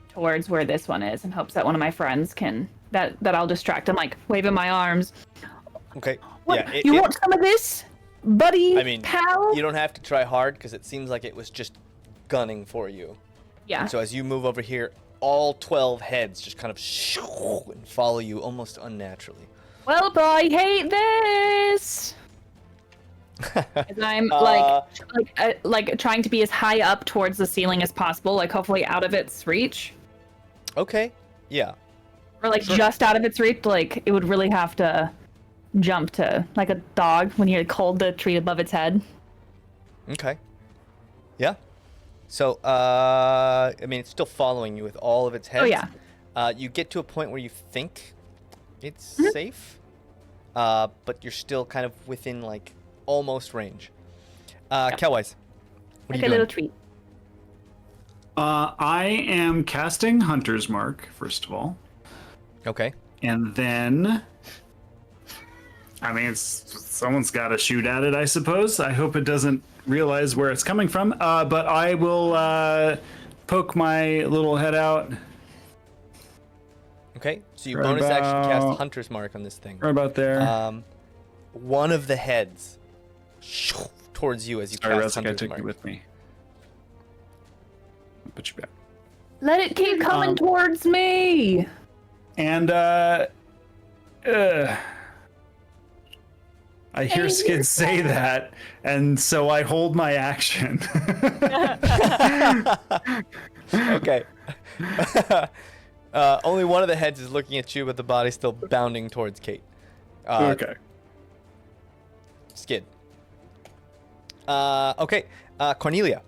towards where this one is in hopes that one of my friends that I'll distract. I'm like waving my arms. Okay. What? You want some of this, buddy? I mean, pal? you don't have to try hard because it seems like it was just gunning for you. Yeah. And so as you move over here, all 12 heads just kind of and follow you almost unnaturally. Well, I hate this. As I'm like trying to be as high up towards the ceiling as possible, like hopefully out of its reach, Okay. Yeah. or like just out of its reach. Like it would really have to jump to like a dog when you hold the tree above its head. Okay. Yeah. So, I mean, it's still following you with all of its heads. Oh yeah. You get to a point where you think it's safe, but you're still kind of within like almost range. Kelwise, what Like are a you little doing? treat. I am casting Hunter's Mark, first of all. Okay. And then, I mean, someone's got to shoot at it, I suppose. I hope it doesn't realize where it's coming from. But I will poke my little head out. Okay. So you Right bonus action cast about- Hunter's Mark on this thing. Right about there. One of the heads towards you as you Sorry, cast Russ, I Hunter's take Mark. you with me. I'll put you back. Let it keep coming towards me. And I hear Skid say that, and so I hold my action. Okay. Only one of the heads is looking at you, but the body's still bounding towards Kate. Okay. Skid. Okay. Cornelia.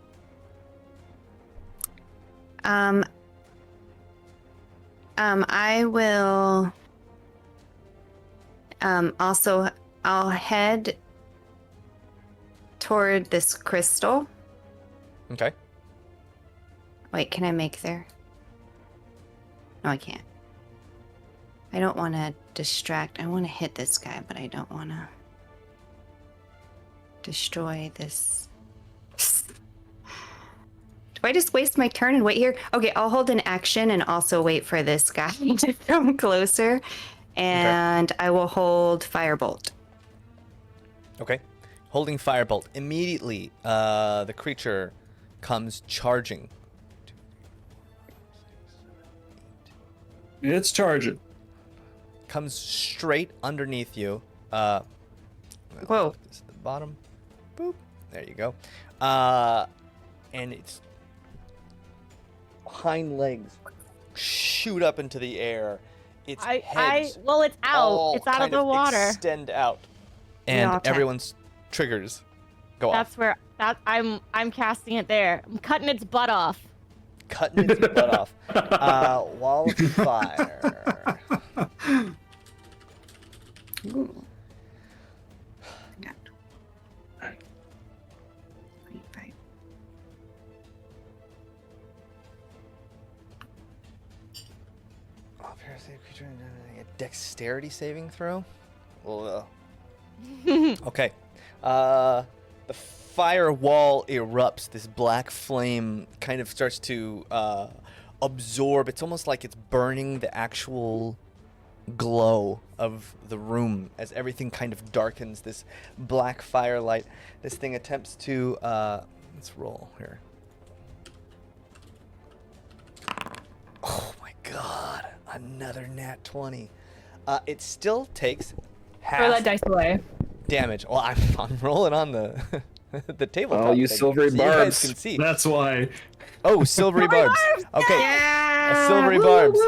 I will also I'll head toward this crystal. Okay. Wait, can I make there? No, I can't. I don't want to distract. I want to hit this guy, but I don't want to destroy this. Do I just waste my turn and wait here? Okay, I'll hold an action and also wait for this guy to come closer. And I will hold Firebolt. Okay. Holding Firebolt. Immediately, the creature comes charging. It's charging. Comes straight underneath you. Whoa. This at the bottom. Boop. There you go. And its hind legs shoot up into the air. Its I heads well, it's out. all It's out of kind the water. extend out, all and attack. everyone's triggers go off. That's where I'm casting it there. I'm cutting its butt off. Cutting its butt off. Wall of fire. Ooh. Yeah. 25. Oh, parasitic creature, a dexterity saving throw. Well, okay. The firewall erupts. This black flame kind of starts to absorb. It's almost like it's burning the actual glow of the room as everything kind of darkens. This black firelight. This thing attempts to. Let's roll here. Oh my god! Another nat 20. It still takes half Throw that dice away. damage. Well, I'm rolling on the the table. Oh, you silvery so you guys barbs. can see. That's why. Oh, silvery barbs. Okay, Yeah! silvery barbs.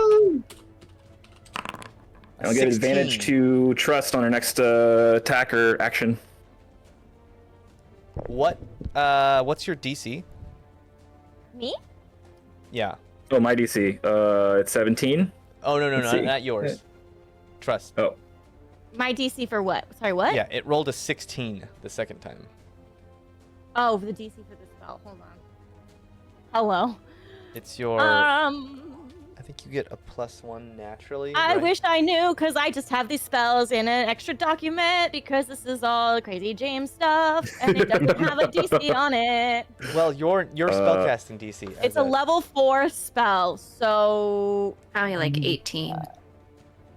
I'll get 16. advantage to trust on our next attacker action. What's your DC? Me? Yeah. Oh, my DC. It's 17. Oh no, Let's see. not yours. Trust. Oh, My DC for what? Sorry, what? Yeah, it rolled a 16 the second time. Oh, the DC for the spell. Hold on. Hello. It's your. I think you get a +1 naturally. I right? wish I knew, because I just have these spells in an extra document, because this is all crazy Jaymes stuff, and it doesn't have a DC on it. Well, your spellcasting DC. It's a level 4 spell, so... Probably like 18.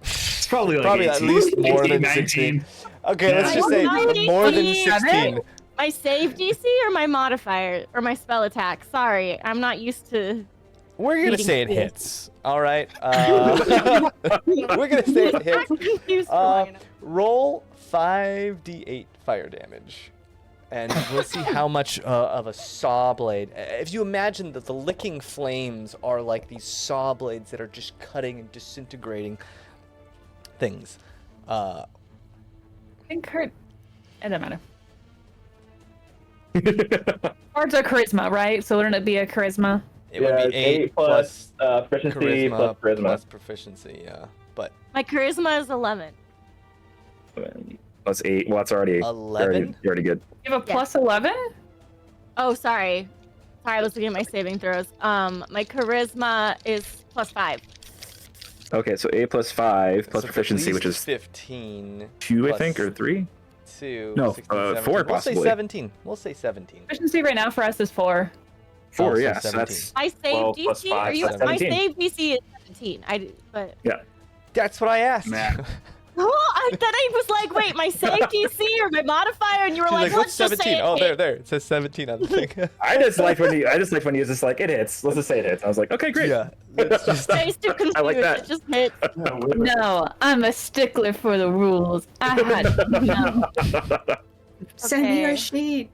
It's probably like Probably 18, at least more 18, than 19. 16. Okay, let's Yeah. just say more than 16. My save DC or my modifier? Or my spell attack? Sorry, I'm not used to... We're gonna reading say it schools. hits. All right. We're gonna say it I'm hits. confused for long enough. Roll 5d8 fire damage, and we'll see how much of a saw blade. If you imagine that the licking flames are like these saw blades that are just cutting and disintegrating things. I think Kurt. It doesn't matter. Cards are charisma, right? So wouldn't it be a charisma? It would be 8 plus proficiency charisma, plus charisma. plus proficiency. Yeah, but My charisma is 11. Plus 8. Well, that's already 11. You're already good. You have a Yeah. plus 11? Oh, sorry. Sorry, I was looking at my saving throws. My charisma is plus 5. Okay, so 8 plus 5 plus so at proficiency, least which is 15. 2, I plus think, or 3. 2. No, 16, 4 17. We'll possibly. say 17. We'll say 17. Efficiency right now for us is 4. 4, so yeah. So 17. that's My save 12 plus DC? 5, Are you? so My 17. save DC is 17. But That's what I asked. Man. then I was like, wait, my save DC or my modifier, and you were She's like, what's let's just 17? say Oh, it there, hit. there. It says 17 on the thing. I just liked when he was just like, it hits. Let's just say it hits. I was like, okay, great. Yeah. It's just, Jay's too confused. I like that. It just hits. No, I'm a stickler for the rules. I had no. Send me your Okay. sheet.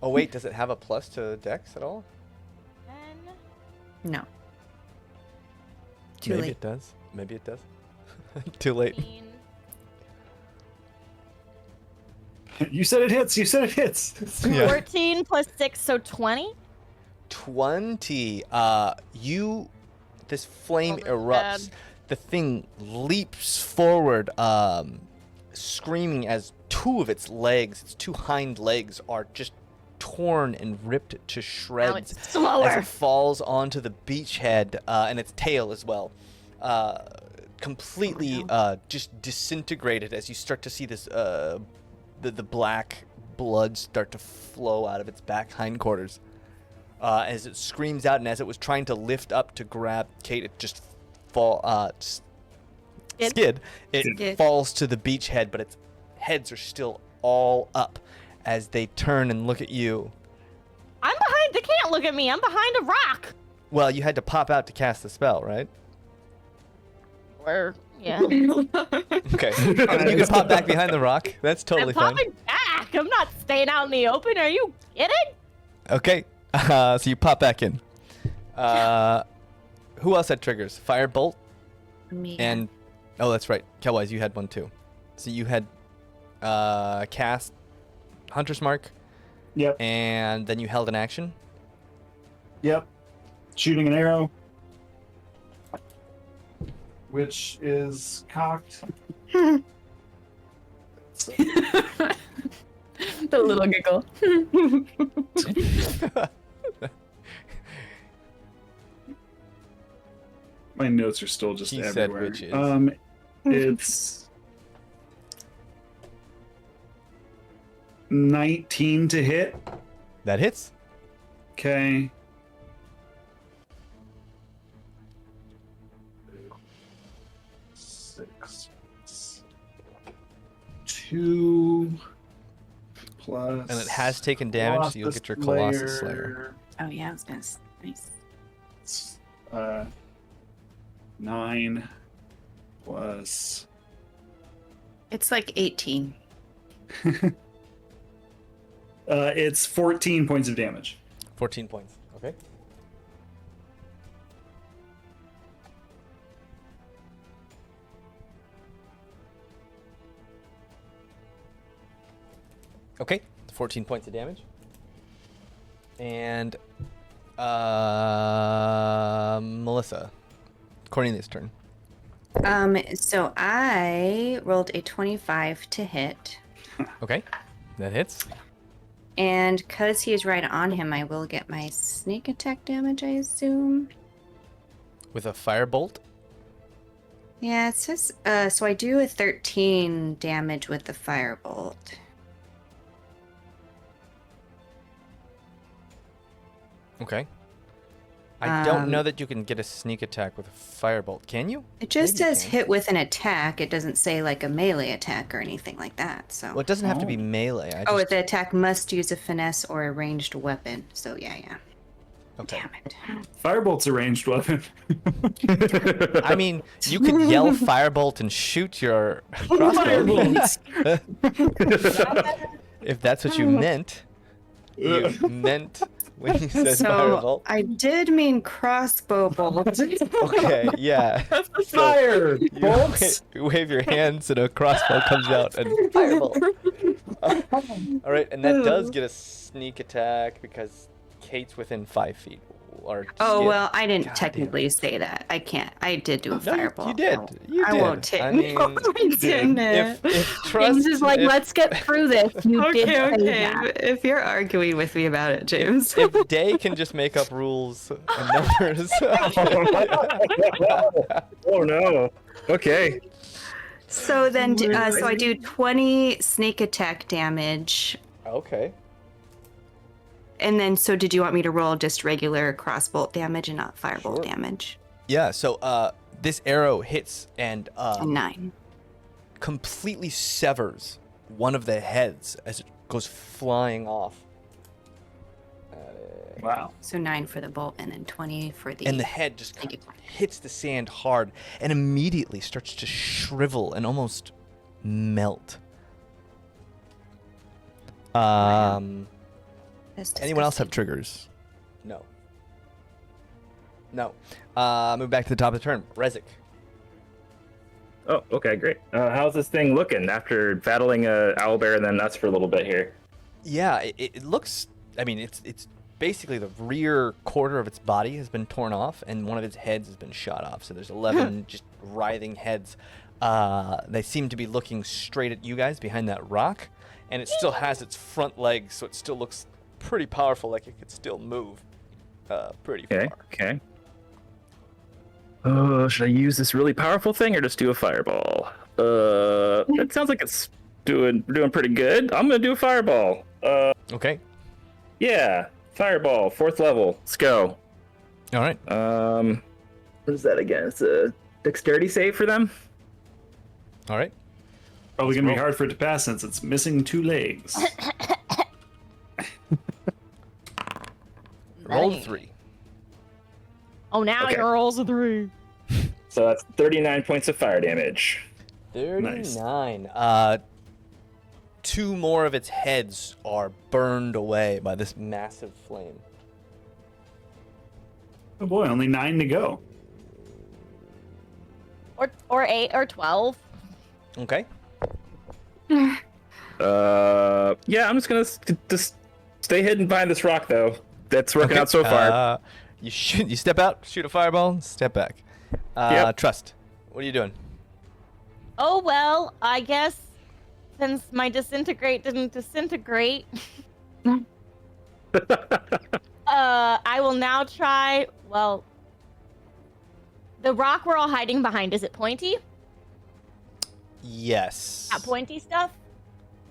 oh, wait. Does it have a plus to Dex at all? 10, No. Too Maybe late. it does. Maybe it does. Too late. 15. You said it hits. You said it hits. Yeah. 14 plus 6, so 20. 20. This flame Oh, that's erupts. bad. The thing leaps forward, screaming as two of its legs, its two hind legs, are just torn and ripped to Now shreds it's as slower. it falls onto the beachhead and its tail as well. Completely just disintegrated as you start to see this the black blood start to flow out of its back hindquarters. As it screams out, and as it was trying to lift up to grab Kate, it just skid. It Skid. falls to the beachhead, but its heads are still all up as they turn and look at you. I'm behind. They can't look at me. I'm behind a rock. Well, you had to pop out to cast the spell, right? Or yeah. Okay. You can pop back behind the rock. That's totally I'm fine. popping back. I'm not staying out in the open. Are you kidding? Okay. So you pop back in. Who else had triggers? Firebolt Me. and oh, that's right. Kelwise, you had one too. So you had cast Hunter's Mark. Yep. And then you held an action. Yep. Shooting an arrow, which is cocked. The little giggle. My notes are still just He said everywhere. witches. It's 19 to hit. That hits. Okay. Six. 2 plus. And it has taken damage, so you'll get your Colossus Slayer. Oh yeah, I was gonna. Nice. 9 plus. It's like 18. It's 14 points of damage. 14 points. Okay. Okay, 14 points of damage. And Melissa, Cornelius' turn. So I rolled a 25 to hit, Okay, that hits. and because he is right on him, I will get my sneak attack damage, I assume. With a firebolt. Yeah, it says. So I do a 13 damage with the firebolt. Okay. I don't know Um, that you can get a sneak attack with a firebolt. Can you? It just Maybe you says can. hit with an attack. It doesn't say like a melee attack or anything like that. So. Well, it doesn't have to be Oh. melee. I Oh, just, the attack must use a finesse or a ranged weapon. So yeah. okay. Damn it. Firebolt's a ranged weapon. I mean, you could yell firebolt and shoot your crossbow. If that's what you meant. You meant when you said So firebolt. I did mean crossbow bolt. Okay, yeah. Fire! You wave your hands and a crossbow comes out and firebolt. All right, and that does get a sneak attack because Kate's within 5 feet. Or Oh yeah. well, I didn't God technically say that. I can't. I did do a No, fireball. you did. You I did. won't take. I mean, No, I didn't. if James is like, if, let's get through this. You did Okay, say okay. that. If you're arguing with me about it, James. if Daye can just make up rules and numbers. Oh no. Okay. So then, so I do 20 sneak attack damage, Okay. and then so did you want me to roll just regular crossbolt damage and not firebolt Sure. damage? Yeah, so this arrow hits and A 9. completely severs one of the heads as it goes flying off. Wow. So 9 for the bolt, and then 20 for the. And the head just Thank kind of you. hits the sand hard and immediately starts to shrivel and almost melt. That's Anyone else have disgusting. triggers? No. No. Move back to the top of the turn. Rezik. Oh, okay, great. How's this thing looking after battling a owlbear and then us for a little bit here? Yeah, it looks. I mean, it's basically the rear quarter of its body has been torn off, and one of its heads has been shot off. So there's 11 just writhing heads. They seem to be looking straight at you guys behind that rock, and it still has its front legs, so it still looks pretty powerful, like it could still move pretty Okay, far. okay. Should I use this really powerful thing or just do a fireball? It sounds like it's doing pretty good. I'm gonna do a fireball. Okay. Yeah, fireball, 4th level. Let's go. All right. What is that again? It's a dexterity save for them. All right. Probably gonna be hard for it to pass since it's missing 2 legs. Roll a 3. Oh, now Okay. your rolls a 3. So that's 39 points of fire damage. 39. 2 more of its heads are burned away by this massive flame. Oh boy, only 9 to go. or 8 or 12. Okay. Yeah, I'm just gonna just stay hidden behind this rock though. That's working out so far. You step out, shoot a fireball, step back. Yep. Trust. What are you doing? Oh well, I guess since my disintegrate didn't disintegrate, I will now try. Well, the rock we're all hiding behind, is it pointy? Yes. That pointy stuff?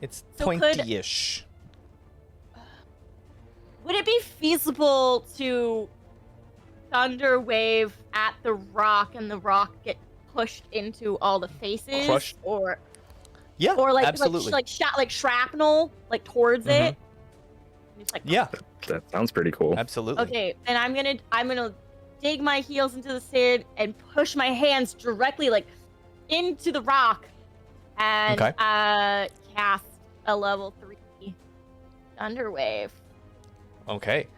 It's So pointy-ish. Would it be feasible to thunder wave at the rock and the rock get pushed into all the faces? Crushed? Or Yeah, absolutely. like shot like shrapnel like towards it? Just, like, Yeah, That sounds pretty cool. absolutely. Okay, then I'm gonna dig my heels into the sand and push my hands directly like into the rock and Okay. cast a level 3 thunder wave. Okay.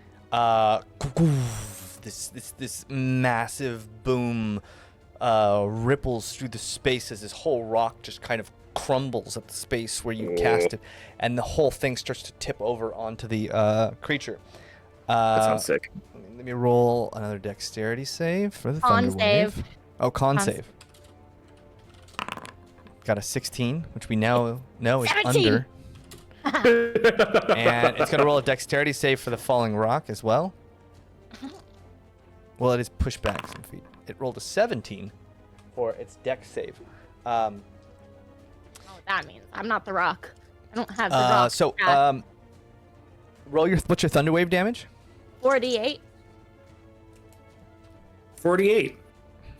This massive boom ripples through the space as this whole rock just kind of crumbles at the space where you cast it, and the whole thing starts to tip over onto the creature. That sounds sick. Let me roll another dexterity save for the Con thunder save. wave. Oh, con Con- save. Got a 16, which we now know is 17. under. And it's going to roll a dexterity save for the falling rock as well. Well, it is pushed back some feet. It rolled a 17 for its dex save. I don't know what that means. I'm not the rock. I don't have the rock. So, stat. what's your thunder wave damage? 48. 48.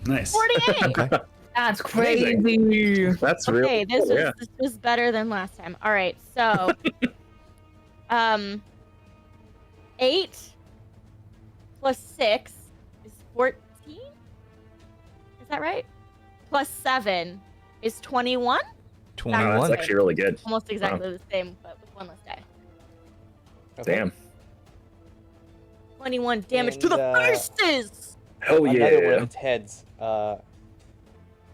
Nice. 48. Okay. That's Amazing. crazy. That's Okay, really this cool, was yeah. this was better than last time. All right, so 8 plus 6 is 14. Is that right? Plus 7 is 21. 21. That's actually really good. Almost exactly the same, but with one less die. Okay. Damn. 21 damage to And, the faces. Hell Another one of yeah. its heads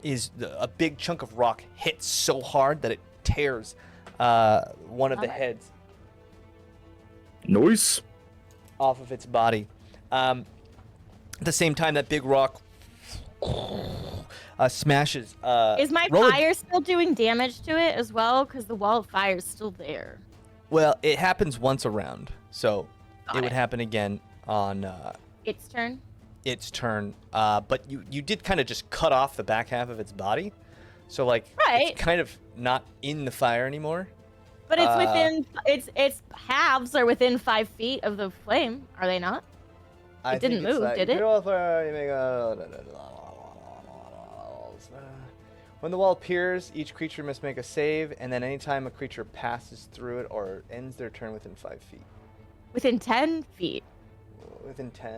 is a big chunk of rock hits so hard that it tears one of the heads Nice. off of its body. At the same time, that big rock smashes. Is my roll a- fire still doing damage to it as well? Because the wall of fire is still there. Well, it happens once a round, so Got it would it. happen again on Its turn. its turn. But you did kind of just cut off the back half of its body, so like Right. it's kind of not in the fire anymore. But it's within its halves are within 5 feet of the flame, are they not? I It didn't think it's move, like, did it? you roll for- you make when the wall appears, each creature must make a save, and then anytime a creature passes through it or ends their turn within 5 feet. Within 10 feet. Within 10...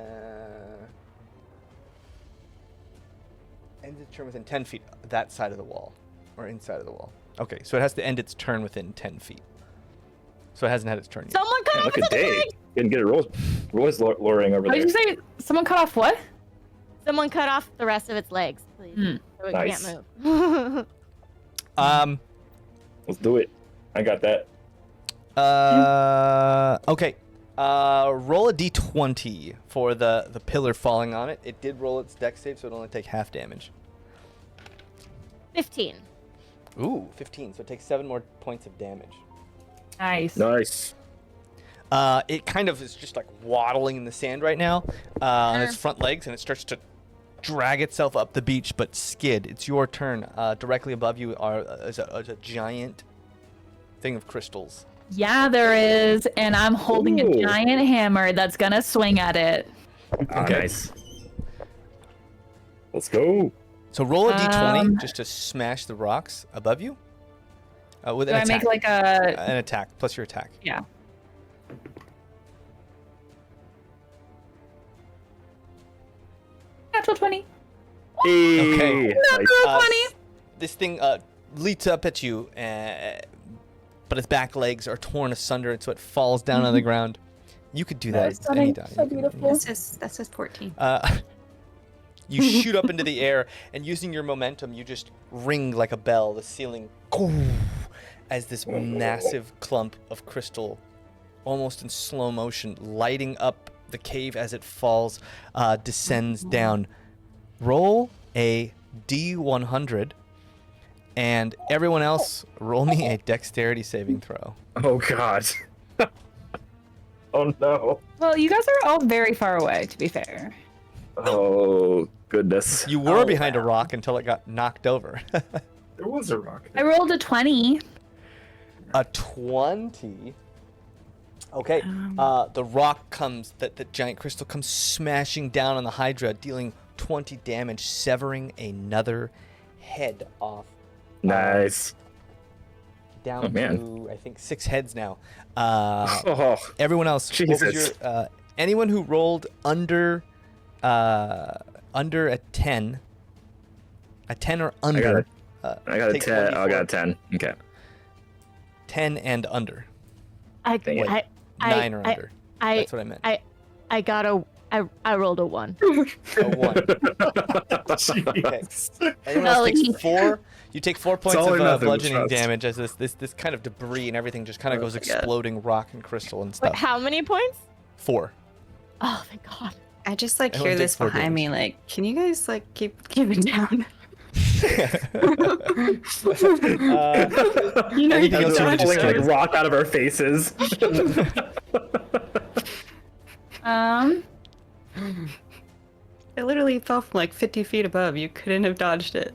Ends its turn within 10 feet, that side of the wall, or inside of the wall. Okay, so it has to end its turn within 10 feet. So it hasn't had its turn yet. Someone cut Man, off look its at Daye. leg! Didn't get a Roy's luring over What there. did you say? Someone cut off what? Someone cut off the rest of its legs, please. Hmm. So it Nice. can't move. Let's do it. I got that. Okay. Roll a d20 for the pillar falling on it. It did roll its dex save, so it'll only take half damage. 15. Ooh, 15. So it takes 7 more points of damage. Nice. Nice. It kind of is just like waddling in the sand right now on its front legs, and it starts to drag itself up the beach, but skid. It's your turn. Directly above you is a giant thing of crystals. Yeah, there is, and I'm holding Ooh. a giant hammer that's gonna swing at it. Ah, Okay. nice. Let's go. So roll a d20 Um, just to smash the rocks above you. With Do an I attack. make like a? An attack plus your attack. Yeah. Natural 20. Hey. Okay. Nice. Natural 20. This thing leaps up at you, but its back legs are torn asunder, and so it falls down on the ground. You could do that That's stunning. anytime. So beautiful. That says 14. You shoot up into the air, and using your momentum, you just ring like a bell. The ceiling, as this massive clump of crystal, almost in slow motion, lighting up the cave as it falls, descends down. Roll a D100, and everyone else, roll me a dexterity saving throw. Oh God. Oh no. Well, you guys are all very far away, to be fair. Oh goodness. You were behind a rock until it got knocked over. There was a rock. I rolled a 20. A 20. Okay. The rock comes, the giant crystal comes smashing down on the Hydra, dealing 20 damage, severing another head off. Nice. Down Oh, man. to, I think, 6 heads now. Oh, Everyone else, what was Jesus. your, anyone who rolled under a 10 or under. I got a take 10. 1d4. I got a 10. Okay. 10 and under. Dang it. Wait, 9 or under. I That's what I meant. I rolled a 1. A 1. Okay. Anyone else takes 4? You take 4 points all or of nothing, bludgeoning trust. damage as this kind of debris and everything just kind of goes my God. exploding rock and crystal and Wait, stuff. how many points? 4. Oh, thank God. I just like Everyone hear takes this 4 behind me. Like, can you guys like keep it down? You know, Anything else you want to Pulling like discuss? rock out of our faces. It literally fell from like 50 feet above. You couldn't have dodged it.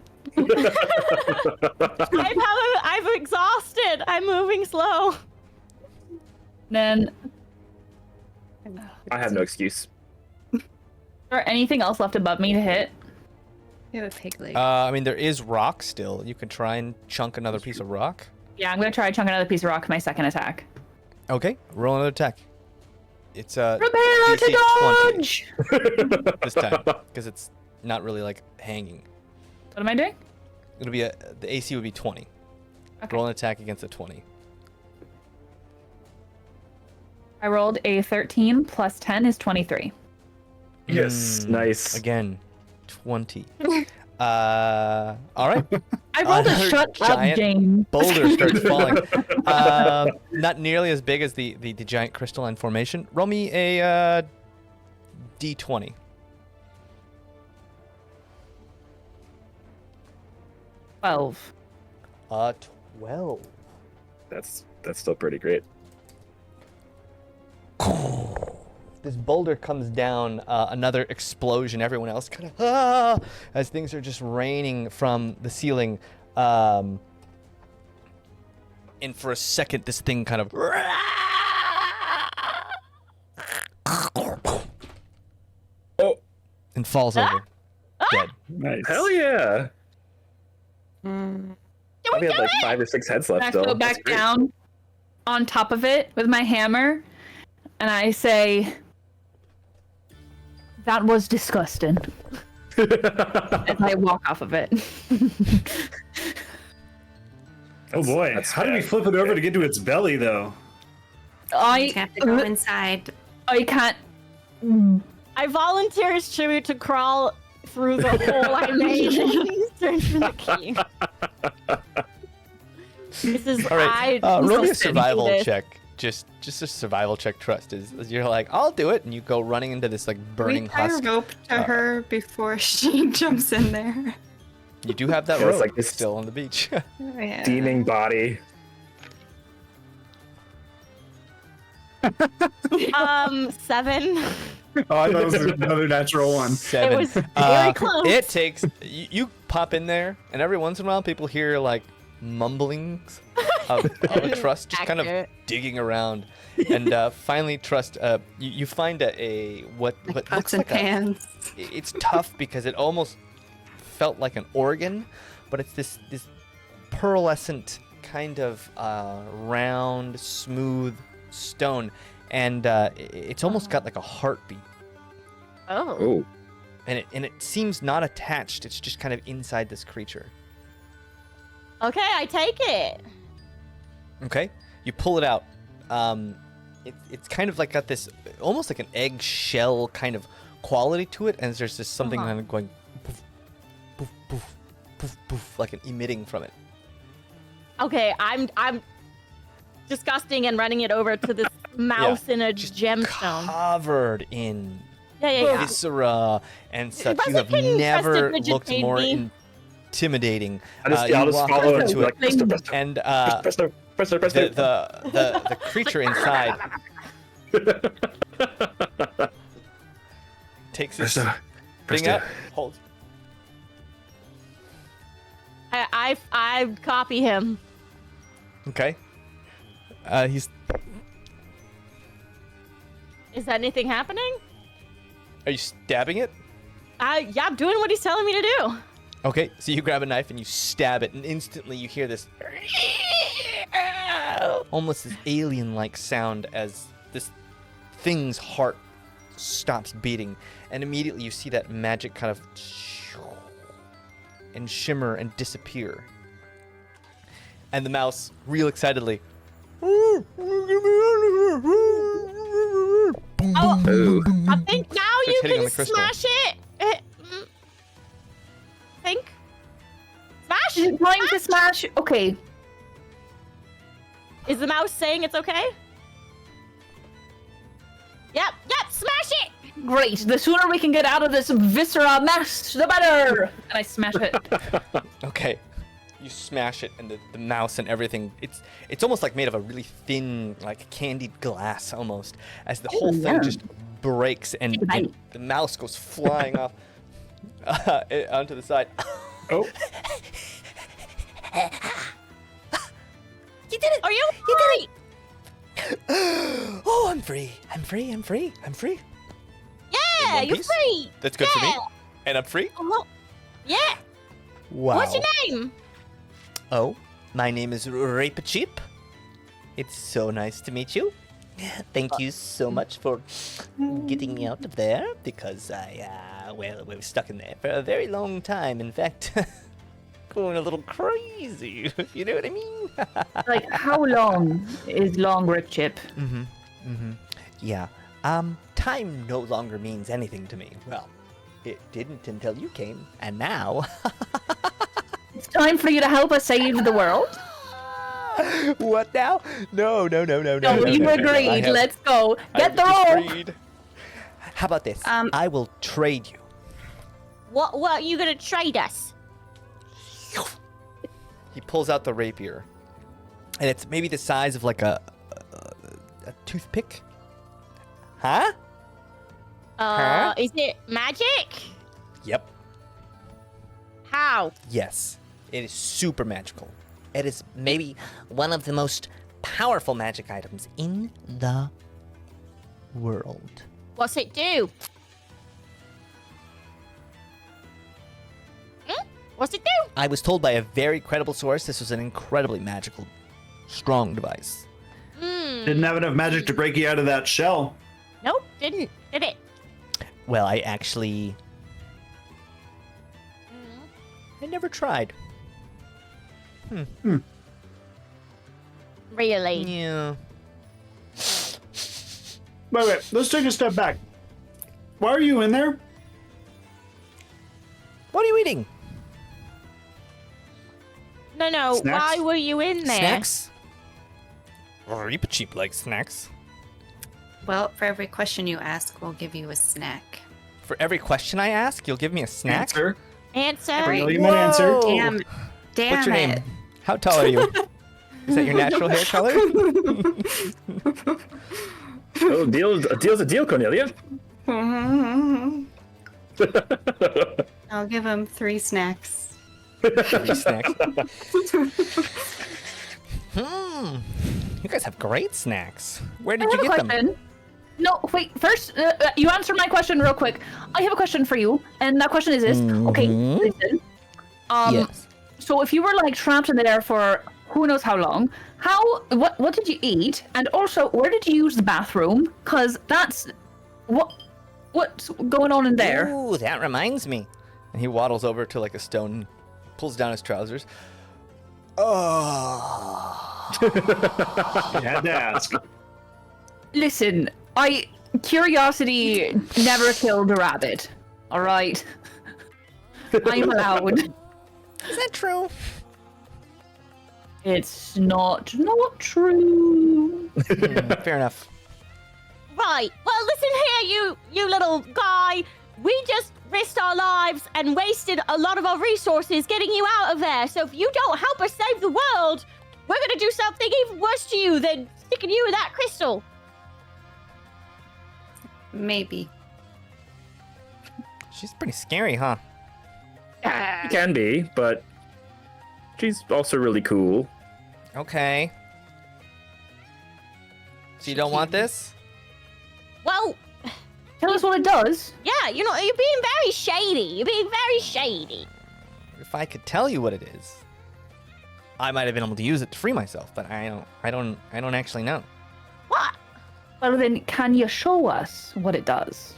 I'm exhausted. I'm moving slow. Then, I have no excuse. is there anything else left above me to hit? You have a pig leg. I mean, there is rock still. You can try and chunk another piece of rock. Yeah, I'm gonna try to chunk another piece of rock for my second attack. Okay, roll another attack. It's Prepare DC to 20 dodge! this time because it's not really like hanging. What am I doing? It'll be the AC would be 20. Okay. Roll an attack against a 20. I rolled a 13 plus 10 is 23. Yes, nice. Again, 20. All right. I rolled a Another shut up giant game. Boulder starts falling. Not nearly as big as the giant crystalline formation. Roll me a D20. $12. 12. That's still pretty great. This boulder comes down, another explosion. Everyone else kind of as things are just raining from the ceiling. And for a second, this thing kind of and falls over, dead. Nice. Hell yeah. Mm. I had like 5 or 6 heads left I still. go That's back great. down on top of it with my hammer, and I say, "That was disgusting." As I walk off of it. Oh boy. That's How do we bad. flip it over to get to its belly though? You I have to go inside. can't. I volunteer as tribute to crawl through the hole I made and turn to the key. This is All right. I Roll me a do survival this. check. Just a survival check. Trust is you're like, I'll do it, and you go running into this like burning We tie a husk. rope to her before she jumps in there. You do have that Yeah, it's rope like this- still on the beach. Oh, yeah. Steaming body. 7. Oh, I thought it was another natural one. 7. It was very close. It takes you pop in there, and every once in a while, people hear like mumblings of a Trust just kind of Accurate. digging around, and finally, Trust, you find a what Like looks pots and like pans. it's tough because it almost felt like an organ, but it's this pearlescent kind of round, smooth stone, and it's almost got like a heartbeat, Oh. Oh. and it seems not attached. It's just kind of inside this creature. Okay, I take it. Okay, you pull it out. It's kind of like got this almost like an egg shell kind of quality to it, and there's just something Uh-huh. kind of going poof, poof, poof, poof, poof, like an emitting from it. Okay, I'm disgusting and running it over to this mouse in a Just gemstone. covered in Yeah. viscera and such. You have Buzzard, can you never prestidigitate looked more me? intimidating. I'll just You walk follow over it. to it, Like, presto. and Presto. the creature inside takes this thing out, holds. I copy him. Okay. He's. Is anything happening? Are you stabbing it? Yeah, I'm doing what he's telling me to do. Okay, so you grab a knife and you stab it, and instantly you hear this almost this alien-like sound as this thing's heart stops beating, and immediately you see that magic kind of and shimmer and disappear. And the mouse, real excitedly, Oh, Ooh. I think now you hitting on can the crystal. smash it. Think. Smash. Is it time to smash? Okay. Is the mouse saying it's okay? Yep, smash it! Great. The sooner we can get out of this viscera mess, the better. And I smash it. okay, you smash it, and the mouse and everything, it's almost like made of a really thin, like candied glass almost, as the whole thing yeah. just breaks and Take a bite. the mouse goes flying off onto the side. Oh, You did it! Are you right? Oh, I'm free. I'm free. I'm free. I'm free. Yeah, one you're piece? free. That's good for me. Yeah. And I'm free? Oh, yeah. Wow. What's your name? Oh, my name is Rapachip. It's so nice to meet you. Thank you so much for getting me out of there, because we were stuck in there for a very long time. In fact, going a little crazy, if you know what I mean. Like, how long is long, Rip Chip? Yeah. Time no longer means anything to me. Well, it didn't until you came, and now. It's time for you to help us save the world. What now? No. No, you agreed. Let's go. Get the rope. How about this? Um, I will trade you. What are you gonna trade us? He pulls out the rapier, and it's maybe the size of like a toothpick. Huh? Huh? Is it magic? Yep. How? Yes. It is super magical. It is maybe one of the most powerful magic items in the world. What's it do? What's it do? I was told by a very credible source this was an incredibly magical, strong device. Didn't have enough magic to break you out of that shell. Nope, did it? Well, I actually... I never tried. Really? Yeah. wait. Let's take a step back. Why are you in there? What are you eating? No. Snacks? Why were you in there? Snacks? Reaper cheap like snacks. Well, for every question you ask, we'll give you a snack. For every question I ask, you'll give me a snack? Answer. Answer. Bring you my answer. Whoa. Damn What's your it. name? How tall are you? Is that your natural hair color? Oh, deal's a deal, Cornelia. I'll give him 3 snacks. 3 snacks. You guys have great snacks. Where did you I have get a them? question. No, wait. First, you answer my question real quick. I have a question for you, and that question is this. Okay, listen. Yes. So if you were like trapped in there for who knows how long, what did you eat? And also, where did you use the bathroom? Cause that's what's going on in there. Ooh, that reminds me. And he waddles over to like a stone, pulls down his trousers. Oh. You had to ask. Listen, Curiosity never killed a rabbit. All right. I'm allowed. Is that true? It's not true. Fair enough. Right. Well, listen here, you little guy. We just risked our lives and wasted a lot of our resources getting you out of there. So if you don't help us save the world, we're gonna do something even worse to you than sticking you with that crystal. Maybe. She's pretty scary, huh? She can be, but she's also really cool. Okay. So you don't want this? Well, Tell us what it does. yeah, you're being very shady. You're being very shady. If I could tell you what it is, I might have been able to use it to free myself, but I don't actually know. What? Well, then, can you show us what it does?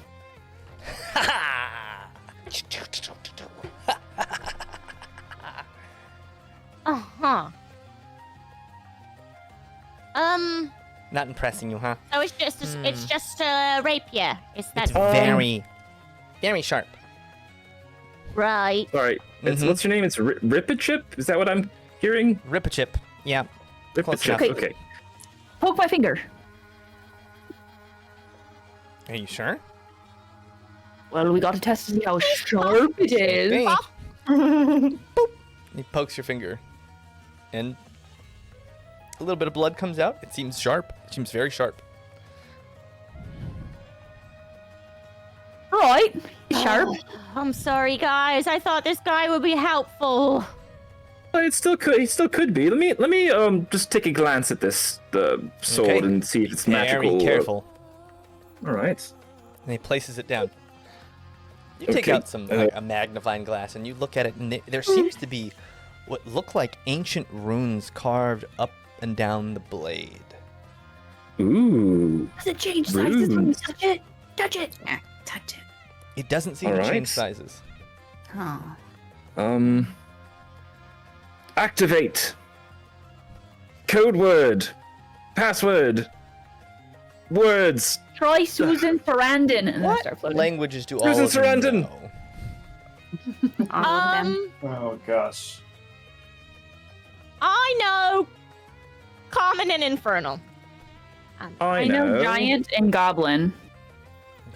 Uh-huh. Not impressing you, huh? So it's just a rapier. It's that It's very, very sharp. right? All right. Mhm. What's your name? It's Ripachip? Is that what I'm hearing? Rip-a-chip. Yeah. Close Ripachip. enough. Okay. Poke my finger. Are you sure? Well, we got to test to see how sharp it is. Hey. Boop. He pokes your finger, and a little bit of blood comes out. It seems sharp. It seems very sharp. Right. Sharp. I'm sorry, guys. I thought this guy would be helpful. It still could. He still could be. Let me just take a glance at this sword Okay. and see if it's Very magical. careful. All right. And he places it down. You take Okay. out a magnifying glass and you look at it, and there seems to be what look like ancient runes carved up and down the blade. Ooh. Does it change sizes when you Runes. touch it? Touch it. Yeah, touch it. It doesn't seem to Alright. change sizes. Oh. Activate. Code word. Password. Words. Try Susan Sarandon. And then What start floating. languages do all Susan of you Sarandon. know? All of them. Oh gosh. I know Common and Infernal. I know Giant and Goblin.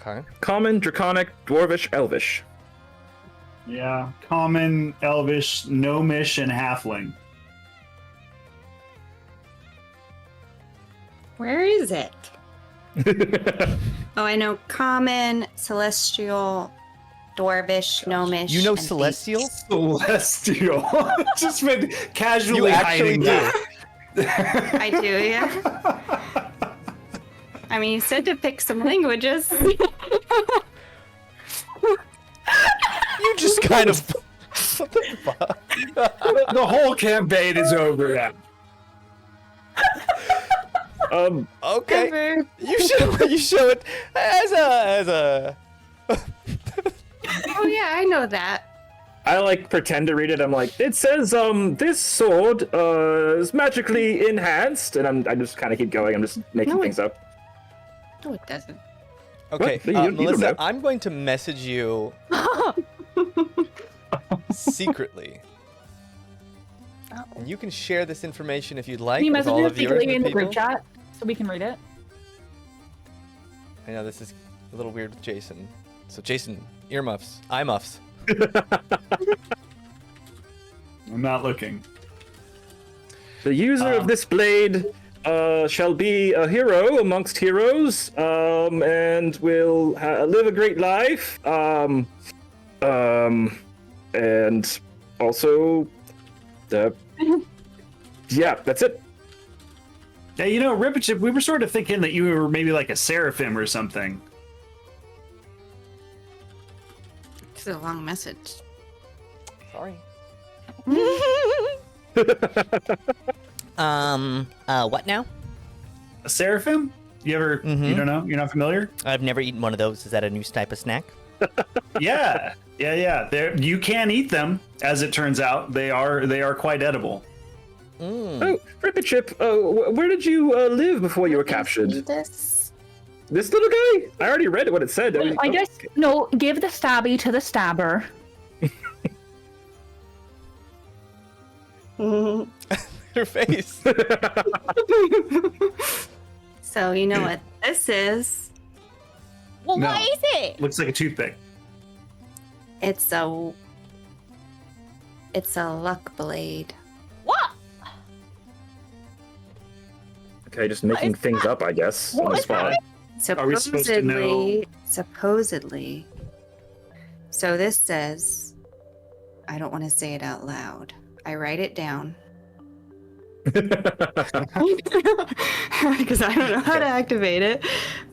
Okay. Common, Draconic, Dwarvish, Elvish. Yeah. Common, Elvish, Gnomish, and Halfling. Where is it? Oh, I know Common, Celestial, Dwarvish, Gnomish. You know and Celestial? Celestial. Just been casually You actually hiding do. that. I do, yeah. I mean, you said to pick some languages. You just kind of. What the fuck? The whole campaign is over now. Okay. Ever. You show it as a. Oh yeah, I know that. I like pretend to read it. I'm like, it says this sword is magically enhanced, and I just kind of keep going. I'm just making No, things up. No, it doesn't. Okay, What? You don't Melissa, know. I'm going to message you secretly. And you can share this information if you'd like Can you with message all us of your secretly in the people. group chat so we can read it? I know this is a little weird with Jason. So Jason, earmuffs, eye muffs. I'm not looking. The user of this blade shall be a hero amongst heroes, and will live a great life. And also, yeah, that's it. Yeah, you know, Ripachip, we were sort of thinking that you were maybe like a seraphim or something. It's a long message. Sorry. What now? A seraphim? You ever? You don't know? You're not familiar? I've never eaten one of those. Is that a new type of snack? Yeah. You can eat them, as it turns out. They are quite edible. Oh, Ripachip, where did you live before you were captured? This? This little guy? I already read what it said. Well, I guess no. Give the stabby to the stabber. Her face. So you know what this is? Well, No. what is it? Looks like a toothpick. It's a luck blade. What? Okay, just making things up, I guess, on the spot. Are we supposed to know? Supposedly. So this says, I don't want to say it out loud. I write it down. Because I don't know how to activate it,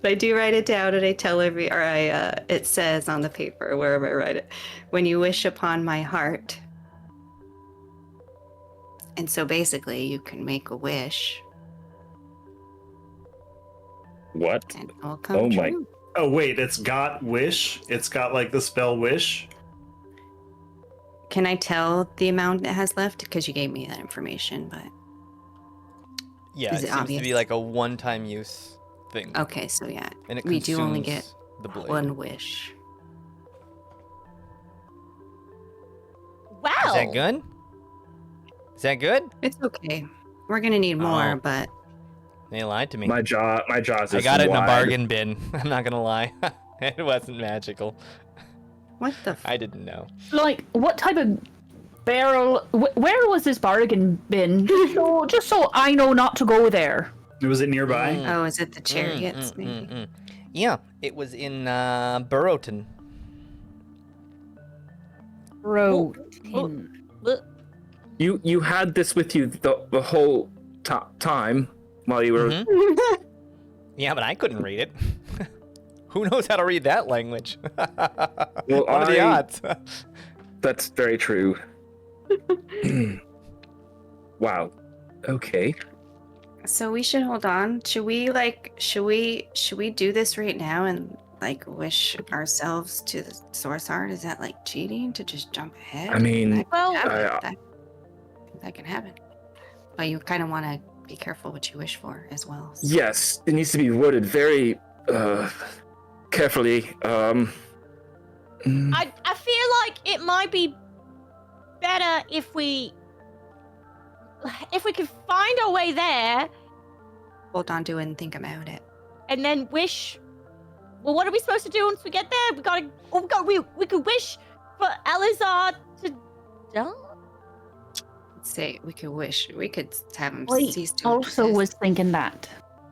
but I do write it down, and I tell it says on the paper wherever I write it, when you wish upon my heart. And so basically, you can make a wish, What? and it will come Oh true. my- Oh wait, it's got wish. It's got like the spell wish. Can I tell the amount it has left? Because you gave me that information, but Yeah, Is it it seems obvious? to be like a one-time use thing. okay, so yeah, And it we do only consumes get the blade. one wish. Wow. Is that good? Is that good? It's okay. We're gonna need more, Oh. but They lied to me. My jaw's I just got it in a wide. bargain bin. I'm not gonna lie. It wasn't magical. what the? I didn't know. Like, what type of barrel? Where was this bargain bin? Just so I know not to go there. Was it nearby? Mm. Oh, is it the chariots? Maybe? Yeah, it was in Burrowton. Bro. You had this with you the whole time while you were. Mhm. Yeah, but I couldn't read it. Who knows how to read that language? Well, what are the odds? That's very true. Wow. Okay. So we should hold on. Should we do this right now and like wish ourselves to the source heart? Is that like cheating to just jump ahead? I mean, That can Well- happen. That can happen. But you kind of want to be careful what you wish for as well. so- yes, it needs to be worded very carefully. I feel like it might be better if we could find our way there Hold on to it and think about it. and then wish. Well, what are we supposed to do once we get there? We could wish for Elazar to die. Say we could wish we could have him I cease to also exist. was thinking that.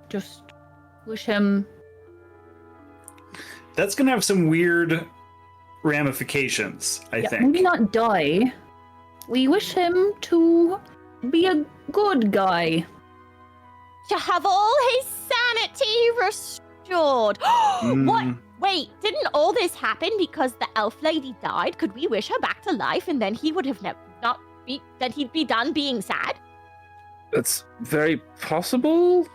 Just wish him. That's gonna have some weird ramifications, I Yeah, think. maybe not die. We wish him to be a good guy. To have all his sanity restored. What? Mm. Wait, didn't all this happen because the elf lady died? Could we wish her back to life and then he would have then he'd be done being sad? That's very possible.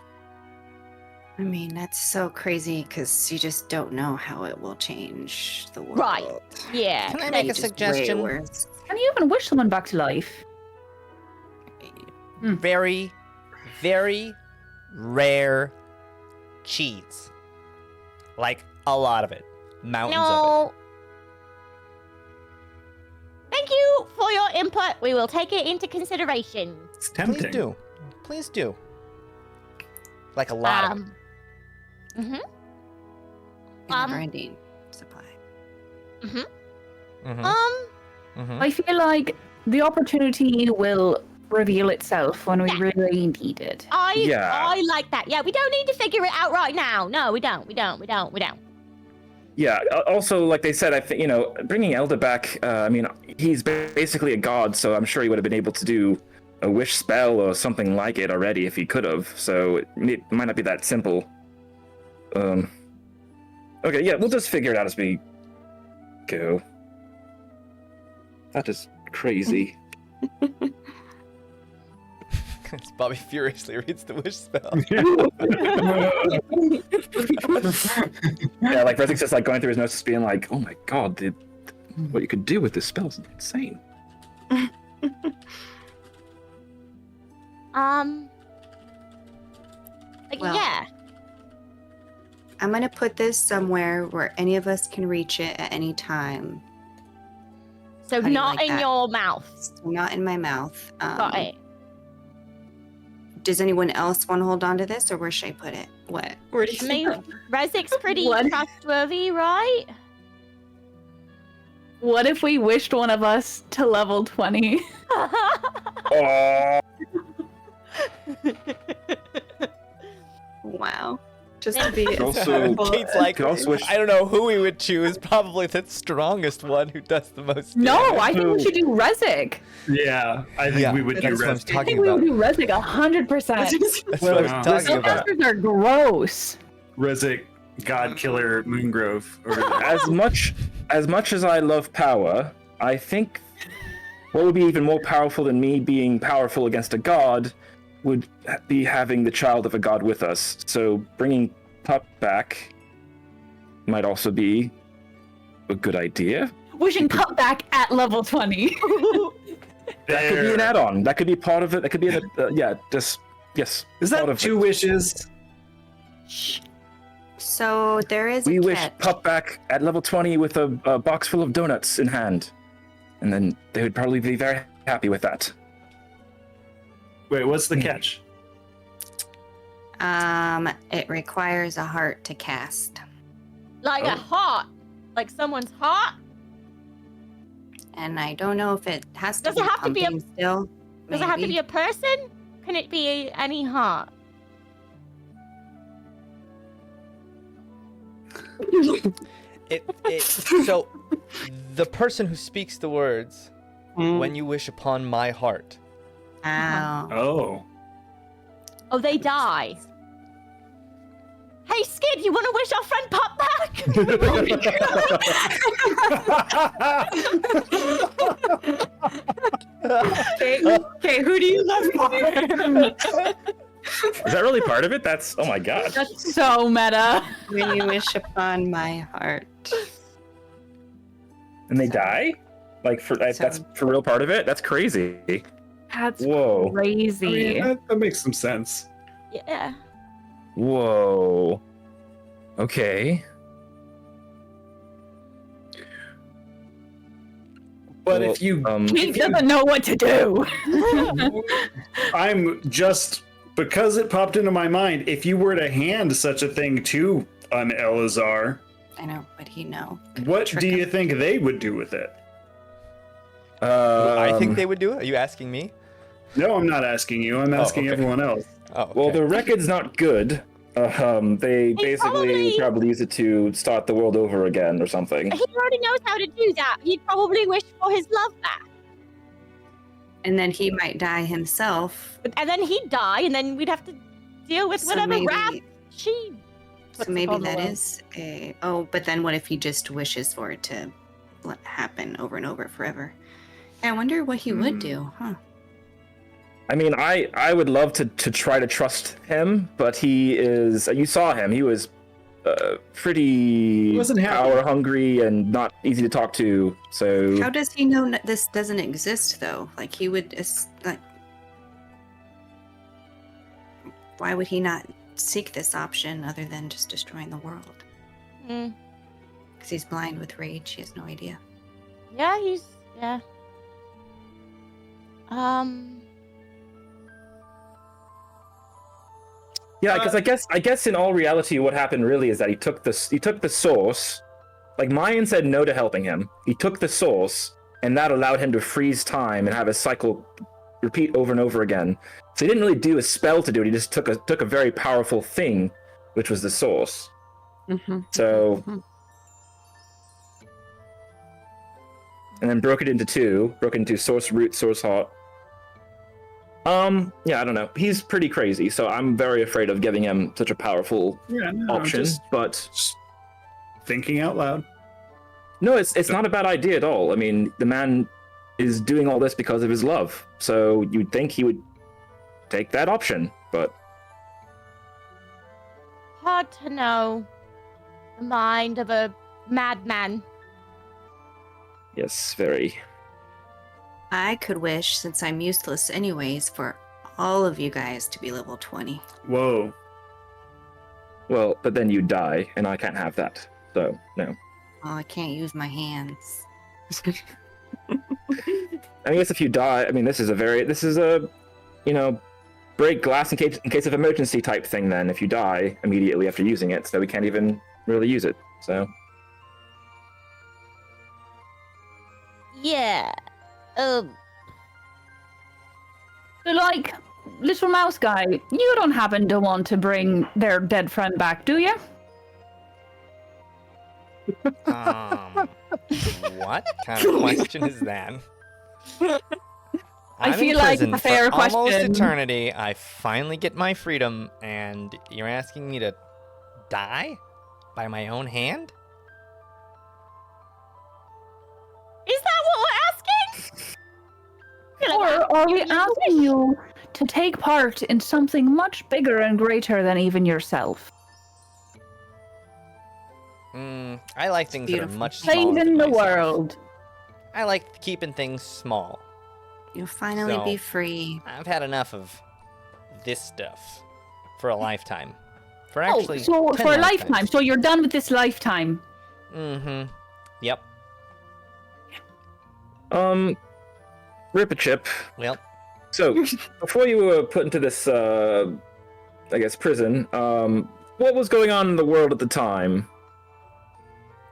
I mean, that's so crazy because you just don't know how it will change the world. Right. Yeah. Can I Maybe make a just way suggestion? worse. Can you even wish someone back to life? Very, very rare cheese. Like a lot of it. Mountains of No. Thank you for your input. We will take it into consideration. It's it. tempting. Please do. Please do. Like a lot of it. Mm-hmm. Never-ending supply. Mhm. Mhm. I feel like the opportunity will reveal itself when we Yeah. really need it. Yeah. I like that. Yeah, we don't need to figure it out right now. No, we don't. Yeah. Also, like they said, I think bringing Elda back. I mean, he's basically a god, so I'm sure he would have been able to do a wish spell or something like it already if he could have. So it might not be that simple. Okay. Yeah, we'll just figure it out as we go. That is crazy. As Bobby furiously reads the wish spell. Yeah, like Rezik's just like going through his notes, just being like, "Oh my god, what you could do with this spell is insane." Well, Yeah. I'm gonna put this somewhere where any of us can reach it at any time. So How do you not like in that? your mouth. So not in my mouth. Got it. Does anyone else want to hold on to this, or where should I put it? What? Where do I you mean, Rezik's pretty What? trustworthy, right? What if we wished one of us to level 20? Oh, Wow. Just to be Also- Kate's like, Could also wish- I don't know who we would choose. Probably the strongest one who does the most. No, damage. I think we should do Rezek. Yeah, I think Yeah, we would do that's what I'm rest. I talking think we would about. do Rezek 100%. That's what I was Wow. talking about. Monsters are gross. Rezek, God Killer, Moongrove. Or as much as I love power, I think what would be even more powerful than me being powerful against a god would be having the child of a god with us. So bringing Pup back might also be a good idea. Wishing Pup back at level 20. That could be an add-on. That could be part of it. That could be yes. Is part that of 2 it. wishes? So there is We a wish catch. Pup back at level 20 with a box full of donuts in hand, and then they would probably be very happy with that. Wait, what's the catch? It requires a heart to cast. Like a heart. Like someone's heart. And I don't know if it has to Does be it have to be a- pumping still. Does it have to maybe. be a person? Can it be any heart? So, the person who speaks the words, Mm. when you wish upon my heart. Ow. Oh. Oh, they die. Hey, Skid, you want to wish our friend Pup back? Okay, who do you love more? Is that really part of it? That's oh my god. That's so meta. When you wish upon my heart. And they die? Like that's for real part of it? That's crazy. That's Whoa. I crazy. mean, that makes some sense. Yeah. Whoa. Okay. But Well, if you, He doesn't know what to do. I'm just because it popped into my mind. If you were to hand such a thing to an Elazar, I know, but he know. what Trick do you him. think they would do with it? I think they would do it. Are you asking me? No, I'm not asking you. I'm asking okay. everyone else. Oh, Well, okay. the record's not good. They basically probably use it to start the world over again or something. He already knows how to do that. He'd probably wish for his love back. And then he might die himself. And then he'd die, and then we'd have to deal with So whatever maybe, wrath she. so maybe that is a. Oh, but then what if he just wishes for it to happen over and over forever? I wonder what he would do, huh? I mean, I would love to try to trust him, but he is. You saw him. He was pretty He wasn't happy. power hungry and not easy to talk to. So How does he know this doesn't exist, though? Like, he would. Like, why would he not seek this option other than just destroying the world? Mm. Because he's blind with rage. He has no idea. Yeah, yeah. yeah, because I guess in all reality, what happened really is that he took the source. Like Mayan said no to helping him. He took the source, and that allowed him to freeze time and have a cycle repeat over and over again. So he didn't really do a spell to do it. He just took a very powerful thing, which was the source. Mm-hmm. So, and then broke it into two. Broke it into source root, source heart. Yeah, I don't know. He's pretty crazy, so I'm very afraid of giving him such a powerful Yeah, no, option. just But thinking out loud. no, it's not a bad idea at all. I mean, the man is doing all this because of his love, so you'd think he would take that option. But Hard to know the mind of a madman. yes, very. I could wish, since I'm useless anyways, for all of you guys to be level 20. Whoa. Well, but then you die, and I can't have that. So no. Oh, I can't use my hands. I guess if you die, I mean, this is a, break glass in case of emergency type thing. Then if you die immediately after using it, so we can't even really use it. So. Yeah. So, like, little mouse guy, you don't happen to want to bring their dead friend back, do you? What kind of question is that? I I'm feel in like prison a fair for almost question. eternity. I finally get my freedom, and you're asking me to die by my own hand? Is that what we're asking? Or are we asking you to take part in something much bigger and greater than even yourself? I like things that are Beautiful. much smaller than Saving the myself. world. I like keeping things small. You'll finally So- be free. I've had enough of this stuff for a lifetime. For Oh, actually so 10 for a lifetimes. lifetime. So you're done with this lifetime. Mm-hmm. Yep. Rip a chip. Well, So before you were put into this, I guess, prison, what was going on in the world at the time?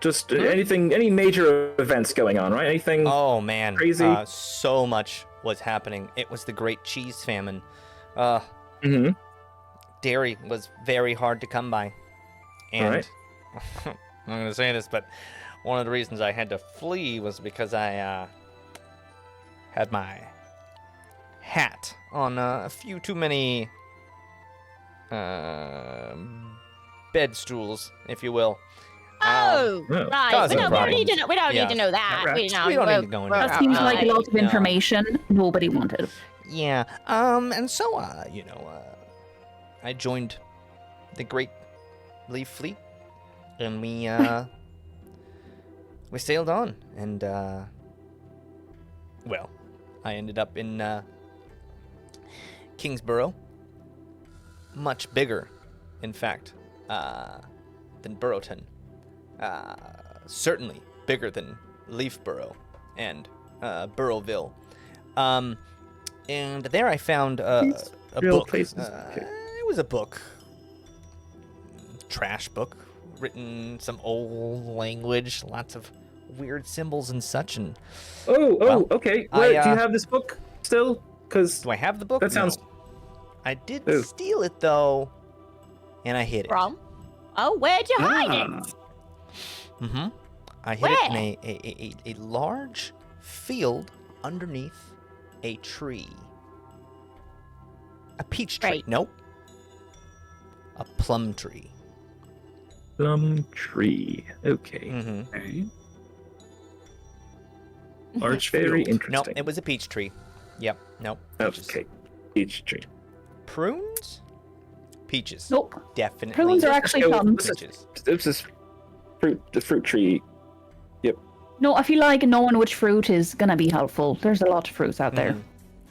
Just any major events going on, right? Anything? oh man, Crazy. So much was happening. It was the Great Cheese Famine. Mm-hmm. Dairy was very hard to come by, and Alright. I'm gonna say this, but one of the reasons I had to flee was because I had my hat on a few too many bed stools, if you will. Oh, Oh. right. Causing We don't need to problems. know. We don't Yeah. need to know that. Right. We We don't need to go into That that. seems like a Right. lot of No. information nobody wanted. Yeah. And so I joined the Great Leaf Fleet, and we sailed on, and well, I ended up in Kingsborough, much bigger, in fact, than Burrowton. Certainly bigger than Leafborough and Burrowville. And there I found a real book. places. It was a book, trash book, written some old language, lots of weird symbols and such. And well, Okay. I, Wait, do you have this book still? Because do I have the book? that sounds. No. I did Ooh. steal it though, and I hid it. From? Oh, where'd you hide it? Mm-hmm. I hid it in a large field underneath a tree. A peach tree. Right. Nope. A plum tree. Plum tree. Okay. Mm-hmm. Okay. Large Very field. Nope, interesting. it was a peach tree. Yep. Nope. Peaches. Okay. Peach tree. Prunes? Peaches. Nope. Definitely. Prunes are actually go- plums. peaches. This is the fruit tree. No, I feel like knowing which fruit is gonna be helpful. There's a lot of fruits out there. Mhm.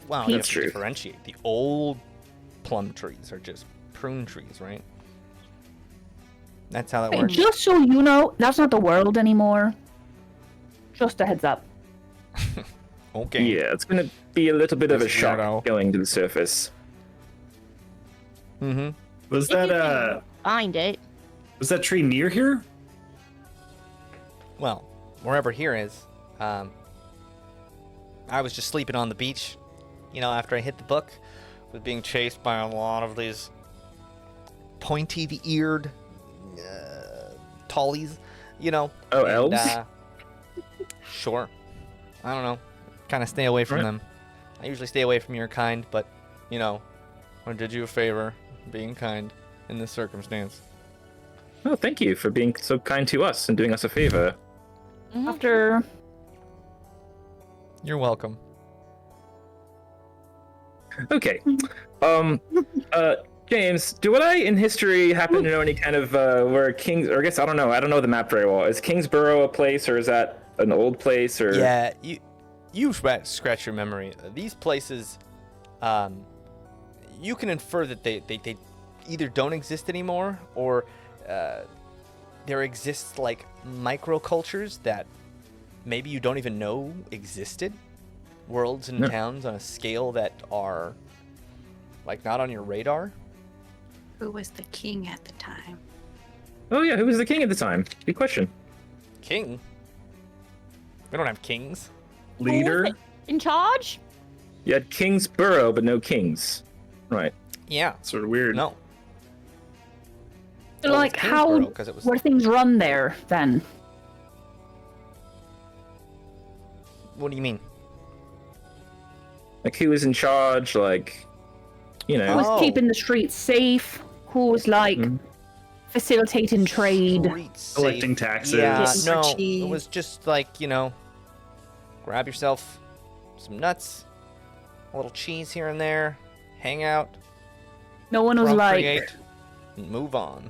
Well, you have That's to true. differentiate. The old plum trees are just prune trees, right? That's how that Hey, works. just so you know, that's not the world anymore. Just a heads up. Okay. Yeah, it's gonna be a little bit of a This shock weirdo. going to the surface. Mm-hmm. Was If you can that find it. was that tree near here? Well, wherever here is, I was just sleeping on the beach, after I hit the book, was being chased by a lot of these pointy-eared tallies, Oh, and, elves? Sure. I don't know. Kind of stay away from Right. them. I usually stay away from your kind, but, I did you a favor being kind in this circumstance. Oh, thank you for being so kind to us and doing us a favor. After You're welcome. Okay. James, do I in history happen to know any kind of where Kings, or I guess I don't know the map very well. Is Kingsborough a place, or is that an old place, or? Yeah, you scratch your memory. These places, you can infer that they either don't exist anymore, or there exists like microcultures that maybe you don't even know existed. Worlds and towns on a scale that are like not on your radar. Who was the king at the time? Oh yeah, who was the king at the time? Good question. King? We don't have kings. Leader. In charge? You had Kingsborough, but no kings. Right. Yeah. Sort of weird. No. So, Well, like, it's how Kingsborough, 'cause it was- were things run there then? What do you mean? Like, who was in charge? Like, you Who know. was Oh. keeping the streets safe? Who was like facilitating trade? Street safe. Collecting taxes. Yeah, Getting no, for it cheese. was just like, grab yourself some nuts, a little cheese here and there, hang out, No one was like, procreate, and move on.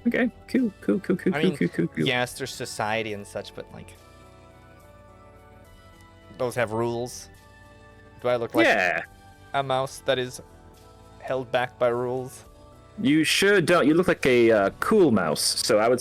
Okay, cool. I mean, cool. yes, there's society and such, but like, those have rules. Do I look like Yeah, a mouse that is held back by rules? you sure don't. You look like a cool mouse, so I would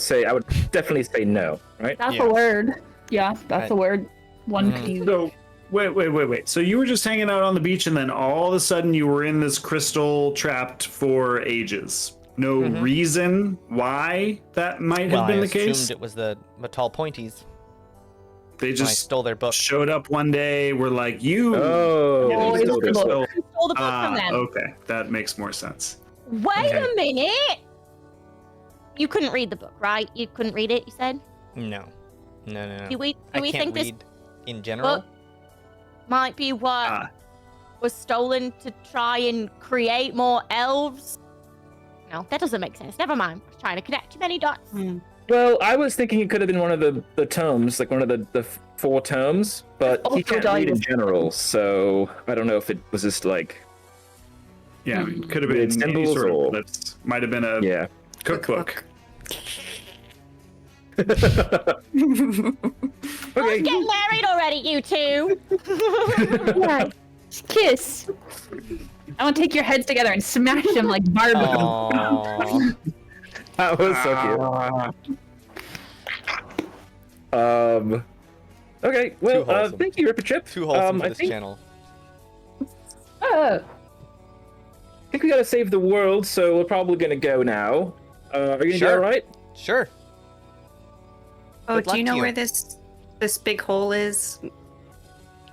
definitely say no, right? that's Yes. a word. Yeah, that's Right. a word. One Mhm. could use. So wait. So you were just hanging out on the beach, and then all of a sudden you were in this crystal trapped for ages. No Mhm. reason why that might Well, have been I the assumed case. it was the tall pointies. They When I just stole their book. showed up one day. Were like, you. Oh, Oh, you it's stole the this. book. So, Who stole the book from them? okay, that makes more sense. Wait okay. a minute! You couldn't read the book, right? You couldn't read it, you said? No. Do we I think can't this read in general. book might be what Ah. was stolen to try and create more elves? No, that doesn't make sense. Never mind. I was trying to connect too many dots. Well, I was thinking it could have been one of the tomes, like one of the 4 tomes, but he Also can't Daye read in was- general, so I don't know if it was just like, Yeah, I mean, could have Weird been any symbols sort or- of. That might have been a yeah. cookbook. Okay. Get married already, you two! Yeah, kiss. I want to take your heads together and smash them like Barbie. Aww. That was so cute. Okay, well, Too wholesome. thank you, Ripper Chip. Too wholesome for I this think, channel. I think we gotta save the world, so we're probably gonna go now. Are you gonna Sure. go alright? Sure. Oh, Good do luck you to know you. where this big hole is?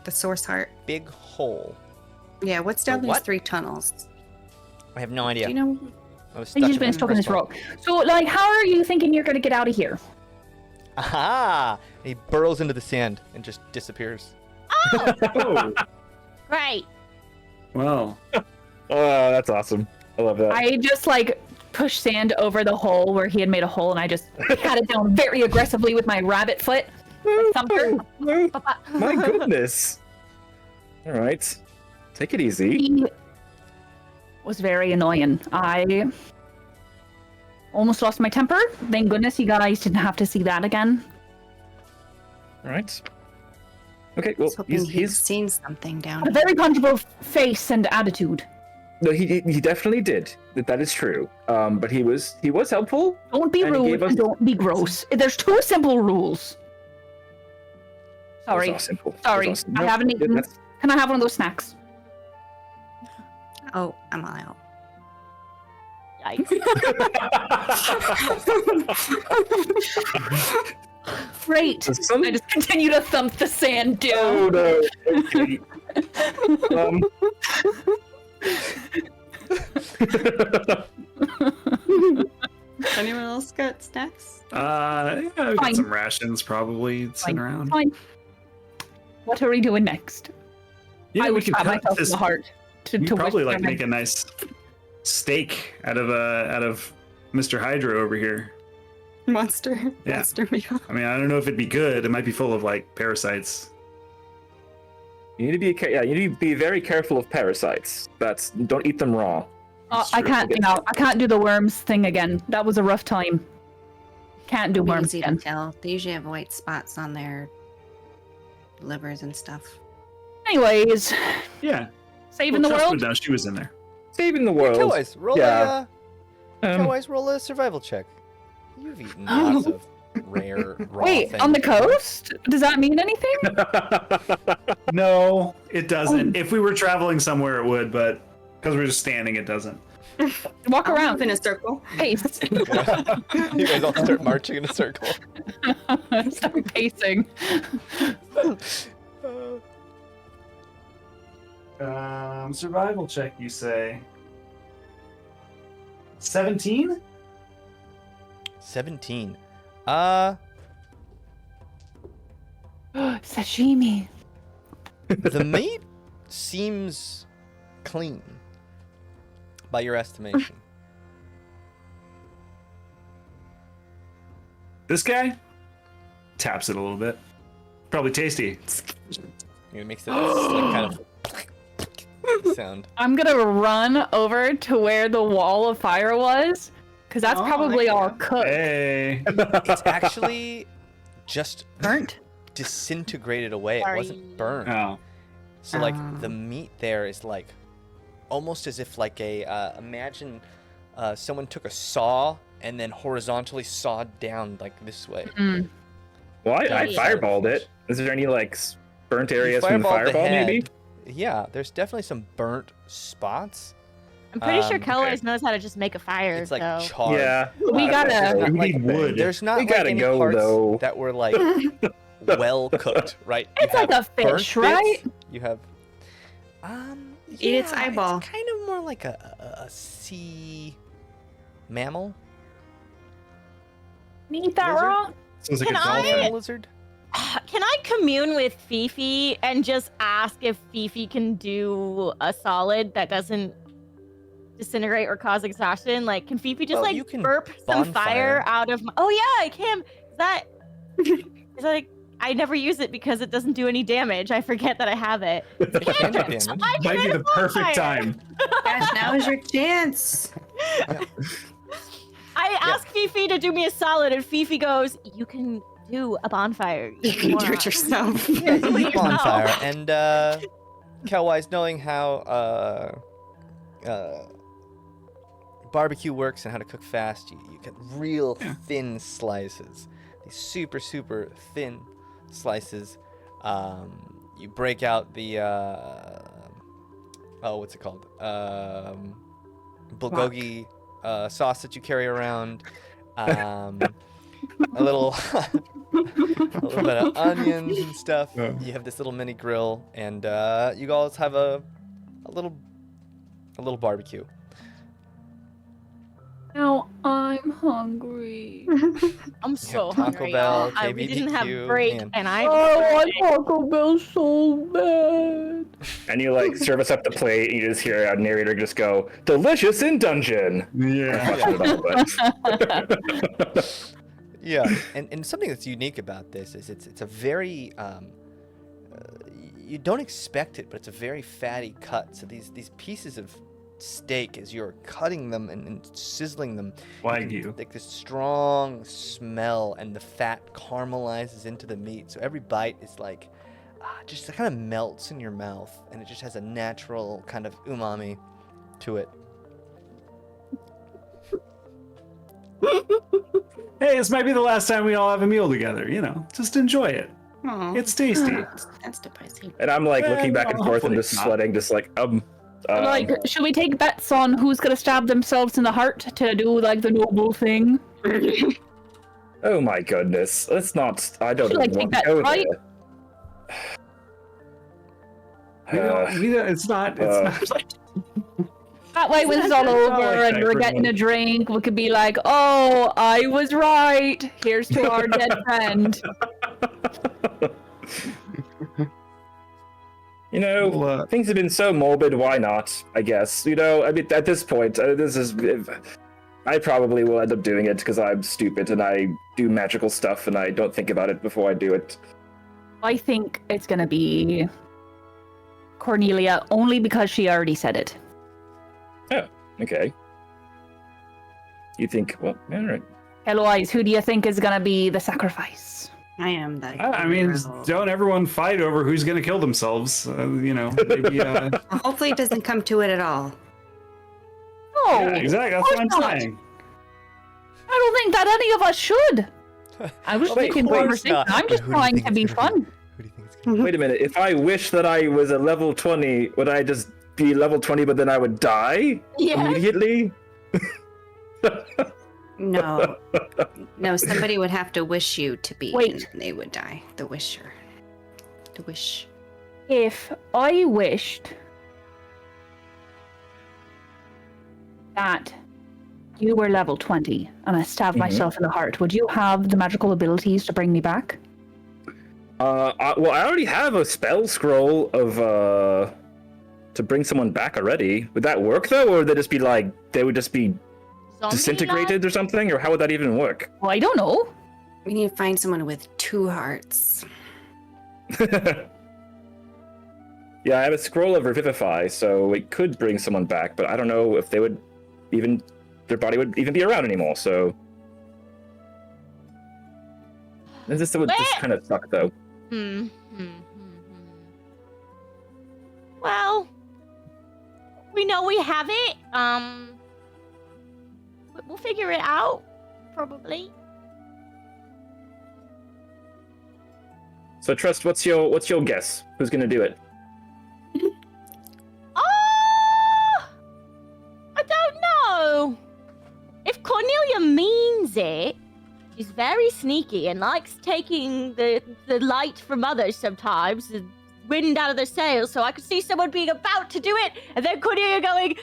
The source heart. Big hole. Yeah, what's down The those what? 3 tunnels? I have no Do idea. you know? I was He's stuck just been in stuck in this crystal. rock. So, like, how are you thinking you're gonna get out of here? Aha! And he burrows into the sand and just disappears. Oh, Great. well. Oh, that's awesome. I love that. I just like push sand over the hole where he had made a hole, and I just pat it down very aggressively with my rabbit foot. Thumper. My goodness. Alright. Take it easy. He was very annoying. I almost lost my temper. Thank goodness you guys didn't have to see that again. Alright. Okay, I well, was hoping he'd he's seen something down A here. very punchable face and attitude. no, he definitely did. That is true. But he was helpful. Don't be And he rude gave us- and don't be gross. There's 2 simple rules. Sorry. That's simple. Sorry, That's awesome. I No, haven't eaten. that's- Can I have one of those snacks? Oh, I'm all out. Yikes. Great. Some- I just continue to thump the sand down. Oh no. Okay. Anyone else got snacks? Yeah, we got Fine. some rations probably sitting Fine. around. Fine. What are we doing next? Yeah, I we would could stab cut myself in this. the heart. To You probably like wish make a nice steak out of Mr. Hydra over here. Monster. Yeah. Monster meal. I mean, I don't know if it'd be good. It might be full of like parasites. You need to be you need to be very careful of parasites. Don't eat them raw. I can't. I can't do the worms thing again. That was a rough time. Can't do It'll be worms easy to again. tell. They usually have white spots on their livers and stuff. Anyways, Yeah. saving Well, the Trust world. would know. She was in there. Saving the world. Killwise, Yeah. roll a survival check. You've eaten lots of rare raw Wait, things. on the coast? Does that mean anything? No, it doesn't. If we were traveling somewhere, it would, but because we're just standing, it doesn't. Walk around. in a circle. Pace. You guys all start marching in a circle. Start pacing. Survival check, you say? 17? 17. Sashimi. The meat seems clean by your estimation. This guy taps it a little bit. Probably tasty. It makes it like kind of sound. I'm gonna run over to where the wall of fire was, because that's probably all cooked. Hey. It's actually just Burnt. disintegrated away. It wasn't burned. Oh. So like the meat there is like almost as if like a imagine someone took a saw and then horizontally sawed down like this way. Mm. Well, I Yeah. fireballed it. Is there any like burnt areas from the fireballed the fireball? head. Maybe. Yeah, there's definitely some burnt spots. I'm pretty sure Okay. Killwise knows how to just make a fire. It's like so. charred. Yeah. We gotta- Not We like- need wood. There's not We like gotta any go, parts though. that were like well cooked, right? You It's like have a burnt fish, right? bits, You have Eat its yeah, eyeball. It's kind of more like a sea mammal. Eat that Lizard? raw? Sounds like Can a I- dolphin. Lizard. Can I commune with Fifi and just ask if Fifi can do a solid that doesn't disintegrate or cause exhaustion? Like, can Fifi just Well, like you can burp some bonfire. fire out of my... Oh yeah, I can. Is that like I never use it because it doesn't do any damage. I forget that I have it. It can do damage. I can Might be light a the perfect bonfire. time. Gosh, now is your chance. I ask Fifi to do me a solid, and Fifi goes, "You can do a bonfire. You can do it yourself. Yeah, you Do it need yourself. bonfire. And Killwise, knowing how barbecue works and how to cook fast, you get real thin slices. These super, super thin slices. You break out the what's it called? Bulgogi sauce that you carry around. A little bit of onions and stuff. Yeah. You have this little mini grill, and you guys have a little barbecue. Now I'm hungry. I'm so Taco hungry. Bell, y'all. We didn't have KBBQ, break, man. and I. want Taco Bell so bad. And you like serve us up the plate, and you just hear a narrator just go, "Delicious in dungeon." Yeah. Yeah, and something that's unique about this is it's a very you don't expect it, but it's a very fatty cut. So these pieces of steak, as you're cutting them and sizzling them, Wagyu. like this strong smell, and the fat caramelizes into the meat. So every bite is like just kind of melts in your mouth, and it just has a natural kind of umami to it. Hey, this might be the last time we all have a meal together. You know, just enjoy it. Aw, It's tasty. that's depressing. And I'm like looking back and forth and hopefully just not. sweating, just like Like, should we take bets on who's gonna stab themselves in the heart to do like the noble thing? oh my goodness, let's not. I don't Should I take want to that go fight? there. We don't, it's not. It's not. That way, when it's all not over like and we're that, getting a drink, we could be like, "Oh, I was right. Here's to our dead friend." You know, Well, things have been so morbid. Why not? I guess. You know, I mean, at this point, this is. I probably will end up doing it because I'm stupid and I do magical stuff and I don't think about it before I do it. I think it's gonna be Cornelia only because she already said it. Okay. You think? Well, all right. Eloise, who do you think is gonna be the sacrifice? I am that. I mean, hero. don't everyone fight over who's gonna kill themselves. You know, maybe. Well, hopefully it doesn't come to it at all. No. Yeah, exactly. That's what I'm not. saying. I don't think that any of us should. I was thinking course conversation. not. I'm just Who do you trying think to it's be gonna fun. Who do you think it's gonna Wait a minute. If I wish that I was a level 20, would I just be level 20, but then I would die Yeah. immediately? No. No, somebody would have to wish you to be, Wait. and they would die. The wisher. The wish. If I wished that you were level 20 and I stabbed myself in the heart, would you have the magical abilities to bring me back? Well, I already have a spell scroll of to bring someone back already. Would that work though, or would they just be like they would just be Zombie disintegrated or something, or how would that even work? Well, I don't know. We need to find someone with 2 hearts. Yeah, I have a scroll of Revivify, so it could bring someone back, but I don't know if they would even their body would even be around anymore. So this would just kind of suck though. Well, we know we have it. We'll figure it out, probably. So Trust, what's your guess? Who's gonna do it? I don't know. If Cornelia means it, she's very sneaky and likes taking the light from others sometimes, the wind out of their sails. So I could see someone being about to do it, and then Cornelia going,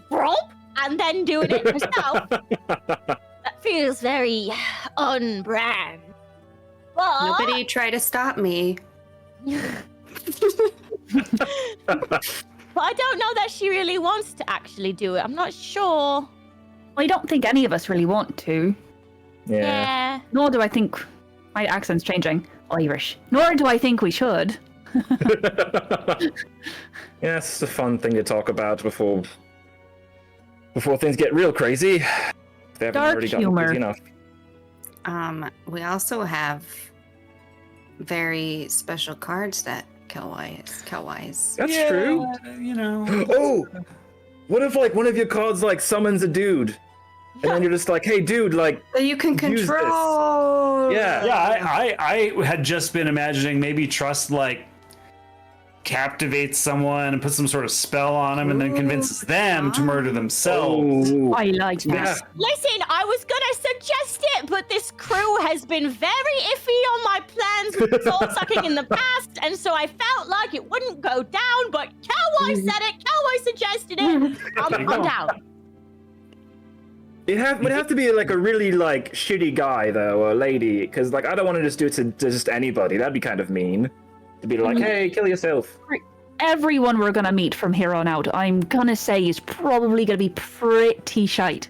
"Romp," and then doing it herself. That feels very on-brand. But Nobody try to stop me. But I don't know that she really wants to actually do it. I'm not sure. I don't think any of us really want to. Yeah. Nor do I think my accent's changing. Irish. Nor do I think we should. Yeah, it's a fun thing to talk about before things get real crazy. If they haven't Dark already gotten humor. crazy enough. We also have very special cards that kill wise. That's Yeah, true. You know. Oh, what if like one of your cards like summons a dude, and then you're just like, hey, dude, like, So you can Use this. control. yeah. Yeah, I had just been imagining maybe Trust like captivates someone and puts some sort of spell on them and then convinces them to murder themselves. Oh, I like yeah. that. Listen, I was gonna suggest it, but this crew has been very iffy on my plans with soul sucking in the past, and so I felt like it wouldn't go down. But Cowboy said it, Cowboy suggested it. I'm down. It would have to be like a really like shitty guy though, or lady, because like I don't want to just do it to just anybody. That'd be kind of mean. To be like, hey, kill yourself. Everyone we're gonna meet from here on out, I'm gonna say is probably gonna be pretty shite.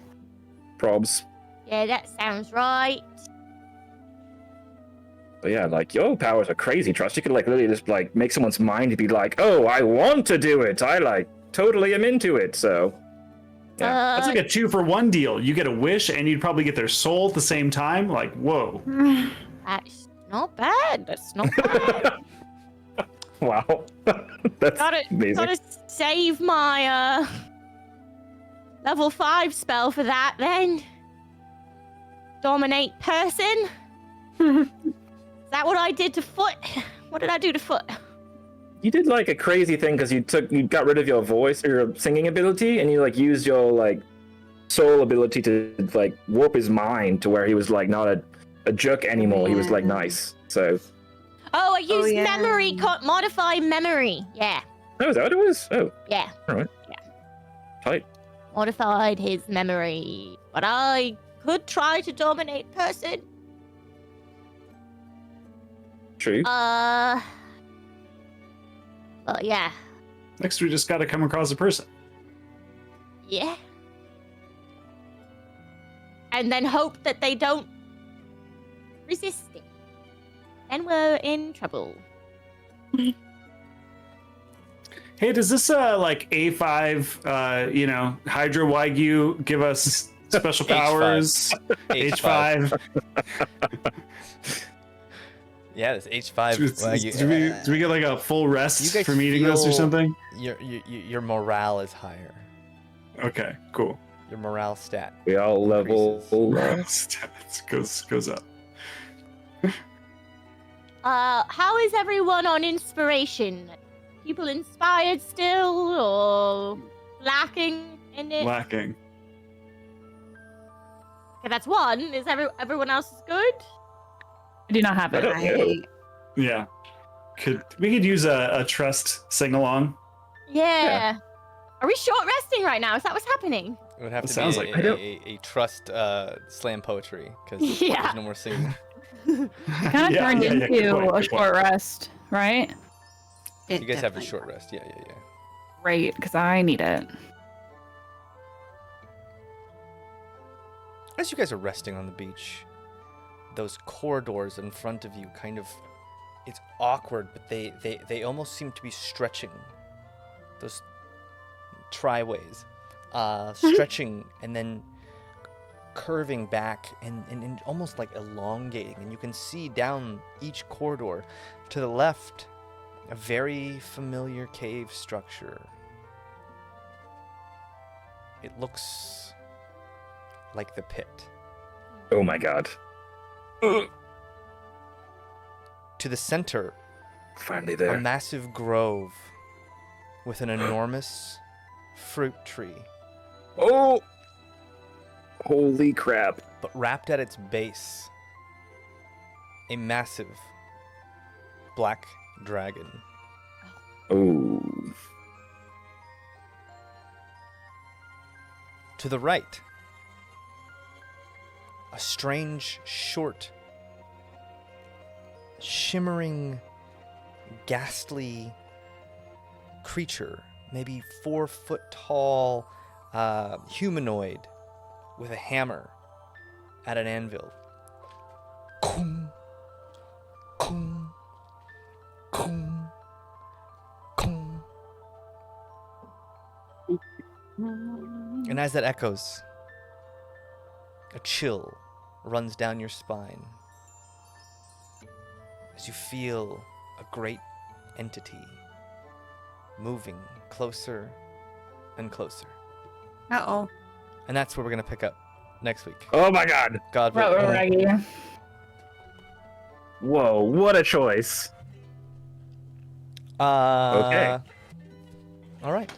Probs. Yeah, that sounds right. But yeah, like your powers are crazy, Trust. You could like literally just like make someone's mind to be like, oh, I want to do it. I like totally am into it. So yeah. That's like a 2-for-1 deal. You get a wish and you'd probably get their soul at the same time. Like, whoa. That's not bad. That's not bad. Wow. That's amazing. Gotta save my level 5 spell for that then. Dominate person. Is that what I did to Foot? What did I do to Foot? You did like a crazy thing because you got rid of your voice or your singing ability, and you like used your like soul ability to like warp his mind to where he was like not a jerk anymore. He was like nice. So. Oh, I used yeah. memory, modify memory. Yeah, Oh, is that what it was? Oh, yeah. all right. Yeah. Tight. Modified his memory. But I could try to dominate person. True. Well, yeah. Next, we just got to come across a person. Yeah. And then hope that they don't resist it. And we're in trouble. Hey, does this like A5, Hydra Wagyu give us special powers? H5. Yeah, this H5. Do we get like a full You rest guys from eating this or feel- something? Your morale is higher. Okay, cool. Your morale stat. We all level increases. up. goes up. How is everyone on inspiration? People inspired still, or lacking in it? Lacking. Okay, that's one. Is everyone else good? I do not have it. I, Yeah. We could use a trust sing along? Yeah. Are we short resting right now? Is that what's happening? It would have It to sounds be like- I don't- a trust slam poetry because Yeah. there's no more singing. Kind of Yeah, turned yeah, into good point, a good short rest, right? it You guys have a definitely short was. rest. Yeah. Great, because I need it. As you guys are resting on the beach, those corridors in front of you kind of, it's awkward, but they almost seem to be stretching. Those triways, stretching and then curving back and almost like elongating. And you can see down each corridor to the left a very familiar cave structure. It looks like the pit. Oh my god. To the center, Finally a there. massive grove with an enormous fruit tree, Oh! Holy crap. but wrapped at its base, a massive black dragon. Oh. To the right, a strange, short, shimmering, ghastly creature, maybe 4 foot tall, humanoid with a hammer at an anvil. Kung, kung, kung, kung. And as that echoes, a chill runs down your spine as you feel a great entity moving closer and closer. Uh-oh. And that's where we're going to pick up next week. Oh my god. God Right, willing. right. Whoa, what a choice. Okay. All right.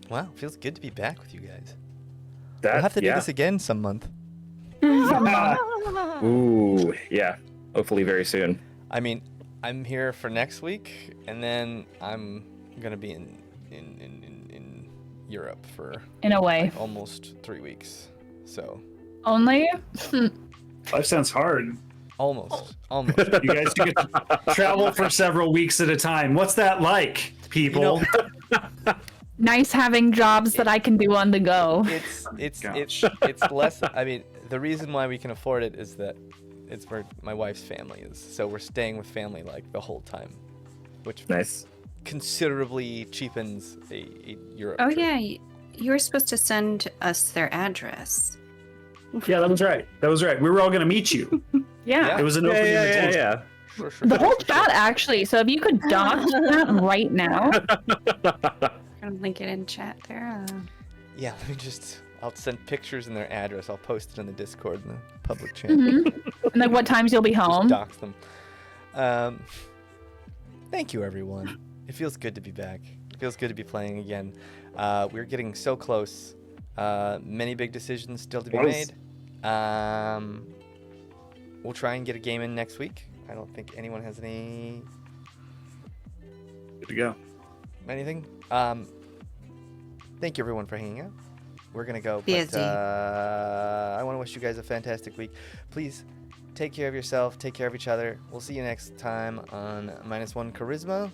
Wow, feels good to be back with you guys. That, We'll have to do yeah. this again some month. Ooh, yeah. Hopefully very soon. I mean, I'm here for next week, and then I'm gonna be in Europe for In a way. almost 3 weeks. So Only? Life sounds hard. almost. You guys get to travel for several weeks at a time. What's that like, people? Nice having jobs that I can do on the go. It's less. I mean, the reason why we can afford it is that it's where my wife's family is. So we're staying with family like the whole time, which Nice. considerably cheapens a Europe. Oh trip. yeah, you were supposed to send us their address. Yeah, that was right. That was right. We were all going to meet you. Yeah. It was an open invitation. Yeah. Sure, The whole sure. chat, actually. So if you could doc that right now. I'm gonna link it in chat there. Yeah, let me just. I'll send pictures and their address. I'll post it in the Discord in the public channel. And like what times you'll be Just home. dox them. Thank you, everyone. It feels good to be back. It feels good to be playing again. We're getting so close. Many big decisions still to be Close. made. We'll try and get a game in next week. I don't think anyone has any Good to go. anything. Thank you, everyone, for hanging out. We're gonna go. Busy. But I want to wish you guys a fantastic week. Please take care of yourself. Take care of each other. We'll see you next time on -1 Charisma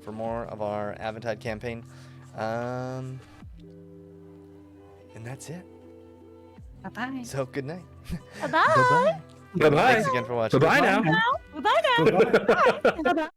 for more of our Aventide campaign. And that's it. Bye bye. So good night. Bye-bye. Bye-bye. Bye-bye. Thanks again for watching. Bye-bye now. Bye-bye now. Bye-bye.